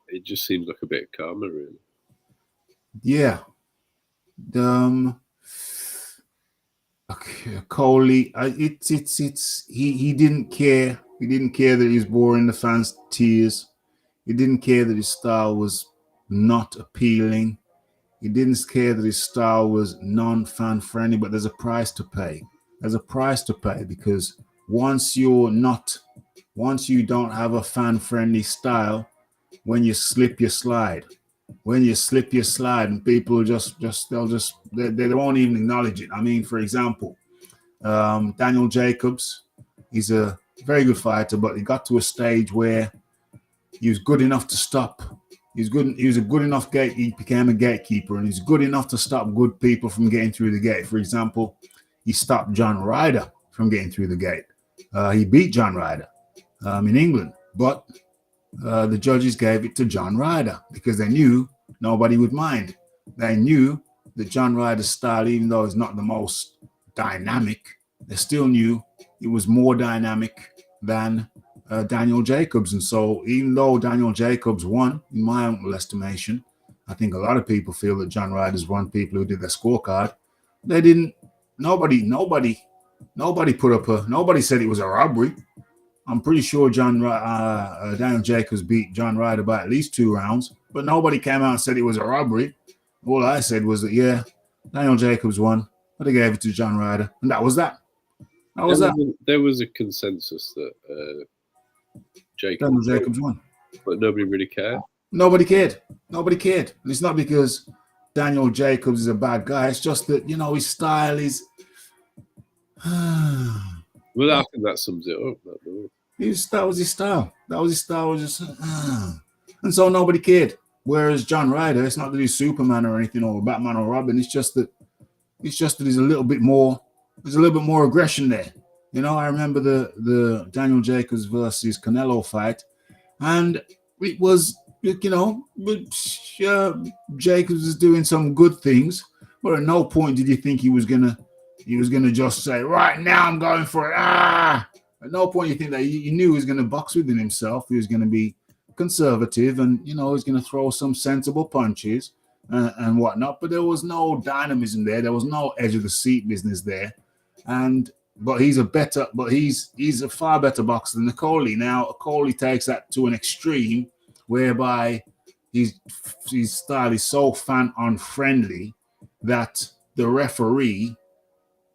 It just seems like a bit of karma, really. Yeah. Okolie, he didn't care. He didn't care that he was boring the fans to tears. He didn't care that his style was not appealing. He didn't care that his style was non-fan friendly, but there's a price to pay. There's a price to pay because once you don't have a fan-friendly style, when you slip, you slide. When you slip, you slide, and people they won't even acknowledge it. I mean, for example, Daniel Jacobs, he's a very good fighter, but he got to a stage where he was good enough to stop. He was a good enough gate. He became a gatekeeper, and he's good enough to stop good people from getting through the gate. For example, he stopped John Ryder from getting through the gate. He beat John Ryder in England, but the judges gave it to John Ryder because they knew nobody would mind. They knew that John Ryder's style, even though it's not the most dynamic, they still knew it was more dynamic than Daniel Jacobs. And so even though Daniel Jacobs won, in my humble estimation, I think a lot of people feel that John Ryder's won. People who did their scorecard, they didn't. Nobody said it was a robbery. I'm pretty sure Daniel Jacobs beat John Ryder by at least 2 rounds, but nobody came out and said it was a robbery. All I said was that, yeah, Daniel Jacobs won, but they gave it to John Ryder, and that was that. There was a consensus that Daniel Jacobs won. But nobody really cared. Nobody cared. And it's not because Daniel Jacobs is a bad guy. It's just that, his style is... Well, I think that sums it up. That was his style. Was just, and so nobody cared. Whereas John Ryder, it's not that he's Superman or anything, or Batman or Robin. It's just that there's a little bit more. There's a little bit more aggression there. I remember the Daniel Jacobs versus Canelo fight, and it was, Jacobs was doing some good things, but at no point did you think he was gonna just say, right now I'm going for it. At no point you think that he knew he was going to box within himself. He was going to be conservative, and he was going to throw some sensible punches and whatnot. But there was no dynamism there. There was no edge of the seat business there. But he's a far better boxer than Okolie. Now Okolie takes that to an extreme, whereby his style is so fan unfriendly that the referee,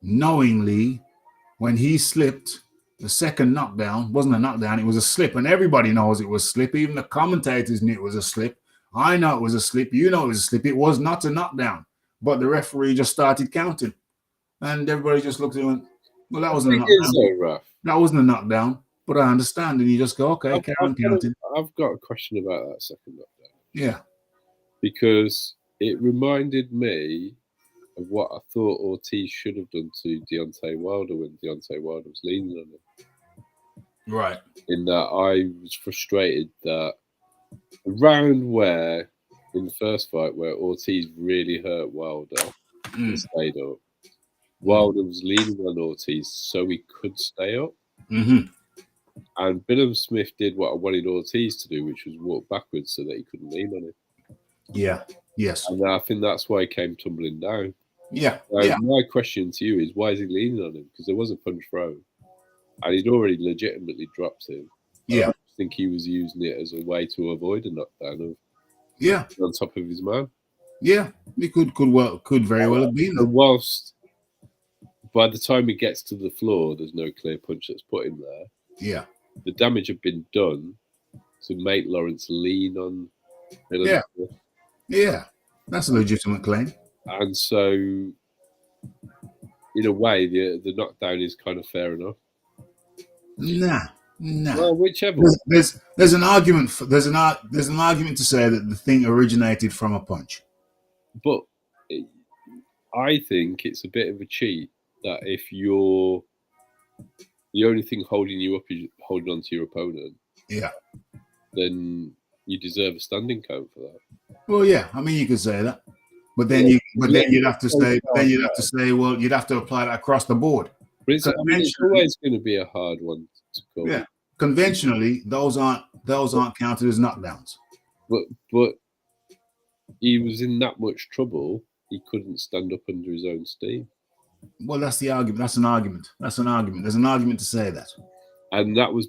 knowingly, when he slipped, the second knockdown wasn't a knockdown, it was a slip, and everybody knows it was a slip. Even the commentators knew it was a slip. I know it was a slip. You know it was a slip. It was not a knockdown, but the referee just started counting, and everybody just looked at him and went, well, that wasn't a knockdown. That wasn't a knockdown, but I understand, and you just go, okay, carry on counting. I've got a question about that second knockdown. Yeah. Because it reminded me of what I thought Ortiz should have done to Deontay Wilder when Deontay Wilder was leaning on him. Right. In that I was frustrated that around where, in the first fight, where Ortiz really hurt Wilder and stayed up, Wilder was leaning on Ortiz so he could stay up. Mm-hmm. And Billam Smith did what I wanted Ortiz to do, which was walk backwards so that he couldn't lean on him. Yeah. Yes. And I think that's why he came tumbling down. Yeah. My question to you is, why is he leaning on him? Because there was a punch thrown, and he'd already legitimately dropped him. Yeah. I think he was using it as a way to avoid a knockdown on top of his man. Yeah, he could very well have been. And whilst by the time he gets to the floor, there's no clear punch that's put him there. Yeah. The damage had been done to make Lawrence lean on Billam. Yeah. That's a legitimate claim. And so in a way, the knockdown is kind of fair enough. Nah. Well, whichever. There's an argument there's an argument to say that the thing originated from a punch. But I think it's a bit of a cheat that if you're the only thing holding you up is holding on to your opponent, then you deserve a standing count for that. Well, yeah, I mean you could say that, but then you'd have to say well, you'd have to apply that across the board. But it's always going to be a hard one to call. Yeah, conventionally, those aren't counted as knockdowns. But he was in that much trouble, he couldn't stand up under his own steam. Well, that's the argument. That's an argument. There's an argument to say that. And that was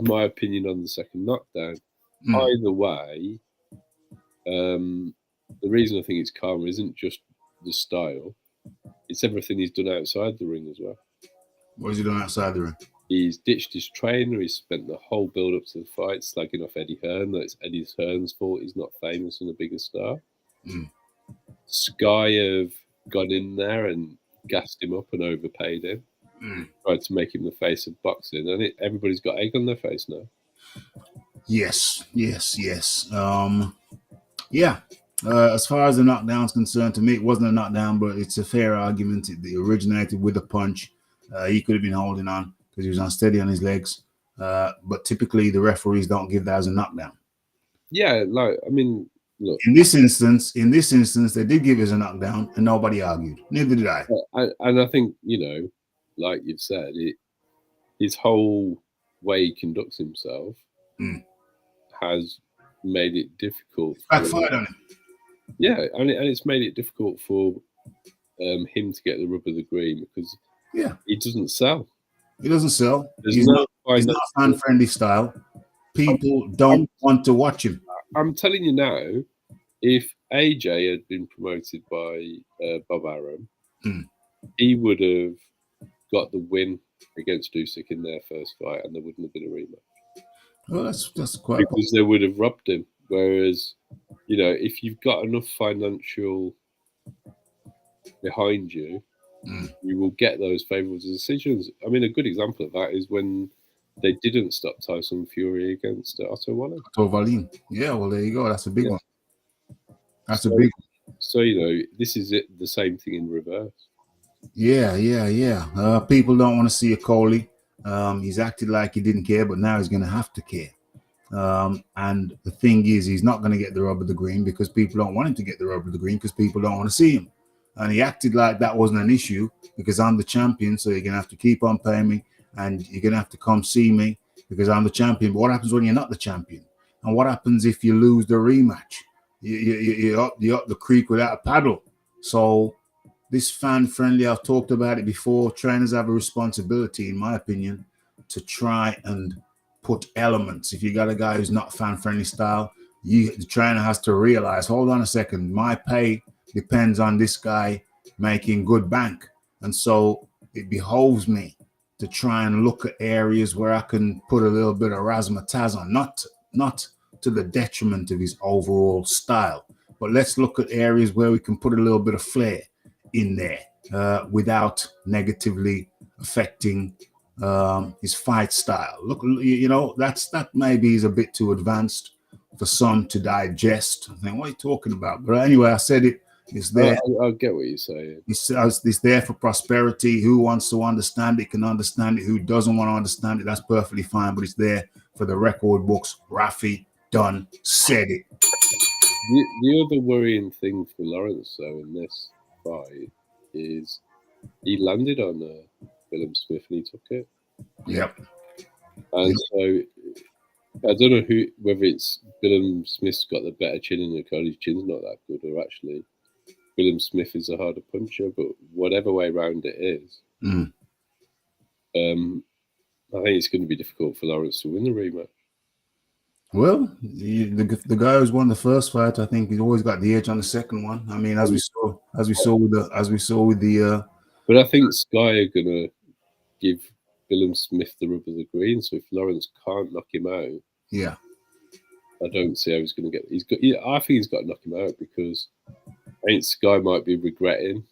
my opinion on the second knockdown. Either way, the reason I think it's calmer isn't just the style; it's everything he's done outside the ring as well. What has he done outside the ring? He's ditched his trainer. He's spent the whole build-up to the fight slagging off Eddie Hearn. That it's Eddie Hearn's fault he's not famous and a bigger star. Sky have gone in there and gassed him up and overpaid him. Tried to make him the face of boxing, and everybody's got egg on their face now. Yes. As far as the knockdown's concerned, to me, it wasn't a knockdown, but it's a fair argument. It originated with a punch. He could have been holding on because he was unsteady on his legs. But typically, the referees don't give that as a knockdown. Yeah, look. In this instance, they did give it as a knockdown, and nobody argued. Neither did I. And I think, like you've said, his whole way he conducts himself has made it difficult. Backfired on him. Yeah, and it's made it difficult for him to get the rub of the green because he doesn't sell. He doesn't sell. He's not fan-friendly style. People don't want to watch him. I'm telling you now, if AJ had been promoted by Bob Arum, he would have got the win against Usyk in their first fight, and there wouldn't have been a rematch. Well, that's quite because they would have robbed him. Whereas, if you've got enough financial behind you, you will get those favourable decisions. I mean, a good example of that is when they didn't stop Tyson Fury against Otto Wallin. Yeah, well, there you go. That's a big one. That's a big one. So, this is the same thing in reverse. Yeah. People don't want to see Okolie. He's acted like he didn't care, but now he's going to have to care. And the thing is, he's not going to get the rub of the green because people don't want him to get the rub of the green because people don't want to see him. And he acted like that wasn't an issue because I'm the champion, so you're going to have to keep on paying me and you're going to have to come see me because I'm the champion. But what happens when you're not the champion? And what happens if you lose the rematch? You're up the creek without a paddle. So this fan-friendly, I've talked about it before, trainers have a responsibility, in my opinion, to try and put elements. If you got a guy who's not fan-friendly style, the trainer has to realize, hold on a second, my pay depends on this guy making good bank. And so it behoves me to try and look at areas where I can put a little bit of razzmatazz on, not to the detriment of his overall style, but let's look at areas where we can put a little bit of flair in there without negatively affecting his fight style. Look, that maybe is a bit too advanced for some to digest. I think, what are you talking about? But anyway, I said it. It's there. I get what you're saying. It's there for prosperity. Who wants to understand it can understand it. Who doesn't want to understand it, that's perfectly fine. But it's there for the record books. Raphie done said it. The other worrying thing for Lawrence, though, in this fight is he landed on Billam Smith and he took it. Yep. And so I don't know whether it's Billam Smith's got the better chin and Okolie's chin's not that good, or actually Billam Smith is a harder puncher. But whatever way round it is, I think it's going to be difficult for Lawrence to win the rematch. Well, the guy who's won the first fight, I think he's always got the edge on the second one. I mean, as we saw with the. But I think Sky are gonna give Billam Smith the rub of the green. So if Lawrence can't knock him out, I don't see how he's going to get. I think he's got to knock him out because think Sky might be regretting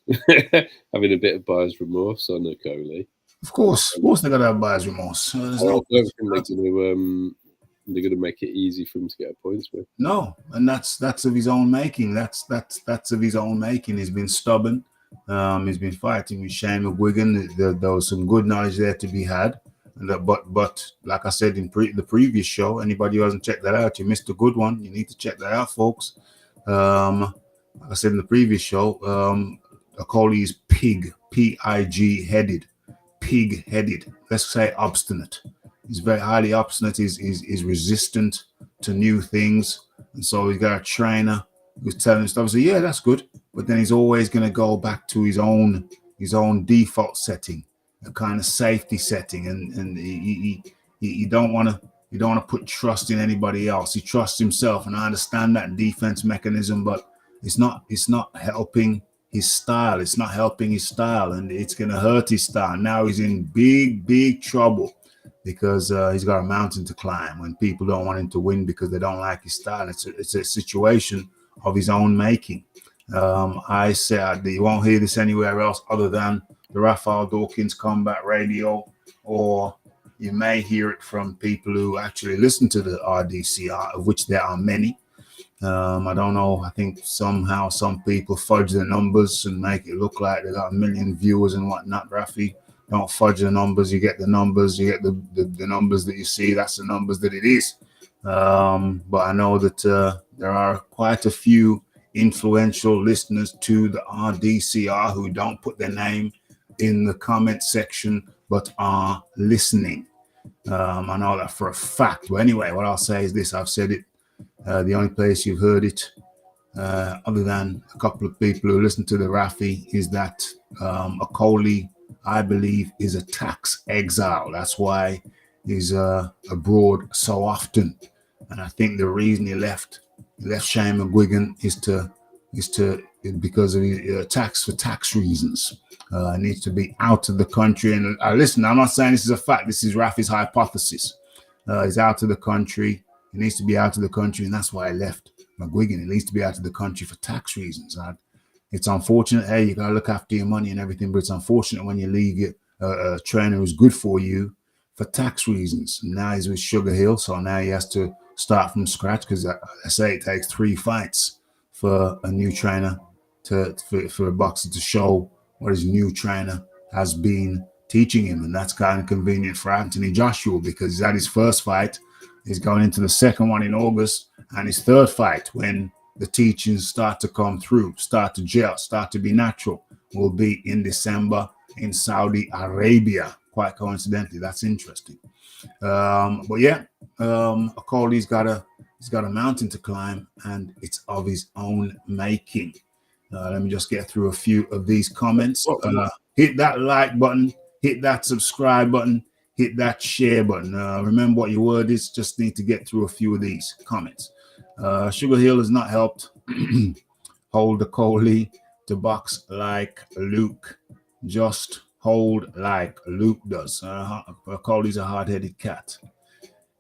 having a bit of buyer's remorse on Okolie. Of course, they're gonna have buyer's remorse. I don't think they're gonna make it easy for him to get a points with. No, and that's of his own making. That's of his own making. He's been stubborn. He's been fighting with Shane McGuigan. There was some good knowledge there to be had. But like I said in the previous show, anybody who hasn't checked that out, you missed a good one. You need to check that out, folks. Like I said in the previous show, Okolie is P-I-G headed, pig-headed. Let's say obstinate. He's very highly obstinate. He's resistant to new things, and so he's got a trainer who's telling him stuff. So yeah, that's good, but then he's always going to go back to his own default setting, a kind of safety setting, and he don't want to put trust in anybody else. He trusts himself, and I understand that defense mechanism, but it's not helping his style. It's not helping his style, and it's going to hurt his style. Now he's in big trouble because he's got a mountain to climb when people don't want him to win because they don't like his style. It's a situation of his own making. I said you won't hear this anywhere else other than the Raphael Dawkins Combat Radio, or you may hear it from people who actually listen to the RDCR, of which there are many. I don't know. I think somehow some people fudge the numbers and make it look like they got 1 million viewers and whatnot. Raphie, don't fudge the numbers. You get the numbers. You get the numbers that you see. That's the numbers that it is. But I know that there are quite a few influential listeners to the RDCR who don't put their name in the comment section but are listening. I know that for a fact. But anyway, what I'll say is this. I've said it. The only place you've heard it, other than a couple of people who listen to the Raphie, is that Okolie, I believe, is a tax exile. That's why he's abroad so often. And I think the reason he left Shane McGuigan is because of his tax reasons. He needs to be out of the country. And listen, I'm not saying this is a fact. This is Raphie's hypothesis. He's out of the country. He needs to be out of the country, and that's why he left McGuigan. He needs to be out of the country for tax reasons. It's unfortunate. Hey, you got to look after your money and everything, but it's unfortunate when you leave a trainer who's good for you for tax reasons. And now he's with Sugar Hill, so now he has to start from scratch because I say it takes 3 fights for a new trainer for a boxer to show what his new trainer has been teaching him, and that's kind of convenient for Anthony Joshua because he's had his first fight. He's going into the second one in August, and his third fight, when the teachings start to come through, start to gel, start to be natural, will be in December in Saudi Arabia. Quite coincidentally, that's interesting. But yeah, Okolie's got a mountain to climb, and it's of his own making. Let me just get through a few of these comments. Hit that like button, hit that subscribe button, hit that share button. Remember what your word is. Just need to get through a few of these comments. Sugar Hill has not helped hold Okolie to box like Luke. Just hold like Luke does. Okolie's a hard-headed cat.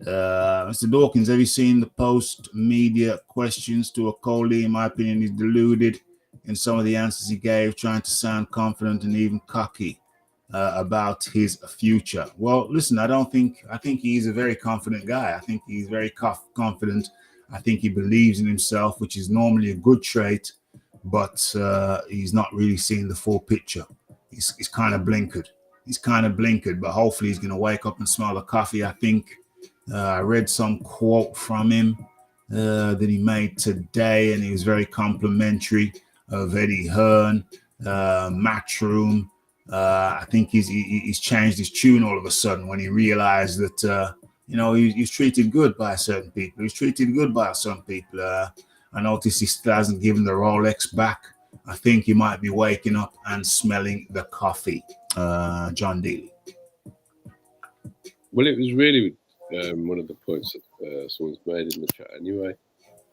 Mr. Dawkins, have you seen the post-media questions to Okolie? In my opinion, he's deluded in some of the answers he gave, trying to sound confident and even cocky about his future. Well, listen, I think he's a very confident guy. I think he's very confident. I think he believes in himself, which is normally a good trait, but he's not really seeing the full picture. He's kind of blinkered. But hopefully he's going to wake up and smell the coffee. I think I read some quote from him that he made today, and he was very complimentary of Eddie Hearn, Matchroom. I think he's changed his tune all of a sudden when he realized that he's treated good by certain people. He's treated good by some people. I noticed he still hasn't given the Rolex back. I think he might be waking up and smelling the coffee. John Daly. Well, it was really one of the points that someone's made in the chat anyway.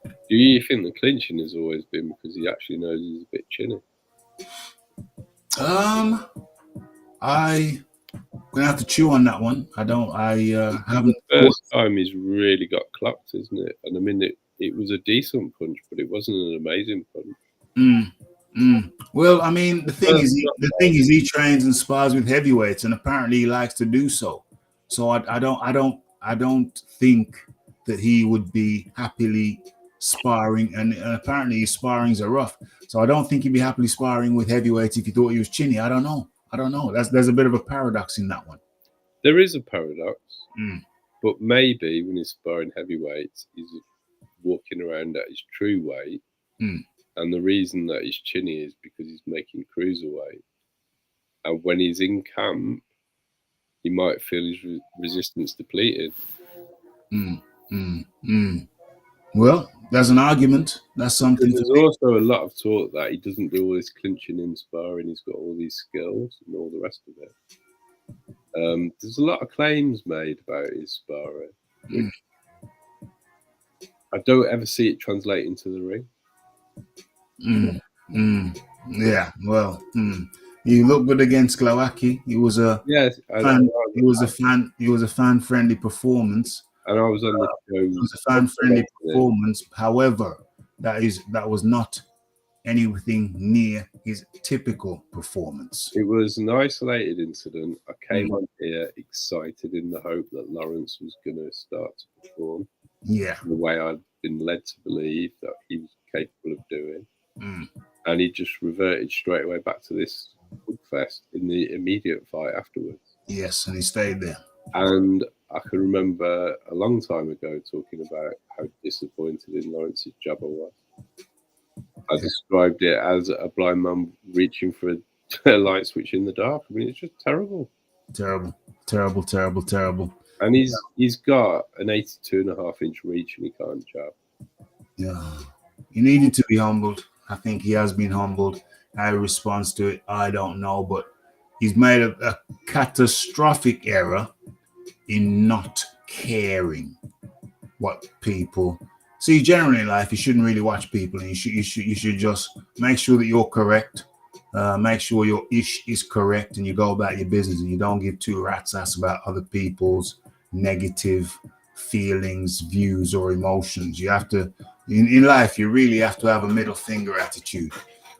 Do you think the clinching has always been because he actually knows he's a bit chinny? I'm gonna have to chew on that one. I haven't. The first time he's really got clocked, isn't it? And I mean, it was a decent punch, but it wasn't an amazing punch. Well, I mean, the thing is, he trains and spars with heavyweights, and apparently he likes to do so. So I don't think that he would be happily sparring, and apparently his sparrings are rough. So I don't think he'd be happily sparring with heavyweights if he thought he was chinny. I don't know. There's a bit of a paradox in that one. There is a paradox, but maybe when he's sparring heavyweights, he's walking around at his true weight. And the reason that he's chinny is because he's making cruiserweight. And when he's in camp, he might feel his resistance depleted. Well, there's an argument. That's something. There's also a lot of talk that he doesn't do all this clinching in sparring. He's got all these skills and all the rest of it. There's a lot of claims made about his sparring. I don't ever see it translate into the ring. Yeah, well, he looked good against Glowacki. He was a fan-friendly performance. And I was on the show. It was a fan-friendly performance. However, that was not anything near his typical performance. It was an isolated incident. I came on here excited in the hope that Lawrence was going to start to perform. Yeah, the way I'd been led to believe that he was capable of doing. And he just reverted straight away back to this fest in the immediate fight afterwards. Yes, and he stayed there. And I can remember a long time ago talking about how disappointed in Lawrence's jab I was. I described it as a blind man reaching for a light switch in the dark. I mean, it's just terrible. Terrible. And he's got an 82.5-inch reach and he can't jab. Yeah. He needed to be humbled. I think he has been humbled. How he responds to it, I don't know. But he's made a catastrophic error in not caring what people see. Generally in life, you shouldn't really watch people. And you should just make sure that you're correct. Make sure your ish is correct and you go about your business and you don't give two rat's ass about other people's negative feelings, views, or emotions. You have to, in life, you really have to have a middle finger attitude.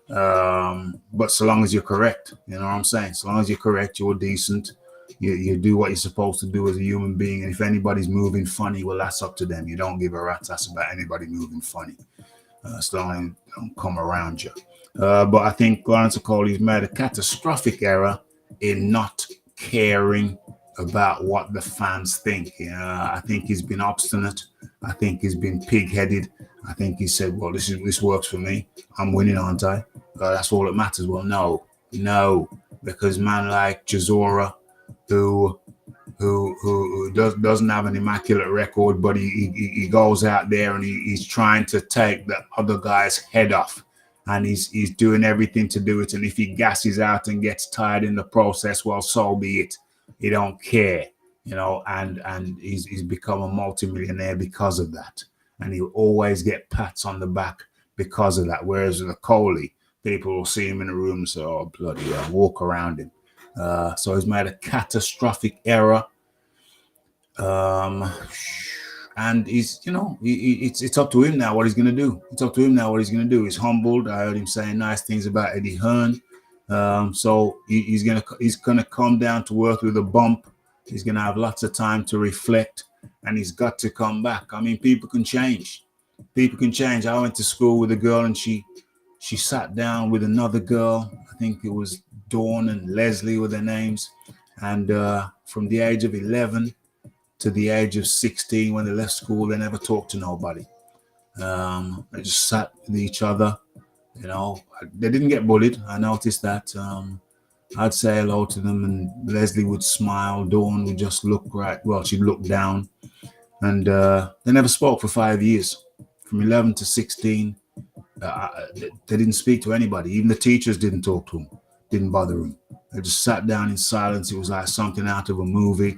But so long as you're correct, you know what I'm saying? So long as you're correct, you're decent. You do what you're supposed to do as a human being. And if anybody's moving funny, well, that's up to them. You don't give a rat's ass about anybody moving funny. So long as they don't come around you. But I think Lawrence Okolie's made a catastrophic error in not caring about what the fans think. I think he's been obstinate. I think he's been pig-headed. I think he said, well, this works for me. I'm winning, aren't I? That's all that matters. Well, no, because man like Chisora, who doesn't have an immaculate record, but he goes out there and he's trying to take the other guy's head off. And he's doing everything to do it. And if he gasses out and gets tired in the process, well, so be it. He don't care, you know, and he's become a multimillionaire because of that. And he'll always get pats on the back because of that. Whereas with Okolie, people will see him in a room and say, oh, bloody hell, walk around him. So he's made a catastrophic error. And he's, you know, it's up to him now what he's going to do. It's up to him now what he's going to do. He's humbled. I heard him saying nice things about Eddie Hearn. So he's gonna come down to earth with a bump. He's gonna have lots of time to reflect, and he's got to come back. I mean, people can change. People can change. I went to school with a girl, and she sat down with another girl. I think it was Dawn and Leslie were their names. And from the age of 11 to the age of 16, when they left school, they never talked to nobody. They just sat with each other. You know, they didn't get bullied. I noticed that. I'd say hello to them, and Leslie would smile. Dawn would just look right. Well, she'd look down, and they never spoke for 5 years. From 11 to 16, they didn't speak to anybody. Even the teachers didn't talk to them. Didn't bother them. They just sat down in silence. It was like something out of a movie.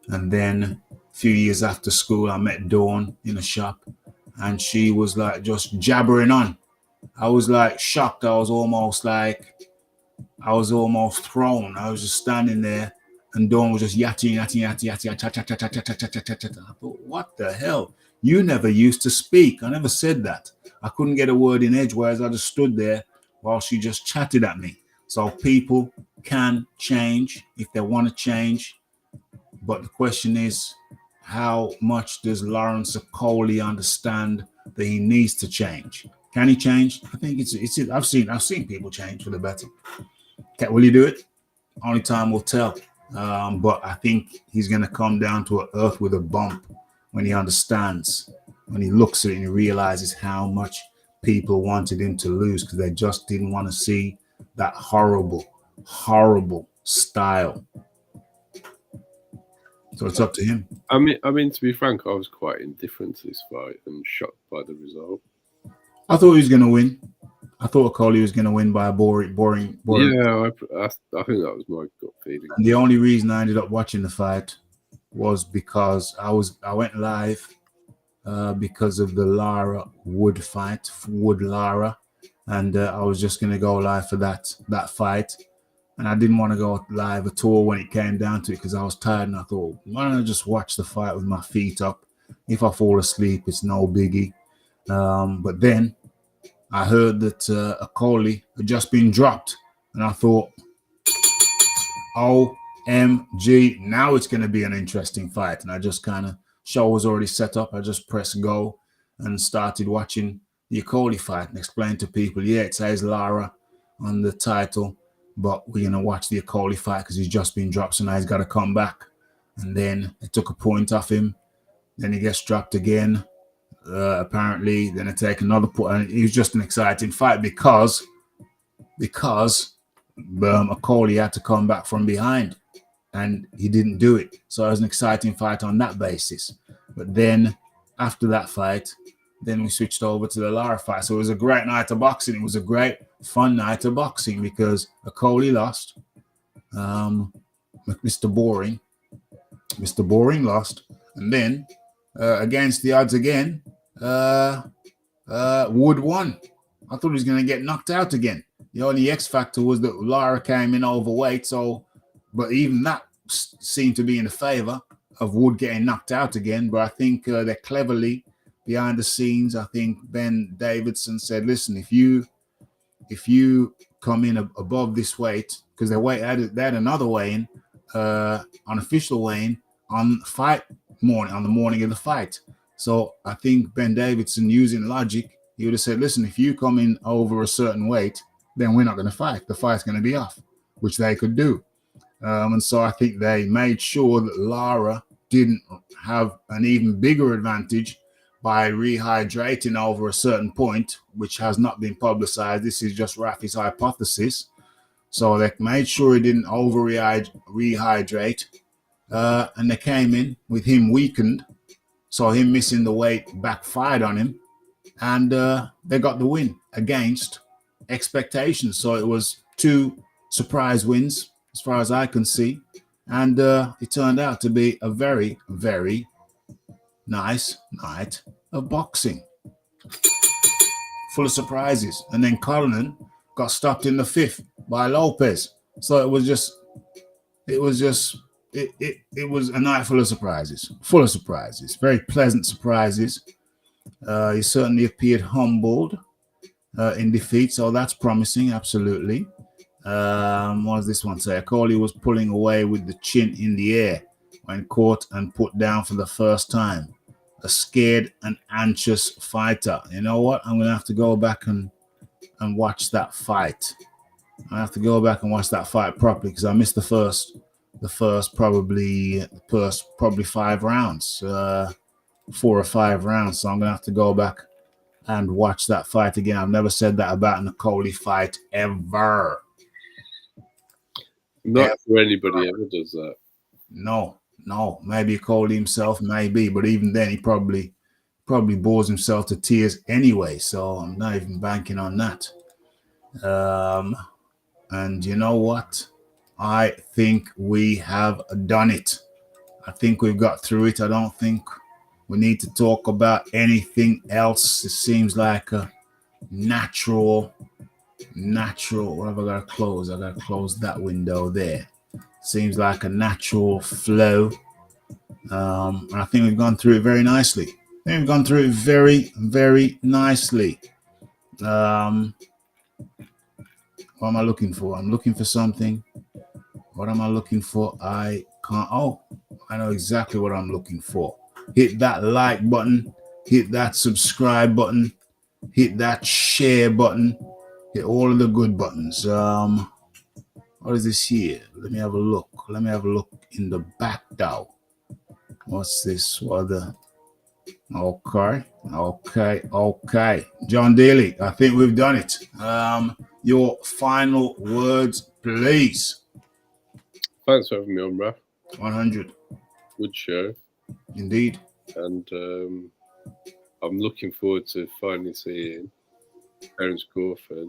And then a few years after school, I met Dawn in a shop, and she was like just jabbering on. I was like shocked. I was almost thrown. I was just standing there, and Dawn was just yatting. I thought, what the hell? You never used to speak. I never said that. I couldn't get a word in edgewise. I just stood there while she just chatted at me. So people can change if they want to change. But the question is, how much does Lawrence Okolie understand that he needs to change? Can he change? I think it's I've seen people change for the better. Will he do it? Only time will tell. But I think he's going to come down to earth with a bump when he understands, when he looks at it and he realizes how much people wanted him to lose because they just didn't want to see that horrible, horrible style. So it's up to him. I mean, to be frank, I was quite indifferent to this fight and shocked by the result. I thought he was going to win. I thought Okolie was going to win by a boring. Yeah, I think that was my gut feeling. And the only reason I ended up watching the fight was because I went live because of the Lara Wood fight, Wood Lara, and I was just going to go live for that fight. And I didn't want to go live at all when it came down to it because I was tired and I thought, why don't I just watch the fight with my feet up? If I fall asleep, it's no biggie. But then I heard that Okolie had just been dropped. And I thought, OMG, now it's going to be an interesting fight. And I just kind of, show was already set up. I just pressed go and started watching the Okolie fight and explained to people, yeah, it says Lara on the title, but we're going to watch the Okolie fight because he's just been dropped, so now he's got to come back. And then they took a point off him. Then he gets dropped again, apparently. Then they take another point. And it was just an exciting fight because Okolie had to come back from behind, and he didn't do it. So it was an exciting fight on that basis. But then after that fight, then we switched over to the Lara fight. So it was a great night of boxing. It was a great, fun night of boxing because Okolie lost. Mr. Boring lost. And then against the odds again, Wood won. I thought he was going to get knocked out again. The only X factor was that Lara came in overweight. But even that seemed to be in the favor of Wood getting knocked out again. But I think they're cleverly behind the scenes. I think Ben Davidson said, listen, if you come in above this weight, because they had another weigh-in, unofficial weigh-in on fight morning, on the morning of the fight. So I think Ben Davidson, using logic, he would have said, listen, if you come in over a certain weight, then we're not going to fight. The fight's going to be off, which they could do. And so I think they made sure that Lara didn't have an even bigger advantage by rehydrating over a certain point, which has not been publicized. This is just Raphie's hypothesis. So they made sure he didn't over rehydrate. And they came in with him weakened. So him missing the weight backfired on him. And they got the win against expectations. So it was 2 surprise wins, as far as I can see. And it turned out to be a very, very nice night of boxing. Full of surprises. And then Cullinan got stopped in the 5th by Lopez. So it was a night full of surprises. Very pleasant surprises. He certainly appeared humbled in defeat, so that's promising, absolutely. What does this one say? Okolie was pulling away with the chin in the air when caught and put down for the first time. A scared and anxious fighter. You know what? I'm going to have to go back and watch that fight. I have to go back and watch that fight properly because I missed the first probably 5 rounds, 4 or 5 rounds. So I'm going to have to go back and watch that fight again. I've never said that about an Okolie fight ever. Not for anybody ever does that. No. Maybe Okolie himself, maybe, but even then he probably bores himself to tears anyway. So I'm not even banking on that. And you know what? I think we have done it. I think we've got through it. I don't think we need to talk about anything else. It seems like a natural. What have I got to close? I got to close that window there. Seems like a natural flow. And I think we've gone through it very nicely. We've gone through it very, very nicely. What am I looking for? I'm looking for something. What am I looking for? I can't. Oh, I know exactly what I'm looking for. Hit that like button. Hit that subscribe button. Hit that share button. Hit all of the good buttons. What is this here? Let me have a look. Let me have a look in the back now. What's this? What the? Okay. John Daly, I think we've done it. Your final words, please. Thanks for having me on, Raph. 100. Good show. Indeed. And I'm looking forward to finally seeing Terence Crawford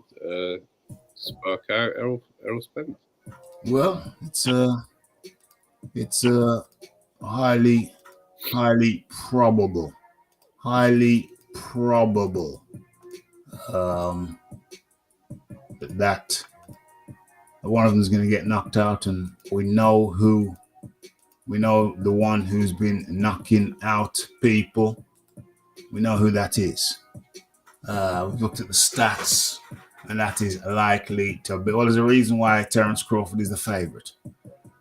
spark out Errol Spence. Well, it's highly probable that one of them is going to get knocked out, and we know the one who's been knocking out people. We know who that is. We've looked at the stats, and that is likely to be. Well, there's a reason why Terence Crawford is the favorite.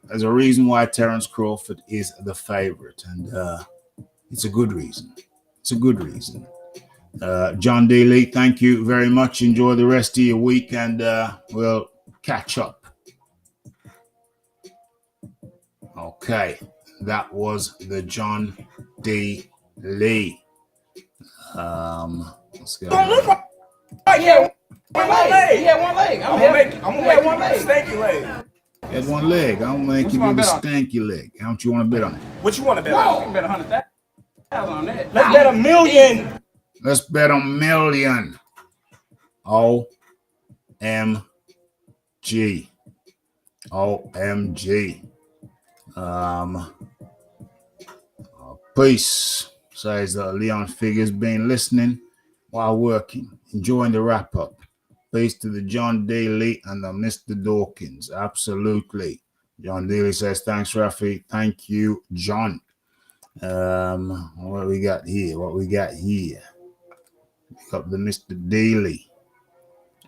There's a reason why Terence Crawford is the favorite, and it's a good reason. It's a good reason. John Daly, thank you very much. Enjoy the rest of your week, and we'll catch up. Okay, that was the John D. Lee. Let's go. Yeah, one leg. I'm gonna make one leg. Stanky leg. Had one leg. I'm gonna make you do the stanky leg. How much you want to bet on it? What you want to bet on? You can bet 100,000 on that. Let's bet $1 million. Let's bet $1 million. OMG. Peace, says Leon Figures, been listening while working, enjoying the wrap up. Peace to the John Daly and the Mr. Dawkins. Absolutely. John Daly says, thanks, Raphie. Thank you, John. What we got here? Pick up the Mr. Daly.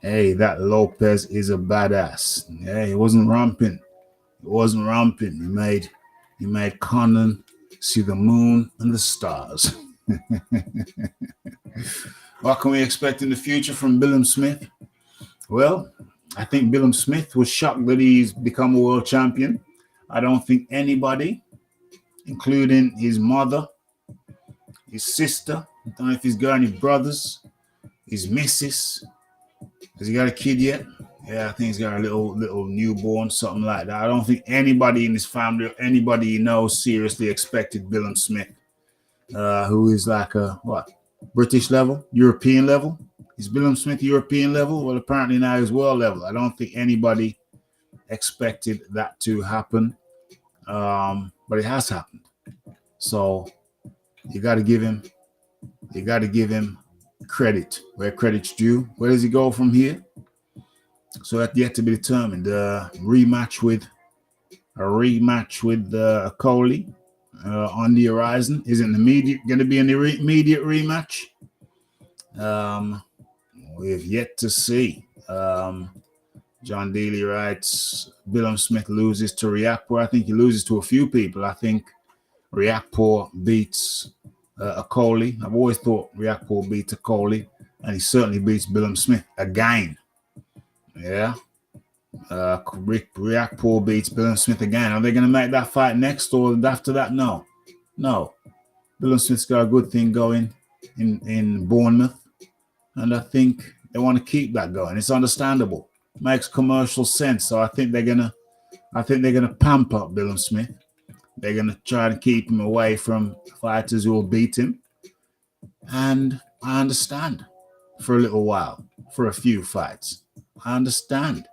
Hey, that Lopez is a badass. Yeah, he wasn't ramping. He made Conan see the moon and the stars. What can we expect in the future from Billam Smith? Well, I think Billam Smith was shocked that he's become a world champion. I don't think anybody, including his mother, his sister, I don't know if he's got any brothers, his missus. Has he got a kid yet? Yeah, I think he's got a little newborn, something like that. I don't think anybody in his family or anybody he knows seriously expected Billam Smith, who is like a, British level, European level? Is Billam Smith European level? Well, apparently now he's world level. I don't think anybody expected that to happen, but it has happened. So you got to give him credit where credit's due. Where does he go from here? So that's yet to be determined. A rematch with Okolie on the horizon. Is it going to be an immediate rematch? We have yet to see. John Daly writes, Billam Smith loses to Riakporhe. I think he loses to a few people. I think Riakporhe beats Okolie. I've always thought Riakporhe beats Okolie, and he certainly beats Billam Smith again. Yeah. Riakporhe beats Billam Smith again. Are they going to make that fight next or after that? No. Billam Smith's got a good thing going in Bournemouth, and I think they want to keep that going. It's understandable. Makes commercial sense. So I think they're gonna pamp up Billam Smith. They're gonna try to keep him away from fighters who will beat him. And I understand for a little while, for a few fights. I understand.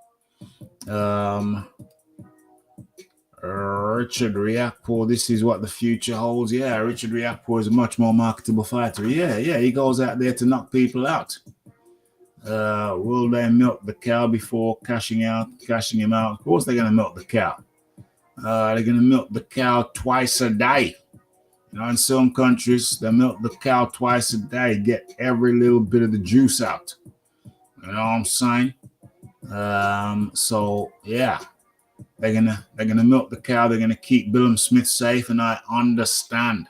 Richard Riakporhe, this is what the future holds. Yeah, Richard Riakporhe is a much more marketable fighter. Yeah, he goes out there to knock people out. Will they milk the cow before cashing him out? Of course they're going to milk the cow. They're going to milk the cow twice a day. You know, in some countries, they milk the cow twice a day, get every little bit of the juice out. You know what I'm saying? So yeah, they're gonna milk the cow. They're gonna keep Billam Smith safe, and I understand.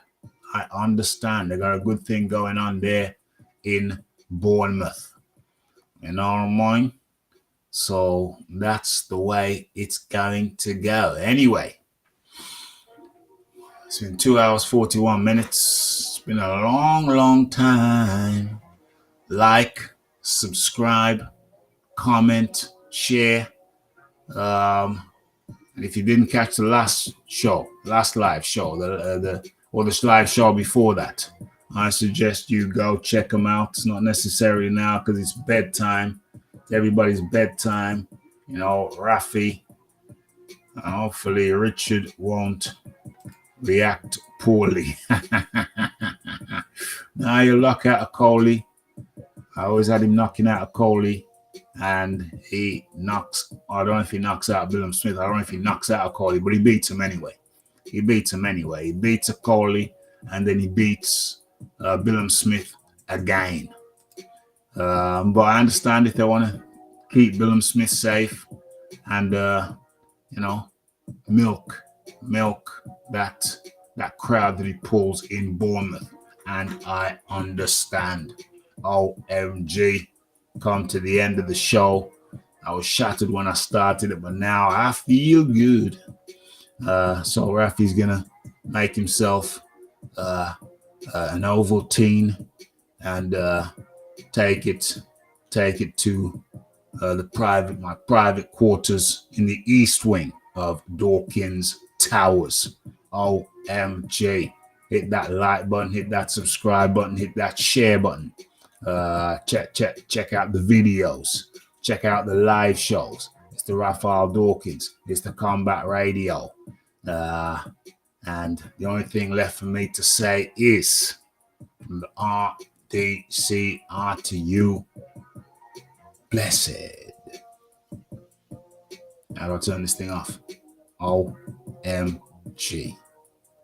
They got a good thing going on there in Bournemouth. You know what I mean? So that's the way it's going to go. Anyway, it's been 2 hours 41 minutes. It's been a long time. Like, subscribe, comment, share. And if you didn't catch the last live show, the live show before that, I suggest you go check them out. It's not necessary now because it's bedtime. It's everybody's bedtime. You know, Raphie. Hopefully Richard won't react poorly. Now you lock out Okolie. I always had him knocking out Okolie, and he knocks. I don't know if he knocks out Billam Smith. I don't know if he knocks out Okolie, but he beats him anyway. He beats Okolie, and then he beats Billam Smith again. But I understand if they want to keep Billam Smith safe and milk that crowd that he pulls in Bournemouth, and I understand. OMG, come to the end of the show. I was shattered when I started it, but now I feel good. So Raphie's gonna make himself an Ovaltine and take it to my private quarters in the east wing of Dawkins Towers. OMG. Hit that like button, hit that subscribe button, hit that share button. Check out the videos. Check out the live shows. It's the Raphael Dawkins. It's the Combat Radio. And the only thing left for me to say is from the RDCR to you, blessed. Now I'll turn this thing off. OMG.